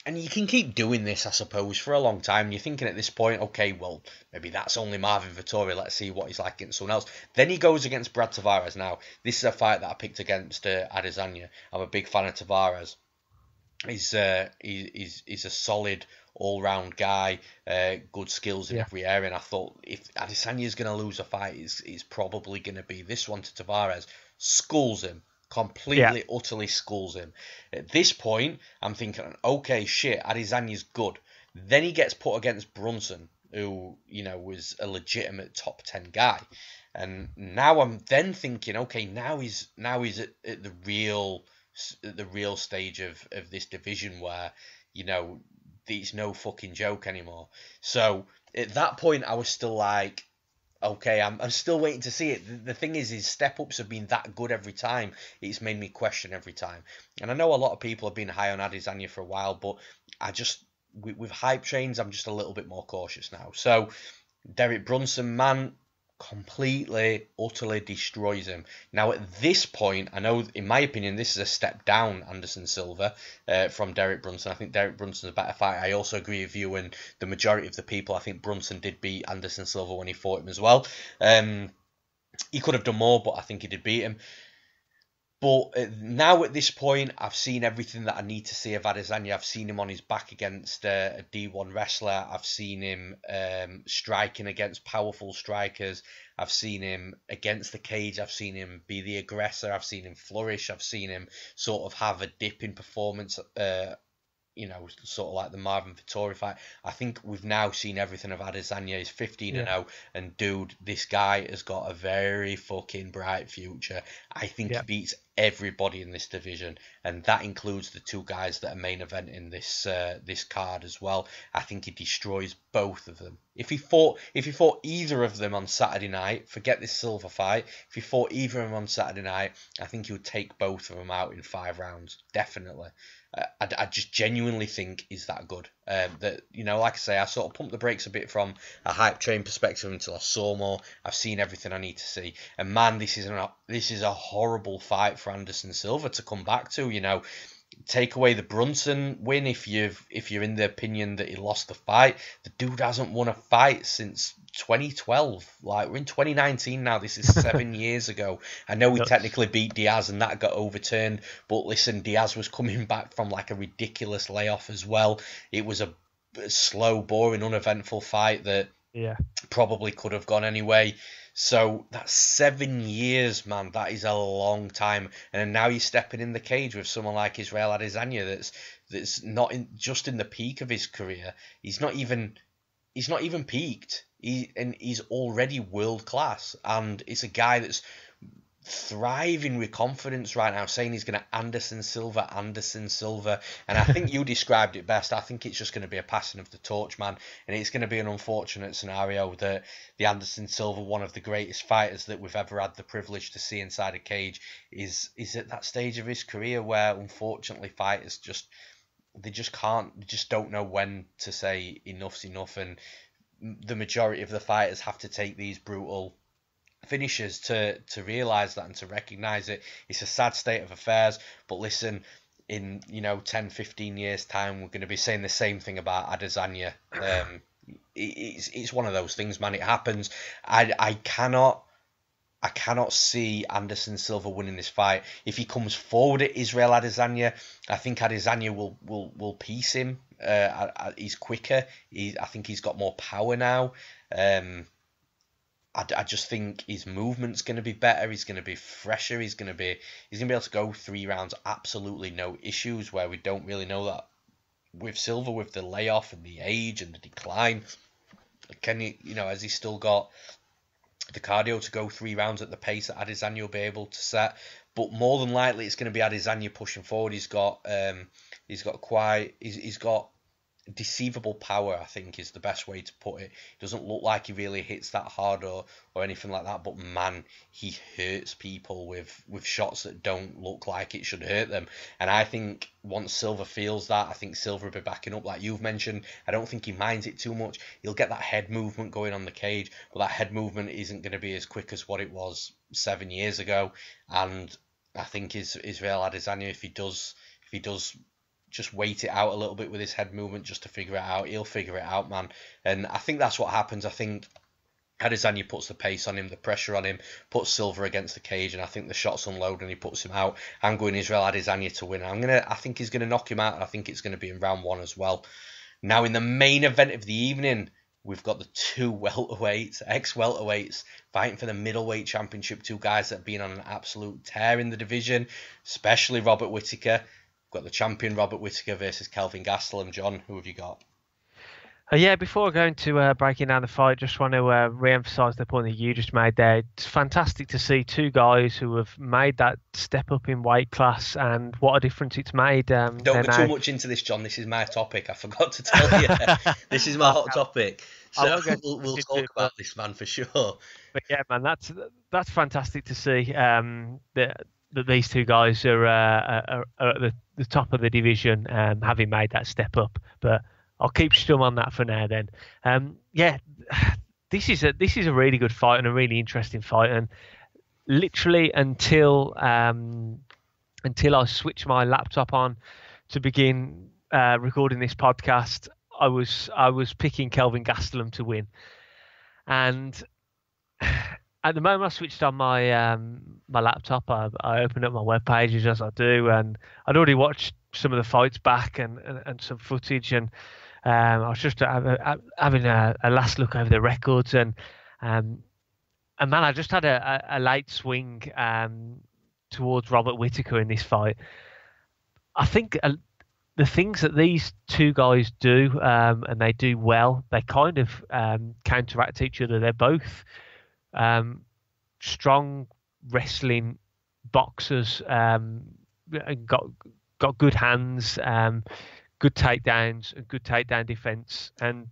and you can keep doing this, I suppose, for a long time. You're thinking at this point, okay, well, maybe that's only Marvin Vettori. Let's see what he's like against someone else. Then he goes against Brad Tavares. Now, this is a fight that I picked against Adesanya. I'm a big fan of Tavares. He's a solid all-round guy, good skills in every area. And I thought if Adesanya's going to lose a fight, it's probably going to be this one to Tavares. Schools him. Completely, utterly schools him. At this point, I'm thinking, okay, shit, Adesanya's good. Then he gets put against Brunson, who, was a legitimate top 10 guy. And now I'm then thinking, okay, now he's at the real stage of this division where, it's no fucking joke anymore. So at that point, I was still like, okay, I'm still waiting to see it. The thing is, his step-ups have been that good every time. It's made me question every time. And I know a lot of people have been high on Adesanya for a while, but with hype trains, I'm just a little bit more cautious now. So, Derek Brunson, man, completely, utterly destroys him. Now, at this point, I know, in my opinion, this is a step down Anderson Silva from Derek Brunson. I think Derek Brunson's a better fighter. I also agree with you and the majority of the people. I think Brunson did beat Anderson Silva when he fought him as well. He could have done more, but I think he did beat him. But now at this point, I've seen everything that I need to see of Adesanya. I've seen him on his back against a D1 wrestler. I've seen him striking against powerful strikers. I've seen him against the cage. I've seen him be the aggressor. I've seen him flourish. I've seen him sort of have a dip in performance, sort of like the Marvin Vettori fight. I think we've now seen everything of Adesanya. He's 15-0, and dude, this guy has got a very fucking bright future. I think he beats everybody in this division, and that includes the two guys that are main eventing this card as well. I think he destroys both of them. If he fought either of them on Saturday night, forget this Silva fight. If he fought either of them on Saturday night, I think he would take both of them out in 5 rounds, definitely. I just genuinely think he's that good. That, like I say, I sort of pumped the brakes a bit from a hype train perspective until I saw more. I've seen everything I need to see. And man, this is a horrible fight for Anderson Silva to come back to. Take away the Brunson win if you're in the opinion that he lost the fight. The dude hasn't won a fight since 2012. Like, we're in 2019 now. This is 7 years ago. I know he technically beat Diaz and that got overturned, but listen, Diaz was coming back from like a ridiculous layoff as well. It was a slow, boring, uneventful fight that probably could have gone anyway. So that's 7 years, man. That is a long time. And now you're stepping in the cage with someone like Israel Adesanya that's not just in the peak of his career. He's not even peaked. He's already world class, and it's a guy that's thriving with confidence right now, saying he's going to Anderson Silva, and I think you described it best. I think it's just going to be a passing of the torch, man, and it's going to be an unfortunate scenario that the Anderson Silva, one of the greatest fighters that we've ever had the privilege to see inside a cage, is at that stage of his career where, unfortunately, fighters just don't know when to say enough's enough, and the majority of the fighters have to take these brutal finishes to realise that and to recognise it. It's a sad state of affairs, but listen, in 10, 15 years time, we're going to be saying the same thing about Adesanya. It's one of those things, man. It happens. I cannot see Anderson Silva winning this fight. If he comes forward at Israel Adesanya, I think Adesanya will piece him. He's quicker. I think he's got more power now. I just think his movement's going to be better. He's going to be fresher. He's going to be able to go 3 rounds absolutely no issues, where we don't really know that with Silva, with the layoff and the age and the decline, can he, has he still got the cardio to go 3 rounds at the pace that Adesanya will be able to set? But more than likely, it's going to be Adesanya pushing forward. He's got deceivable power, I think, is the best way to put it. It doesn't look like he really hits that hard or anything like that, but man, he hurts people with shots that don't look like it should hurt them. And I think once Silva feels that, I think Silva will be backing up, like you've mentioned. I don't think he minds it too much. He'll get that head movement going on the cage, but that head movement isn't going to be as quick as what it was 7 years ago. And I think Israel Adesanya, if he does just wait it out a little bit with his head movement just to figure it out, he'll figure it out, man. And I think that's what happens. I think Adesanya puts the pace on him, the pressure on him, puts Silva against the cage, and I think the shots unload and he puts him out. I'm going Israel Adesanya to win. I think he's going to knock him out, and I think it's going to be in round 1 as well. Now, in the main event of the evening, we've got the 2 welterweights, ex-welterweights, fighting for the middleweight championship. 2 guys that have been on an absolute tear in the division, especially Robert Whittaker. Got the champion Robert Whittaker versus Kelvin Gastelum. John, who have you got? Before going to breaking down the fight, just want to re-emphasise the point that you just made there. It's fantastic to see 2 guys who have made that step up in weight class, and what a difference it's made. Don't go too much into this, John. This is my topic. I forgot to tell you. This is my hot topic. So we'll talk about this, man, for sure. But yeah, man, that's fantastic to see. That these 2 guys are at the top of the division, having made that step up. But I'll keep stum on that for now. Then, this is a really good fight and a really interesting fight. And literally until I switched my laptop on to begin recording this podcast, I was picking Kelvin Gastelum to win. And at the moment I switched on my my laptop, I opened up my web pages as I do, and I'd already watched some of the fights back and some footage, and I was just having a last look over the records, and man, I just had a late swing towards Robert Whittaker in this fight. I think the things that these 2 guys do, and they do well, they kind of counteract each other. They're both strong wrestling boxers, got good hands, good takedowns, and good takedown defense, and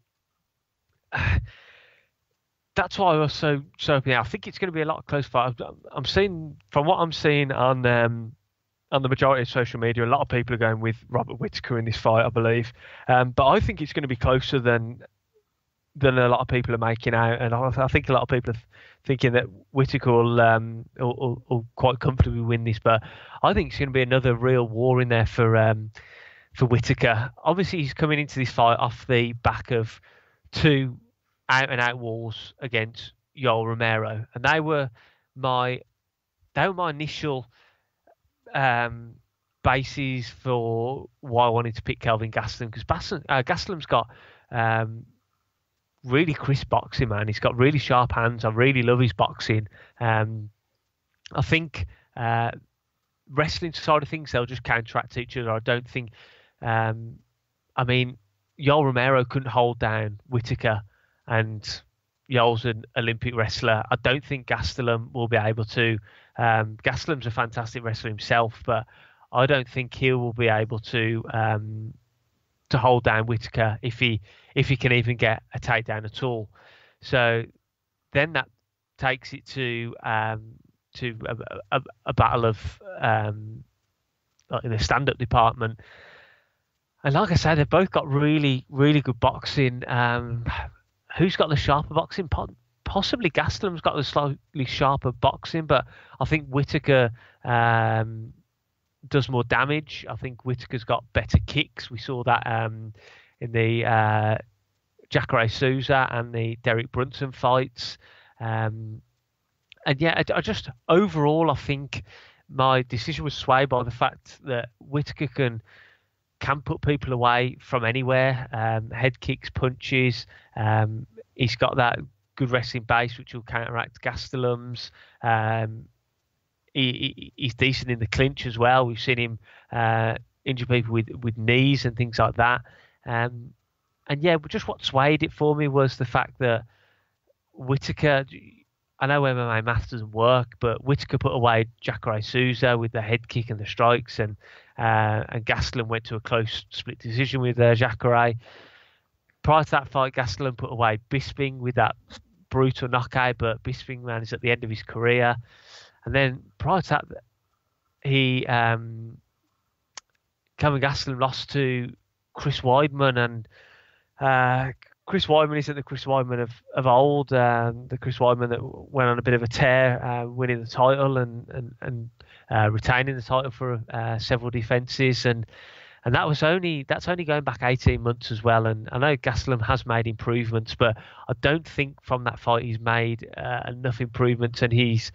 that's why I was so open. I think it's going to be a lot close fight. I'm seeing, from what I'm seeing on the majority of social media, a lot of people are going with Robert Whittaker in this fight, I believe, but I think it's going to be closer than a lot of people are making out, and I think a lot of people are thinking that Whittaker will quite comfortably win this, but I think it's going to be another real war in there for Whittaker. Obviously, he's coming into this fight off the back of 2 out-and-out wars against Yoel Romero, and they were my initial bases for why I wanted to pick Kelvin Gastelum, because Gastelum's got really crisp boxing, man. He's got really sharp hands. I really love his boxing. I think wrestling side of things, they'll just counteract each other. I don't think. Yoel Romero couldn't hold down Whittaker, and Yoel's an Olympic wrestler. I don't think Gastelum will be able to. Gastelum's a fantastic wrestler himself, but I don't think he will be able to hold down Whittaker if he can even get a takedown at all. So then that takes it to a battle of in the stand-up department. And like I said, they've both got really, really good boxing. Who's got the sharper boxing? Possibly Gastelum's got the slightly sharper boxing, but I think Whittaker does more damage. I think Whittaker's got better kicks. We saw that in the Jacare Souza and the Derek Brunson fights. And yeah, I just overall, I think my decision was swayed by the fact that Whittaker can put people away from anywhere, head kicks, punches. He's got that good wrestling base, which will counteract Gastelum's. He's decent in the clinch as well. We've seen him injure people with knees and things like that. And yeah, just what swayed it for me was the fact that Whittaker, I know MMA math doesn't work, but Whittaker put away Jacare Souza with the head kick and the strikes, and Gastelum went to a close split decision with Jacare. Prior to that fight, Gastelum put away Bisping with that brutal knockout, but Bisping, man, is at the end of his career. And then prior to that, Kevin Gastelum lost to Chris Weidman, and Chris Weidman isn't the Chris Weidman of old, the Chris Weidman that went on a bit of a tear, winning the title and retaining the title for several defences, and that's only going back 18 months as well. And I know Gastelum has made improvements, but I don't think from that fight he's made enough improvements, and he'll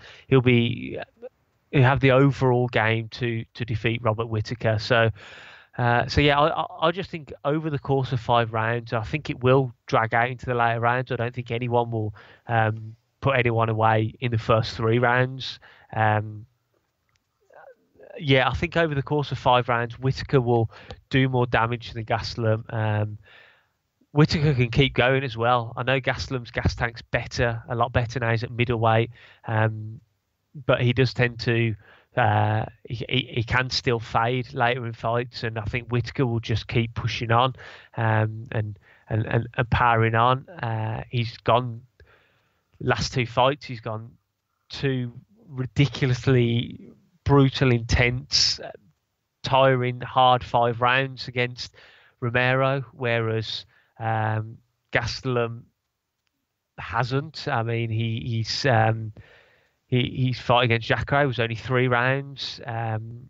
have the overall game to defeat Robert Whittaker. So yeah, I just think over the course of 5 rounds, I think it will drag out into the later rounds. I don't think anyone will put anyone away in the first 3 rounds. Yeah, I think over the course of 5 rounds, Whittaker will do more damage than Gastelum. Whittaker can keep going as well. I know Gastelum's gas tank's a lot better now. He's at middleweight, but he does tend to. He can still fade later in fights, and I think Whittaker will just keep pushing on and powering on. He's gone last 2 fights. He's gone 2 ridiculously brutal, intense, tiring, hard 5 rounds against Romero, whereas Gastelum hasn't. I mean, his fight against Jacare was only 3 rounds.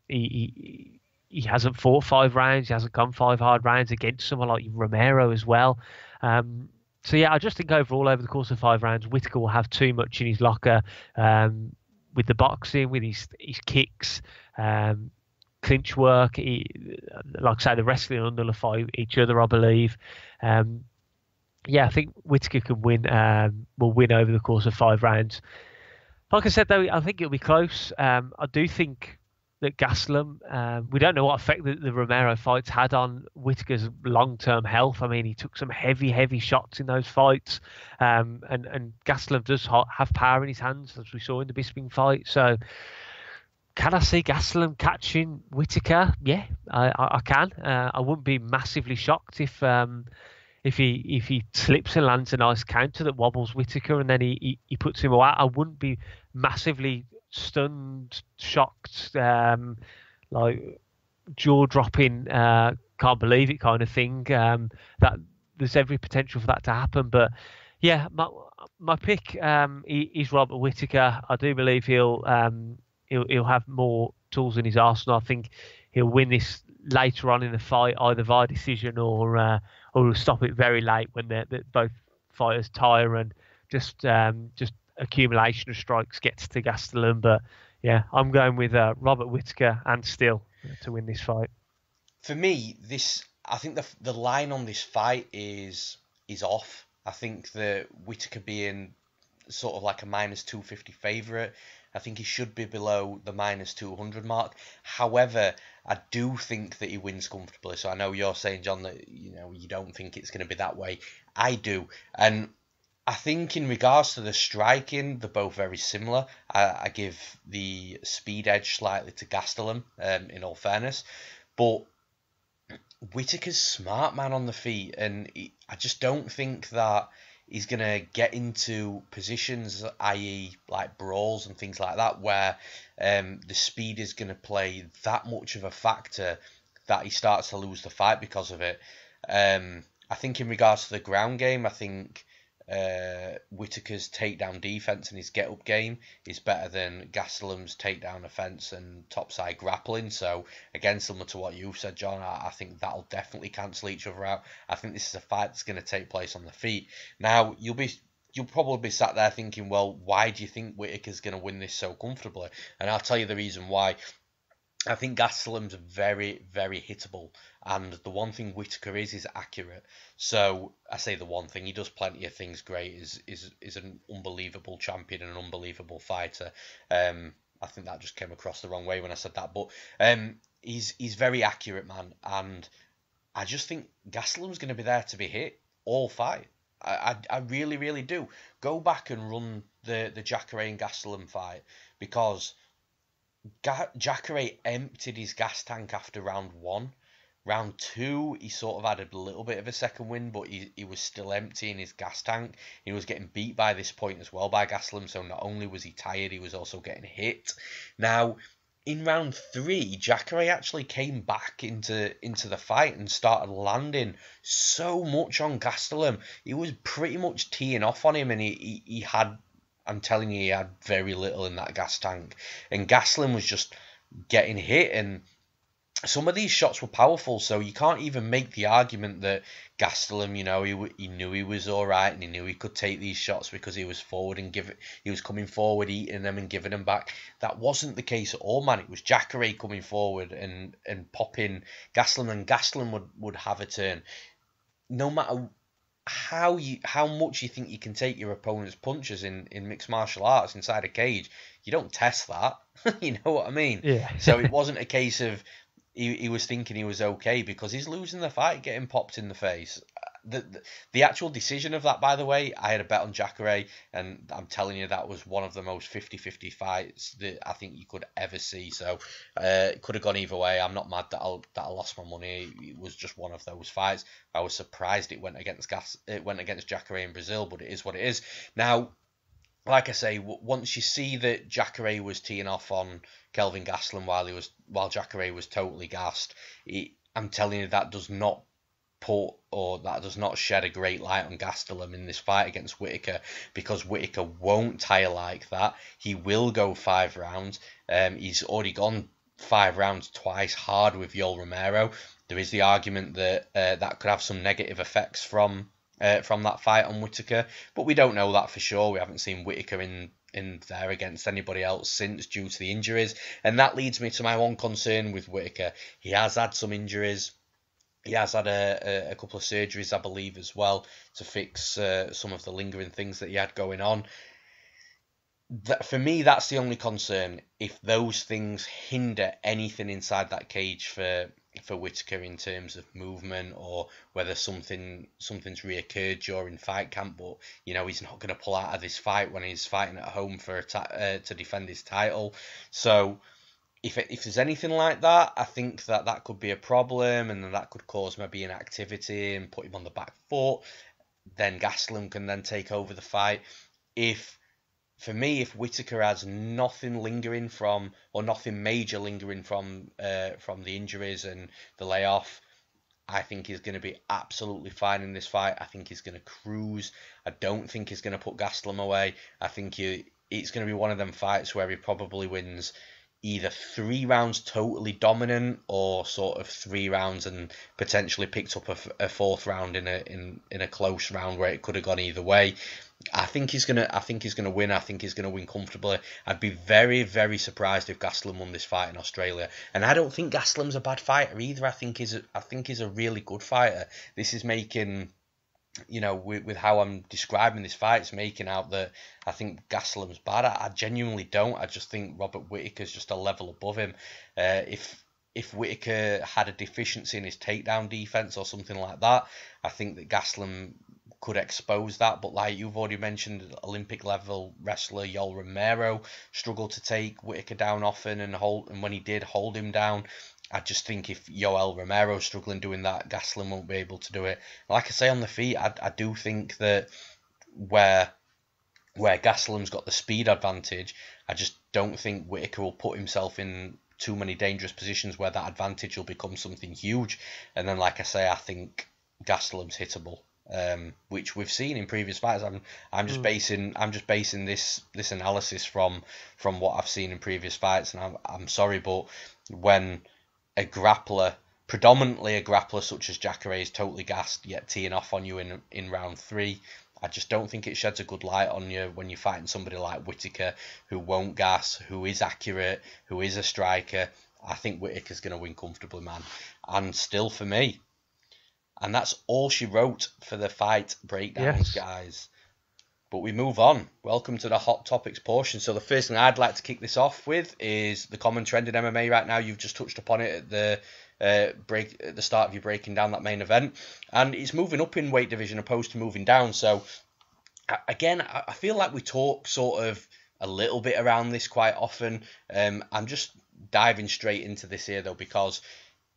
He hasn't fought 5 rounds. He hasn't gone 5 hard rounds against someone like Romero as well. So yeah, I just think overall over the course of 5 rounds, Whittaker will have too much in his locker. With the boxing, with his kicks, clinch work, like I say, the wrestling will nullify each other, I believe. Yeah, I think Whittaker can will win over the course of 5 rounds. Like I said, though, I think it'll be close. I do think that Gastelum, we don't know what effect the Romero fights had on Whittaker's long-term health. I mean, he took some heavy shots in those fights, and Gastelum does have power in his hands, as we saw in the Bisping fight. So, can I see Gastelum catching Whittaker? Yeah, I can. I wouldn't be massively shocked if he slips and lands a nice counter that wobbles Whittaker and then he puts him away. I wouldn't be massively stunned, shocked, like jaw-dropping, can't believe it kind of thing. That there's every potential for that to happen. But yeah, my pick is Robert Whittaker. I do believe he'll have more tools in his arsenal. I think he'll win this later on in the fight, either via decision or he'll stop it very late when both fighters tire and just accumulation of strikes gets to Gastelum. But yeah, I'm going with Robert Whittaker and Still to win this fight. For me, I think the line on this fight is off. I think that Whittaker being sort of like a -250 favourite, I think he should be below the -200 mark. However, I do think that he wins comfortably. So I know you're saying, John, that you don't think it's going to be that way. I do, and I think in regards to the striking, they're both very similar. I give the speed edge slightly to Gastelum, in all fairness. But Whittaker's smart, man, on the feet. And I just don't think that he's going to get into positions, i.e. like brawls and things like that, where the speed is going to play that much of a factor that he starts to lose the fight because of it. I think in regards to the ground game, I think Whittaker's takedown defense and his get-up game is better than Gastelum's takedown offense and topside grappling. So, again, similar to what you've said, John, I think that'll definitely cancel each other out. I think this is a fight that's going to take place on the feet. Now, you'll probably be sat there thinking, well, why do you think Whittaker's going to win this so comfortably? And I'll tell you the reason why. I think Gastelum's very, very hittable, and the one thing Whittaker is accurate. So I say the one thing, he does plenty of things great. Is an unbelievable champion and an unbelievable fighter. I think that just came across the wrong way when I said that, but he's very accurate, man, and I just think Gastelum's going to be there to be hit all fight. I really, really do. Go back and run the Jacare and Gastelum fight, because Jacare emptied his gas tank after round 1. Round 2, he sort of had a little bit of a second win, but he was still emptying his gas tank. He was getting beat by this point as well by Gastelum, so not only was he tired, he was also getting hit. Now, in round 3, Jacare actually came back into the fight and started landing so much on Gastelum. He was pretty much teeing off on him, and he had, I'm telling you, he had very little in that gas tank. And Gastelum was just getting hit, and some of these shots were powerful, so you can't even make the argument that Gastelum, he knew he was all right, and he knew he could take these shots because he was forward and he was coming forward, eating them and giving them back. That wasn't the case at all, man. It was Jacare coming forward and popping Gastelum, and Gastelum would have a turn. No matter how much you think you can take your opponent's punches in mixed martial arts inside a cage, you don't test that. You know what I mean? Yeah. So it wasn't a case of he was thinking he was okay, because he's losing the fight, getting popped in the face. The actual decision of that, by the way, I had a bet on Jacare, and I'm telling you, that was one of the most 50-50 fights that I think you could ever see. So it could have gone either way. I'm not mad that I lost my money. It was just one of those fights. I was surprised it went against Jacare in Brazil, but it is what it is. Now, like I say, once you see that Jacare was teeing off on Kelvin Gastelum while Jacare was totally gassed, I'm telling you, that does not shed a great light on Gastelum in this fight against Whittaker, because Whittaker won't tire like that. He will go 5 rounds. He's already gone 5 rounds twice hard with Yoel Romero. There is the argument that that could have some negative effects from that fight on Whittaker, but we don't know that for sure. We haven't seen Whittaker in there against anybody else since, due to the injuries, and that leads me to my one concern with Whittaker. He has had some injuries. He has had a couple of surgeries, I believe, as well, to fix some of the lingering things that he had going on. For me, that's the only concern. If those things hinder anything inside that cage for Whittaker in terms of movement, or whether something's reoccurred during fight camp, but he's not going to pull out of this fight when he's fighting at home to defend his title. So if there's anything like that, I think that could be a problem, and then that could cause maybe inactivity and put him on the back foot. Then Gastelum can then take over the fight. For me, if Whittaker has nothing lingering from, or nothing major lingering from the injuries and the layoff, I think he's going to be absolutely fine in this fight. I think he's going to cruise. I don't think he's going to put Gastelum away. I think it's going to be one of them fights where he probably wins either 3 rounds totally dominant, or sort of 3 rounds and potentially picked up a 4th round in a close round where it could have gone either way. I think he's gonna win. I think he's gonna win comfortably. I'd be very, very surprised if Gastelum won this fight in Australia. And I don't think Gastelum's a bad fighter either. I think he's a really good fighter. This is making, with how I'm describing this fight, it's making out that I think Gastelum's bad. I genuinely don't. I just think Robert Whittaker's just a level above him. If Whittaker had a deficiency in his takedown defense or something like that, I think that Gastelum could expose that. But like you've already mentioned, Olympic level wrestler Yoel Romero struggled to take Whittaker down often, and when he did hold him down, I just think if Yoel Romero's struggling doing that, Gastelum won't be able to do it. Like I say, on the feet, I do think that where Gastelum's got the speed advantage, I just don't think Whittaker will put himself in too many dangerous positions where that advantage will become something huge. And then, like I say, I think Gastelum's hittable, which we've seen in previous fights. I'm just basing this analysis from what I've seen in previous fights, and I'm sorry, but when a grappler, predominantly a grappler such as Jacare, is totally gassed yet teeing off on you in round 3, I just don't think it sheds a good light on you when you're fighting somebody like Whittaker, who won't gas, who is accurate, who is a striker. I think Whittaker's going to win comfortably, man. And still for me. And that's all she wrote for the fight breakdowns, guys. But we move on. Welcome to the hot topics portion. So the first thing I'd like to kick this off with is the common trend in MMA right now. You've just touched upon it at the at the start of you breaking down that main event, and it's moving up in weight division opposed to moving down. So again, I feel like we talk sort of a little bit around this quite often. I'm just diving straight into this here though, because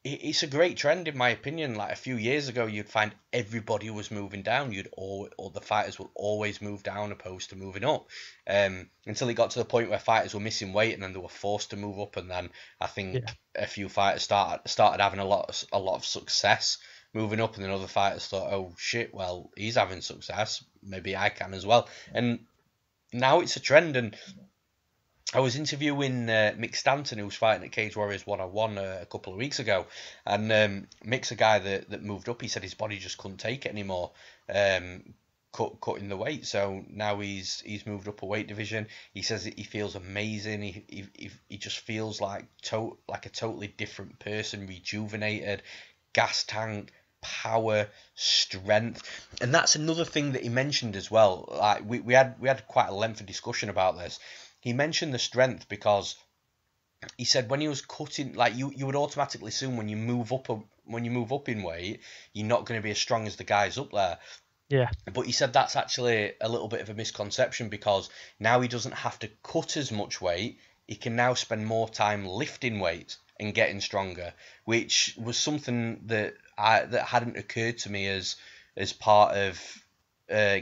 it's a great trend in my opinion. Like a few years ago, you'd find everybody was moving down. Or the fighters would always move down opposed to moving up. Until it got to the point where fighters were missing weight and then they were forced to move up. And then I think a few fighters started having a lot of success moving up, and then other fighters thought, oh shit, well he's having success, maybe I can as well. And now it's a trend. And I was interviewing Mick Stanton, who was fighting at Cage Warriors 101 a couple of weeks ago, and Mick's a guy that moved up. He said his body just couldn't take it anymore, cutting the weight. So now he's moved up a weight division. He says that he feels amazing. He just feels like a totally different person, rejuvenated, gas tank, power, strength. And that's another thing that he mentioned as well. Like we had quite a lengthy discussion about this. He mentioned the strength because he said when he was cutting, like you would automatically assume when you move up in weight, you're not going to be as strong as the guys up there. Yeah. But he said that's actually a little bit of a misconception, because now he doesn't have to cut as much weight. He can now spend more time lifting weight and getting stronger, which was something that hadn't occurred to me as part of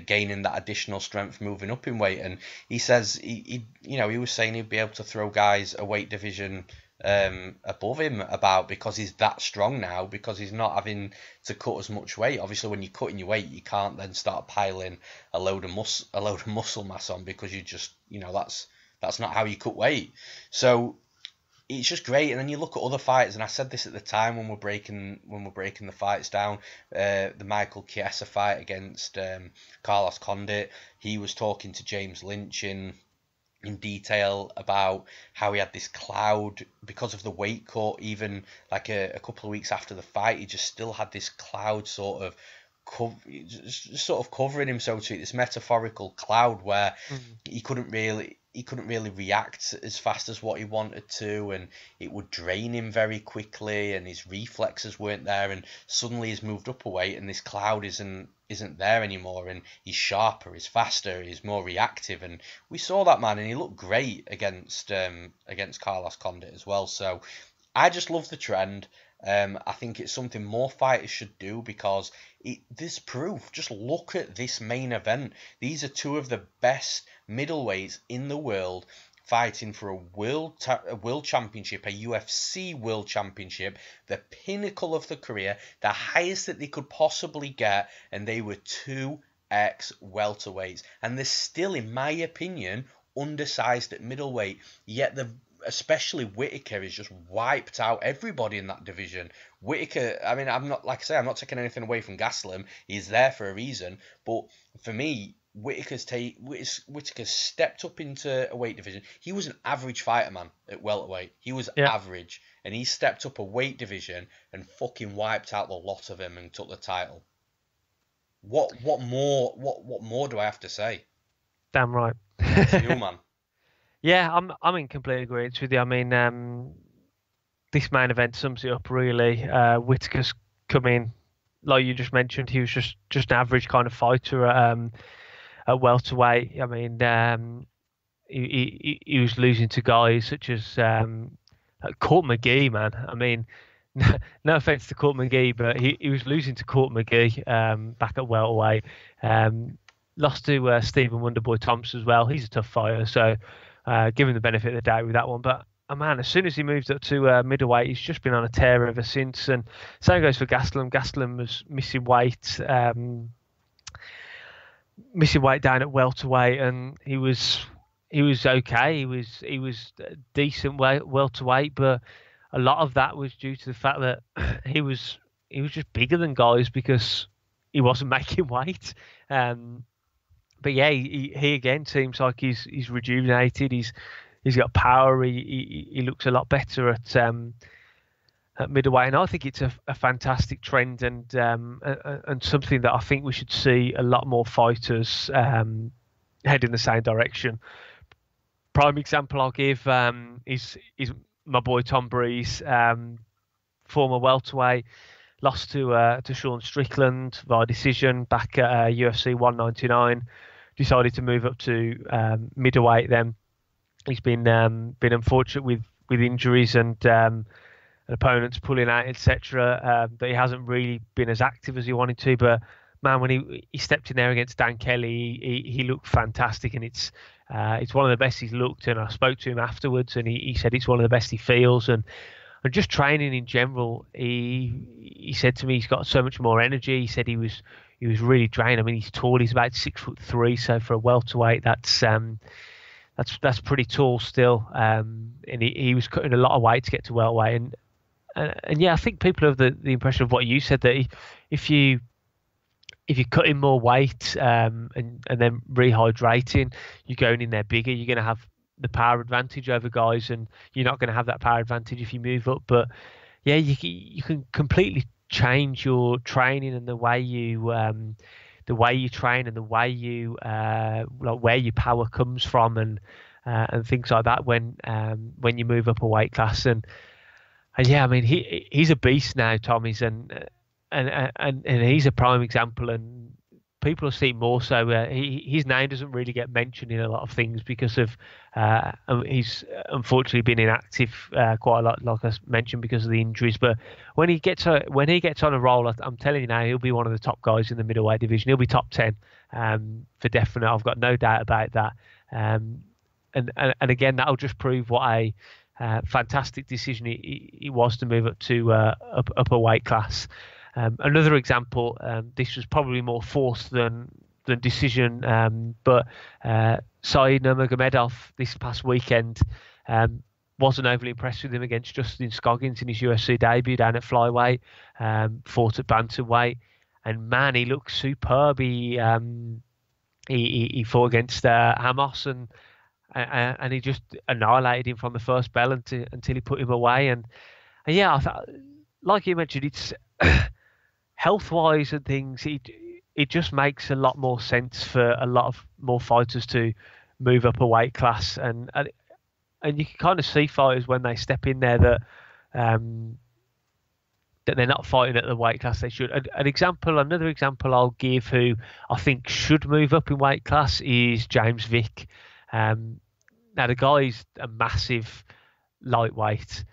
gaining that additional strength moving up in weight. And he says he was saying he'd be able to throw guys a weight division above him because he's that strong now, because he's not having to cut as much weight. Obviously when you're cutting your weight, you can't then start piling a load of muscle mass on, because you just, that's not how you cut weight. So it's just great. And then you look at other fighters, and I said this at the time when we're breaking the fights down, the Michael Chiesa fight against Carlos Condit. He was talking to James Lynch in detail about how he had this cloud because of the weight cut. Even like a couple of weeks after the fight, he just still had this cloud sort of covering him, so to speak, this metaphorical cloud where he couldn't really react as fast as what he wanted to, and it would drain him very quickly, and his reflexes weren't there. And suddenly he's moved up a weight and this cloud isn't there anymore, and he's sharper, he's faster, he's more reactive. And we saw that, man, and he looked great against Carlos Condit as well. So I just love the trend. I think it's something more fighters should do, because there's proof. Just look at this main event. These are two of the best middleweights in the world fighting for a world championship, a UFC world championship, the pinnacle of the career, the highest that they could possibly get, and they were 2x welterweights. And they're still, in my opinion, undersized at middleweight, yet especially Whittaker has just wiped out everybody in that division. Whittaker, I mean, I'm not taking anything away from Gastelum. He's there for a reason. But for me, Whittaker's stepped up into a weight division. He was an average fighter, man, at welterweight. He was average. And he stepped up a weight division and fucking wiped out the lot of him and took the title. What more do I have to say? Damn right. It's you, man. Yeah, I'm in complete agreement with you. I mean, this main event sums it up really. Whittaker's come in, like you just mentioned, he was just an average kind of fighter at welterweight. I mean, he was losing to guys such as Court McGee, man. I mean, no offense to Court McGee, but he was losing to Court McGee back at welterweight. Lost to Stephen Wonderboy Thompson as well. He's a tough fighter, so give him the benefit of the doubt with that one. But man, as soon as he moved up to middleweight, he's just been on a tear ever since. And same goes for Gastelum. Gastelum was missing weight down at welterweight, and he was okay. He was decent welterweight, but a lot of that was due to the fact that he was just bigger than guys because he wasn't making weight. But yeah, he again seems like he's rejuvenated. He's got power. He looks a lot better at middleweight, and I think it's a fantastic trend and something that I think we should see a lot more fighters head in the same direction. Prime example I'll give is my boy Tom Breeze, former welterweight, lost to Sean Strickland via decision back at UFC 199. Decided to move up to middleweight. Then he's been unfortunate with injuries and opponents pulling out, etc. That he hasn't really been as active as he wanted to. But man, when he stepped in there against Dan Kelly, he looked fantastic, and it's one of the best he's looked. And I spoke to him afterwards, and he said it's one of the best he feels. And just training in general, he said to me he's got so much more energy. He said he was really drained. I mean, he's tall. He's about 6'3", so for a welterweight, that's pretty tall still. And he was cutting a lot of weight to get to welterweight. And yeah, I think people have the impression of what you said, that if you're cutting more weight and then rehydrating, you're going in there bigger, you're going to have the power advantage over guys, and you're not going to have that power advantage if you move up. But yeah, you can completely change your training and the way you train and the way you like where your power comes from and things like that when you move up a weight class. And yeah, I mean he's a beast now, Tommy's, and he's a prime example, and people will see more so. His name doesn't really get mentioned in a lot of things because of he's unfortunately been inactive quite a lot, like I mentioned, because of the injuries. But when he gets on a roll, I'm telling you now, he'll be one of the top guys in the middleweight division. He'll be top 10 for definite. I've got no doubt about that. And again, that'll just prove what a fantastic decision it was to move up to up a weight class. Another example, this was probably more forced than decision, but Saeed Nurmagomedov this past weekend wasn't overly impressed with him against Justin Scoggins in his UFC debut down at flyweight, fought at bantamweight, and man, he looked superb. He fought against Amos and he just annihilated him from the first bell until he put him away. And yeah, I thought, like you mentioned, it's health-wise and things, it just makes a lot more sense for a lot of more fighters to move up a weight class, and you can kind of see fighters when they step in there that they're not fighting at the weight class they should. Another example I'll give who I think should move up in weight class is James Vick. Now the guy's a massive lightweight.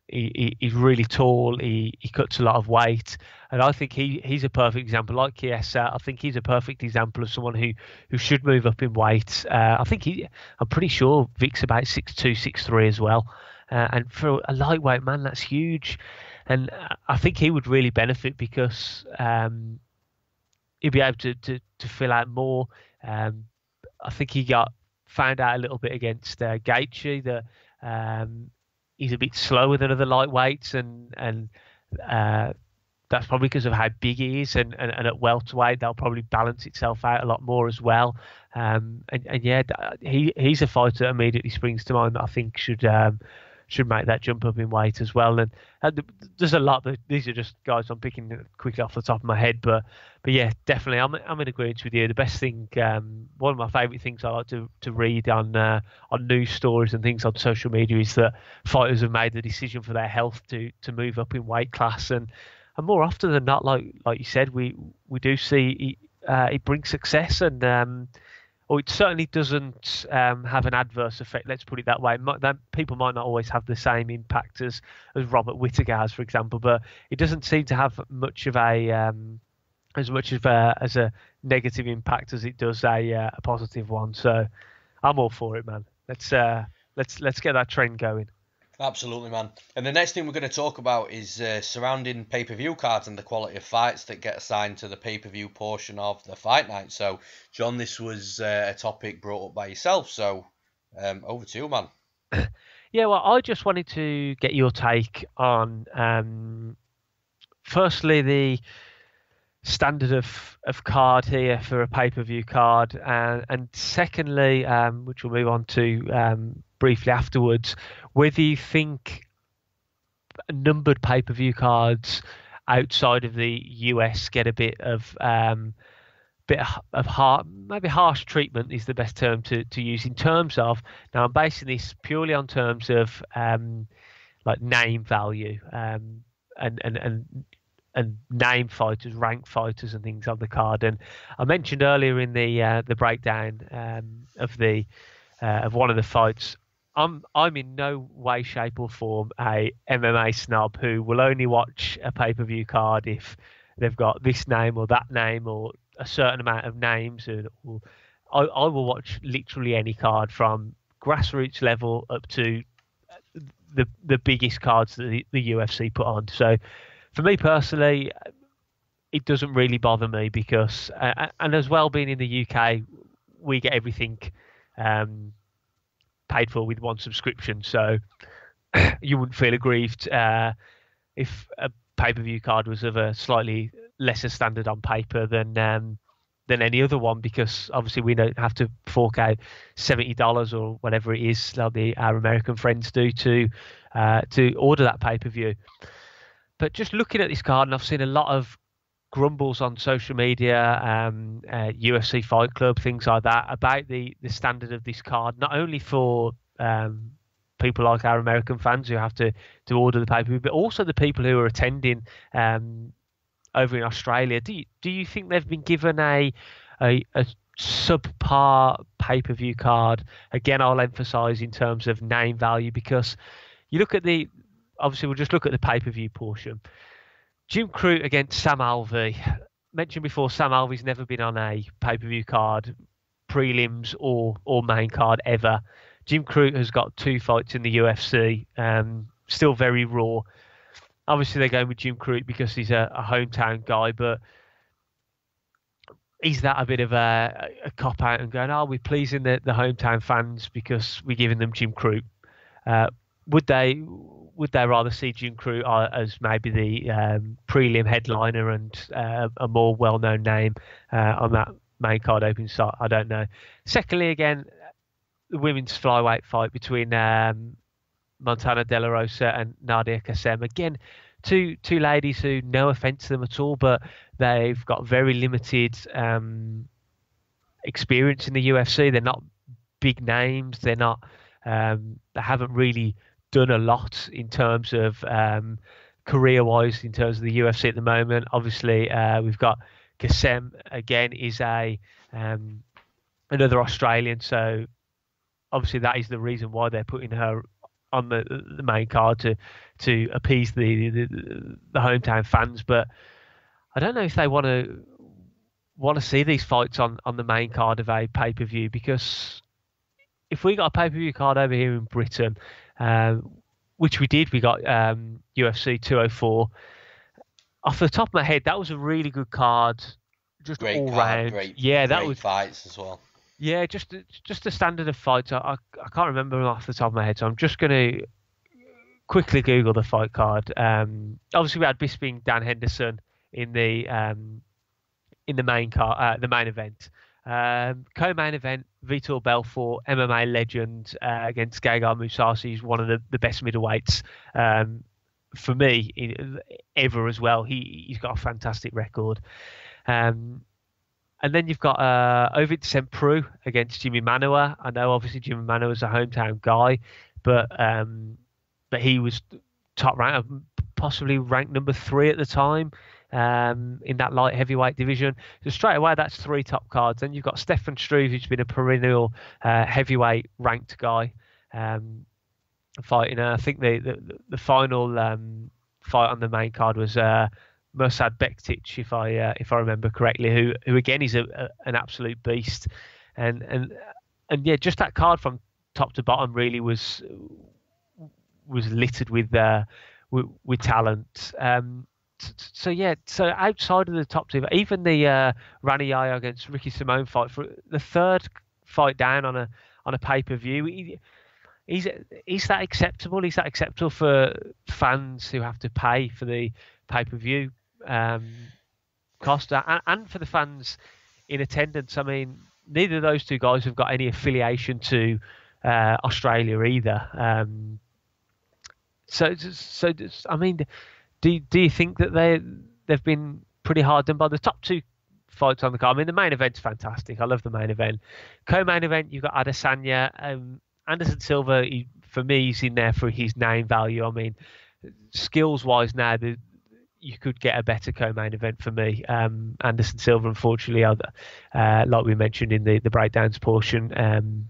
He's really tall. He cuts a lot of weight, and I think he's a perfect example. Like Chiesa, I think he's a perfect example of someone who should move up in weight. I'm pretty sure Vic's about 6'2", 6'3" as well, and for a lightweight man, that's huge. And I think he would really benefit because he'd be able to fill out more. I think he found out a little bit against Gaethje that he's a bit slower than other lightweights, and that's probably because of how big he is. And at welterweight, that'll probably balance itself out a lot more as well. And yeah, he's a fighter that immediately springs to mind that I think should make that jump up in weight as well. And there's a lot. These are just guys I'm picking quickly off the top of my head, but yeah, definitely I'm in agreement with you. The best thing, one of my favourite things I like to read on news stories and things on social media is that fighters have made the decision for their health to move up in weight class, and more often than not, like you said, we do see it brings success, and or it certainly doesn't have an adverse effect. Let's put it that way. People might not always have the same impact as Robert Whittaker has, for example, but it doesn't seem to have much of a as a negative impact as it does a positive one. So I'm all for it, man. Let's get that trend going. Absolutely, man. And the next thing we're going to talk about is surrounding pay-per-view cards and the quality of fights that get assigned to the pay-per-view portion of the fight night. So, John, this was a topic brought up by yourself. So, over to you, man. Yeah, well, I just wanted to get your take on, firstly, the standard of card here for a pay-per-view card, and secondly, which we'll move on to briefly afterwards, whether you think numbered pay-per-view cards outside of the US get a bit of bit of maybe harsh treatment is the best term to use in terms of. Now I'm basing this purely on terms of like name value, and name fighters, rank fighters, and things on the card. And I mentioned earlier in the breakdown of one of the fights, I'm in no way, shape, or form a MMA snob who will only watch a pay-per-view card if they've got this name or that name or a certain amount of names. I will watch literally any card from grassroots level up to the biggest cards that the UFC put on. So for me personally, it doesn't really bother me because, and as well, being in the UK, we get everything paid for with one subscription. So you wouldn't feel aggrieved if a pay-per-view card was of a slightly lesser standard on paper than any other one, because obviously we don't have to fork out $70 or whatever it is like our American friends do to order that pay-per-view. But just looking at this card, and I've seen a lot of grumbles on social media, UFC Fight Club, things like that, about the standard of this card, not only for people like our American fans who have to order the pay-per-view, but also the people who are attending over in Australia. Do you think they've been given a subpar pay-per-view card? Again, I'll emphasize in terms of name value, because you look at obviously we'll just look at the pay-per-view portion. Jim Crute against Sam Alvey. Mentioned before, Sam Alvey's never been on a pay-per-view card, prelims or main card ever. Jim Crute has got 2 fights in the UFC, still very raw. Obviously, they're going with Jim Crute because he's a hometown guy, but is that a bit of a cop-out and going, we're pleasing the hometown fans because we're giving them Jim Crute? Would they rather see Jim Crute as maybe the prelim headliner and a more well-known name on that main card opening site? I don't know. Secondly, again, the women's flyweight fight between Montana De La Rosa and Nadia Kassem. Again, two ladies who, no offence to them at all, but they've got very limited experience in the UFC. They're not big names. They're not. They haven't really done a lot in terms of career-wise in terms of the UFC at the moment. Obviously, we've got Kassem again is another Australian, so obviously that is the reason why they're putting her on the main card to appease the hometown fans. But I don't know if they want to see these fights on the main card of a pay-per-view, because if we got a pay-per-view card over here in Britain, which we did, we got UFC 204. Off the top of my head, that was a really good card, just great all card, round. That was fights as well. Yeah, just the standard of fights. I can't remember them off the top of my head, so I'm just going to quickly Google the fight card. Obviously, we had Bisping Dan Henderson in the main card, the main event. Co-main event, Vitor Belfort, MMA legend, against Gegard Mousasi. He's one of the best middleweights for me ever as well. He's got a fantastic record. And then you've got Ovid St. Preux against Jimmy Manuwa. I know obviously Jimmy Manuwa is a hometown guy, but he was top ranked, possibly ranked number 3 at the time. In that light heavyweight division. So straight away, that's 3 top cards. Then you've got Stefan Struve, who's been a perennial heavyweight ranked guy, fighting. I think the final fight on the main card was Mursad Bektic, if I remember correctly, who again is an absolute beast, and yeah, just that card from top to bottom really was littered with talent. So outside of the top 2, even the Rani Yahya against Ricky Simone fight, for the 3rd fight down on a pay-per-view, is that acceptable? Is that acceptable for fans who have to pay for the pay-per-view cost, and for the fans in attendance? I mean, neither of those 2 guys have got any affiliation to Australia either. So I mean, do you think that they've been pretty hard done by? The top 2 fights on the card. I mean, the main event's fantastic. I love the main event. Co-main event, you've got Adesanya. Anderson Silva, for me, he's in there for his name value. I mean, skills-wise now, you could get a better co-main event for me. Anderson Silva, unfortunately, like we mentioned in the breakdowns portion,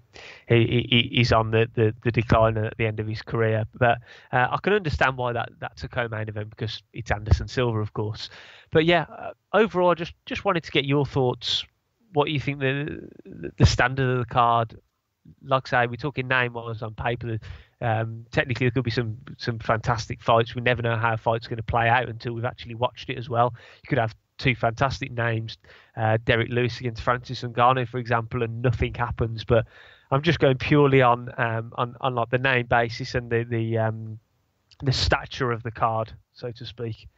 he's on the decline at the end of his career. But I can understand why that's a co-main event, because it's Anderson Silva, of course. But yeah, overall, I just wanted to get your thoughts. What you think the standard of the card? Like I say, we're talking name-wise on paper. Technically, there could be some fantastic fights. We never know how a fight's going to play out until we've actually watched it as well. You could have two fantastic names, Derek Lewis against Francis Ngannou, for example, and nothing happens. But I'm just going purely on like the name basis and the stature of the card, so to speak.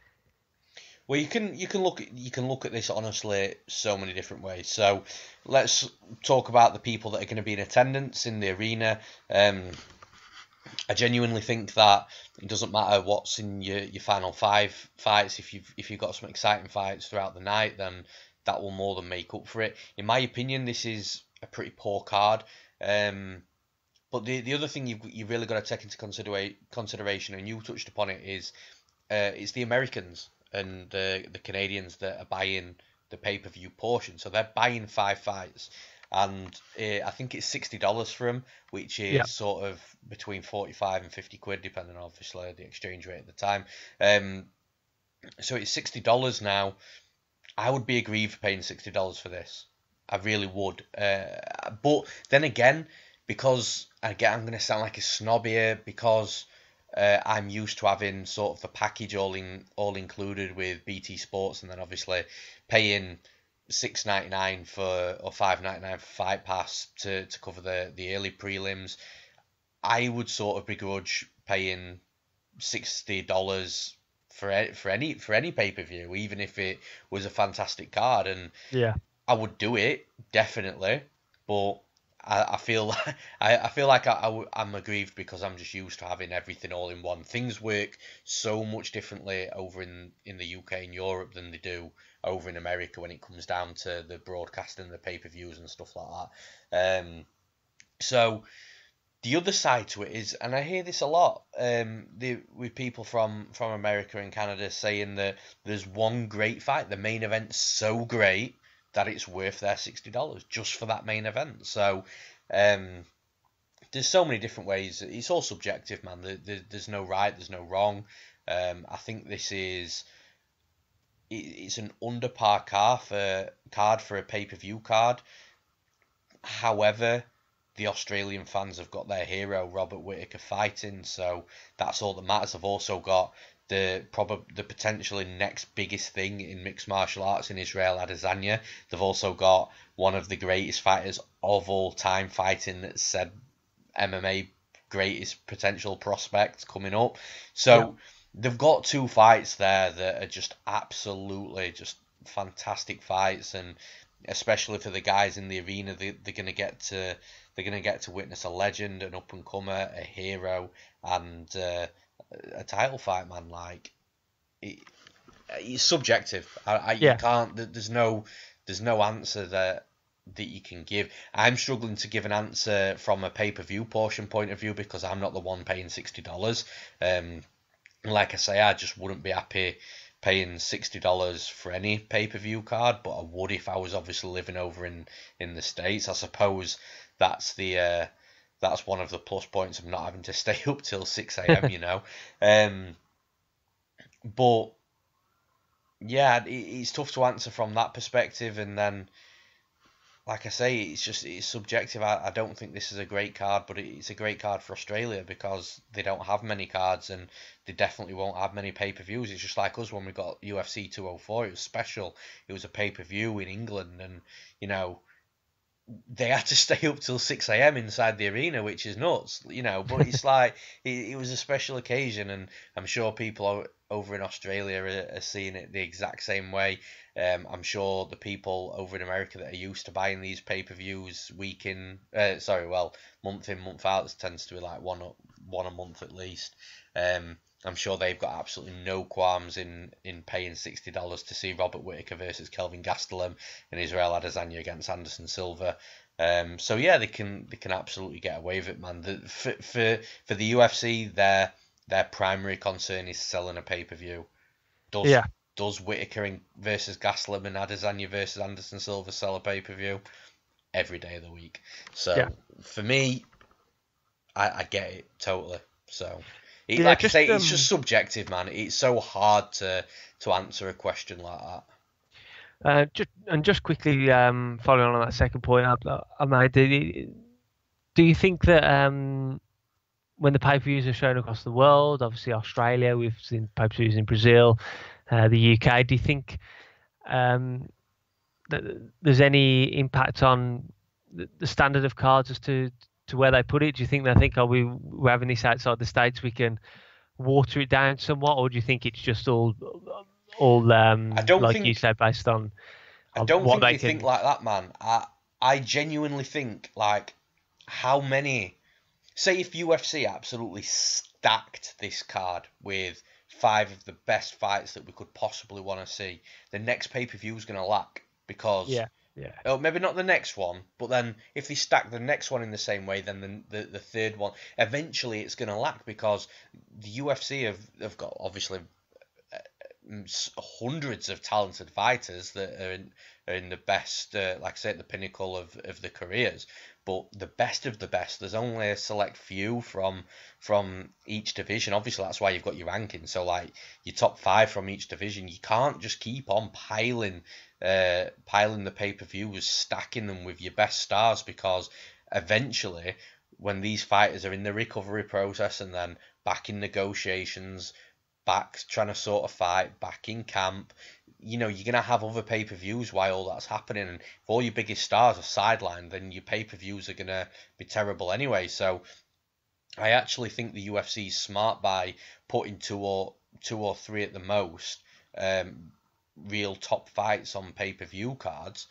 Well, you can look at this honestly so many different ways. So let's talk about the people that are going to be in attendance in the arena. I genuinely think that it doesn't matter what's in your final 5 fights. If you've got some exciting fights throughout the night, then that will more than make up for it. In my opinion, this is a pretty poor card. But the other thing you've really got to take into consideration, and you touched upon it, is it's the Americans and the Canadians that are buying the pay-per-view portion. So they're buying 5 fights, and I think it's $60 for them, which is sort of between 45 and 50 quid, depending on obviously the exchange rate at the time. So it's $60 now. I would be aggrieved for paying $60 for this. I really would. But then again, because I'm going to sound like a snob here, because I'm used to having sort of the package all included with BT Sports, and then obviously paying $6.99 or $5.99 for Fight Pass to cover the early prelims. I would sort of begrudge paying $60 for any pay-per-view, even if it was a fantastic card. And I would do it definitely, but I feel like I'm aggrieved because I'm just used to having everything all in one. Things work so much differently over in the UK and Europe than they do over in America when it comes down to the broadcasting, the pay-per-views and stuff like that. So the other side to it is, and I hear this a lot, with people from America and Canada saying that there's one great fight, the main event's so great that it's worth their $60 just for that main event. So there's so many different ways. It's all subjective, man. There's no right, there's no wrong. I think this is it's an under par card for a pay-per-view card. However, the Australian fans have got their hero Robert Whittaker fighting, so that's all that matters. I've also got the potentially next biggest thing in mixed martial arts in Israel, Adesanya. They've also got one of the greatest fighters of all time fighting, that said MMA greatest potential prospect coming up. So they've got 2 fights there that are just absolutely just fantastic fights, and especially for the guys in the arena, they're gonna get to witness a legend, an up and comer, a hero, and a title fight, man. Like it's subjective. You can't. There's no answer that you can give. I'm struggling to give an answer from a pay-per-view portion point of view because I'm not the one paying $60. Like I say, I just wouldn't be happy paying $60 for any pay-per-view card, but I would if I was obviously living over in the States. I suppose that's one of the plus points of not having to stay up till 6 a.m. you know. But yeah, it's tough to answer from that perspective. And then, like I say, it's subjective. I don't think this is a great card, but it's a great card for Australia because they don't have many cards, and they definitely won't have many pay-per-views. It's just like us when we got UFC 204. It was special. It was a pay-per-view in England, and you know, they had to stay up till 6 a.m. inside the arena, which is nuts, you know. But it's like it was a special occasion, and I'm sure people over in Australia are seeing it the exact same way. I'm sure the people over in America that are used to buying these pay-per-views month in, month out, tends to be like one a month at least. I'm sure they've got absolutely no qualms in paying $60 to see Robert Whittaker versus Kelvin Gastelum and Israel Adesanya against Anderson Silva. So yeah, they can absolutely get away with it, man. For the UFC, their primary concern is selling a pay-per-view. Does Whittaker versus Gastelum and Adesanya versus Anderson Silva sell a pay-per-view? Every day of the week. So for me, I get it totally. So I say, it's just subjective, man. It's so hard to answer a question like that. Just quickly following on that second point I made, do you think that when the pay-per-views are shown across the world, obviously Australia, we've seen pay-per-views in Brazil, the UK, do you think that there's any impact on the standard of cards as to where they put it? Do you think they think, we're having this outside the States, we can water it down somewhat, or do you think it's just all you said, based on I don't think they think like that, man. I genuinely think, like, how many, say if UFC absolutely stacked this card with 5 of the best fights that we could possibly want to see, the next pay-per-view is going to lack, because oh, maybe not the next one, but then if they stack the next one in the same way, then the third one, eventually it's going to lack, because the UFC have got obviously hundreds of talented fighters that are in the best, like I say, at the pinnacle of their careers. But the best of the best, there's only a select few from each division. Obviously, that's why you've got your rankings. So, like, your top 5 from each division, you can't just keep on piling the pay-per-views, stacking them with your best stars, because eventually, when these fighters are in the recovery process and then back in negotiations, back trying to sort a fight, back in camp, you're going to have other pay-per-views while all that's happening. And if all your biggest stars are sidelined, then your pay-per-views are going to be terrible anyway. So I actually think the UFC is smart by putting two or 3 at the most real top fights on pay-per-view cards,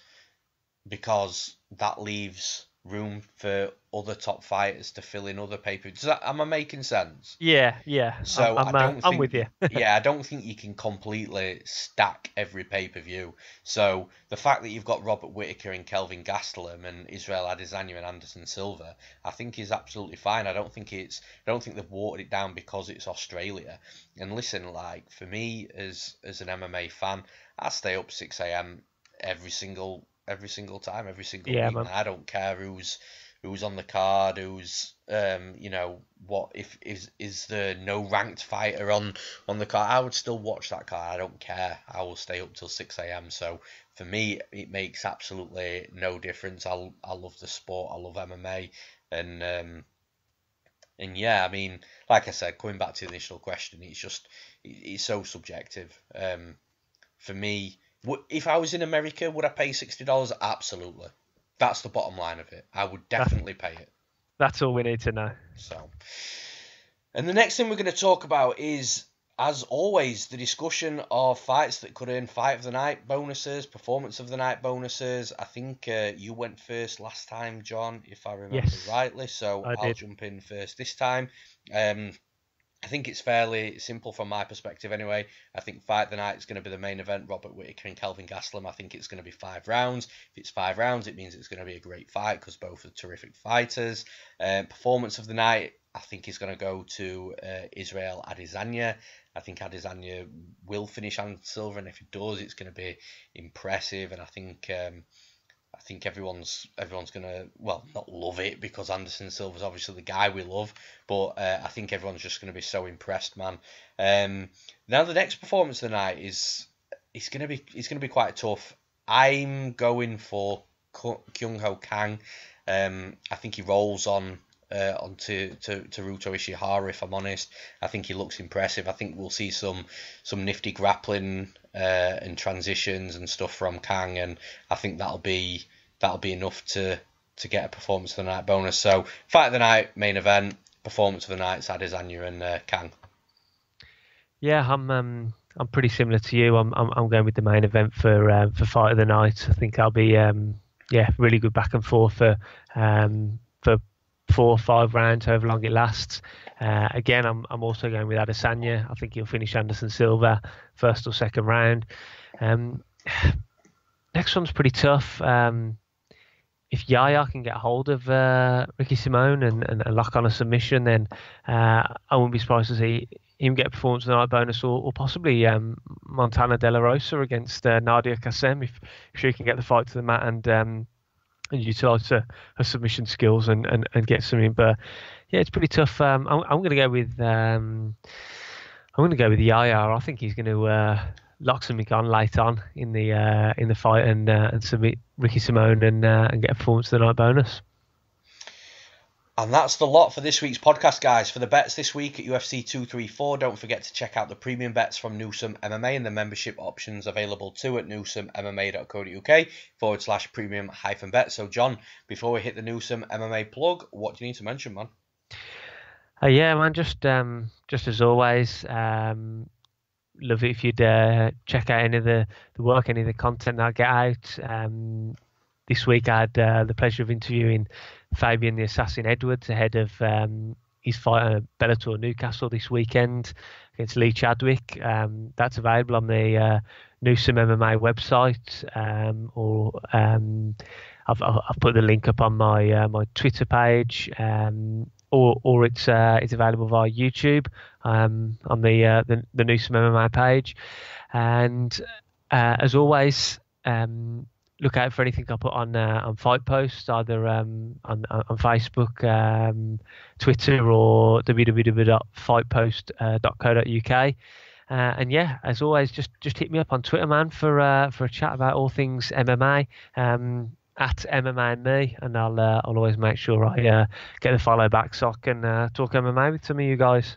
because that leaves room for other top fighters to fill in other pay-per-views. Am I making sense? Yeah. So I'm with you. I don't think you can completely stack every pay-per-view. So the fact that you've got Robert Whittaker and Kelvin Gastelum and Israel Adesanya and Anderson Silva, I think is absolutely fine. I don't think they've watered it down because it's Australia. And listen, like, for me as an MMA fan, I stay up 6 a.m. every single time, every single week. Man. I don't care who's on the card, who's what if is there no ranked fighter on the card. I would still watch that card. I don't care. I will stay up till 6 a.m. So for me, it makes absolutely no difference. I love the sport. I love MMA, and yeah, I mean, like I said, coming back to the initial question, it's so subjective. For me, if I was in America, would I pay $60? Absolutely. That's the bottom line of it. I would definitely pay it. That's all we need to know. So, and the next thing we're going to talk about is, as always, the discussion of fights that could earn Fight of the Night bonuses, Performance of the Night bonuses. I think you went first last time, John, if I remember rightly. So I'll jump in first this time. I think it's fairly simple from my perspective anyway. I think Fight of the Night is going to be the main event, Robert Whittaker and Kelvin Gastelum. I think it's going to be 5 rounds. If it's 5 rounds, it means it's going to be a great fight, because both are terrific fighters. Performance of the Night, I think, is going to go to Israel Adesanya. I think Adesanya will finish on Silva, and if he does, it's going to be impressive. And I think everyone's gonna, well, not love it, because Anderson Silva's obviously the guy we love, but I think everyone's just gonna be so impressed, man. Now the next performance of the night it's gonna be quite tough. I'm going for Kang. I think he rolls onto Teruto Ishihara, if I'm honest. I think he looks impressive. I think we'll see some nifty grappling and transitions and stuff from Kang, and I think that'll be enough to get a Performance of the Night bonus. So Fight of the Night main event, Performance of the Night, Adesanya and Kang. Yeah, I'm pretty similar to you. I'm going with the main event for fight of the night. I think I'll be really good back and forth for 4 or 5 rounds, however long it lasts. Again, I'm also going with Adesanya. I think he'll finish Anderson Silva first or second round. Um, Next one's pretty tough. If Yahya can get a hold of Ricky Simone and lock on a submission, then I wouldn't be surprised to see him get a performance of the night bonus, or possibly Montana De La Rosa against Nadia Kassem if she can get the fight to the mat and utilise her submission skills and get something. But yeah, it's pretty tough. I'm going to go with Yahya. I think he's going to lock something on late on in the fight and submit Ricky Simone and get a performance of the night bonus. And that's the lot for this week's podcast, guys. For the bets this week at UFC 234, don't forget to check out the premium bets from Newsome MMA and the membership options available too at newsomemma.co.uk/premium-bet. So, John, before we hit the Newsome MMA plug, what do you need to mention, man? Yeah, man, just as always, love it if you'd check out any of the work, any of the content that I get out. This week I had the pleasure of interviewing Fabian the Assassin Edwards ahead of his fight at Bellator Newcastle this weekend against Lee Chadwick. That's available on the Newsome MMA website, or I've put the link up on my my Twitter page, or it's available via YouTube on the Newsome MMA page. And as always, look out for anything I put on Fight Post, either on Facebook, Twitter, or www.fightpost.co.uk. And yeah, as always, just hit me up on Twitter, man, for a chat about all things MMA. At MMA and me, and I'll always make sure I get the follow back so I can talk MMA with some of you guys.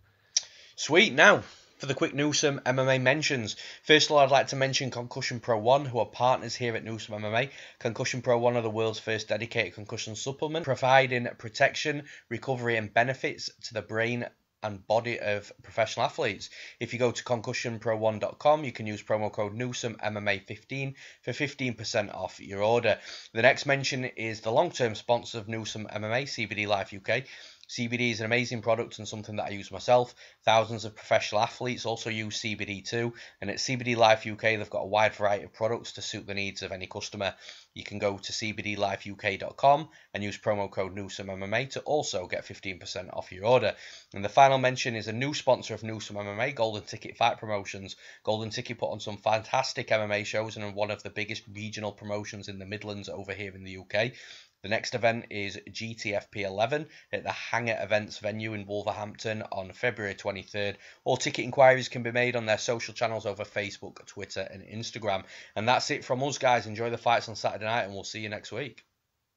Sweet. Now, for the quick Newsome MMA mentions. First of all, I'd like to mention Concussion Pro 1, who are partners here at Newsome MMA. Concussion Pro 1 are the world's first dedicated concussion supplement, providing protection, recovery and benefits to the brain and body of professional athletes. If you go to concussionpro1.com, you can use promo code NewsomeMMA15 for 15% off your order. The next mention is the long-term sponsor of Newsome MMA, CBD Life UK. CBD is an amazing product and something that I use myself. Thousands of professional athletes also use CBD too. And at CBD Life UK, they've got a wide variety of products to suit the needs of any customer. You can go to cbdlifeuk.com and use promo code NewsomeMMA to also get 15% off your order. And the final mention is a new sponsor of Newsome MMA, Golden Ticket Fight Promotions. Golden Ticket put on some fantastic MMA shows and are one of the biggest regional promotions in the Midlands over here in the UK. The next event is GTFP 11 at the Hangar Events venue in Wolverhampton on February 23rd. All ticket inquiries can be made on their social channels over Facebook, Twitter and Instagram. And that's it from us, guys. Enjoy the fights on Saturday night and we'll see you next week.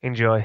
Enjoy.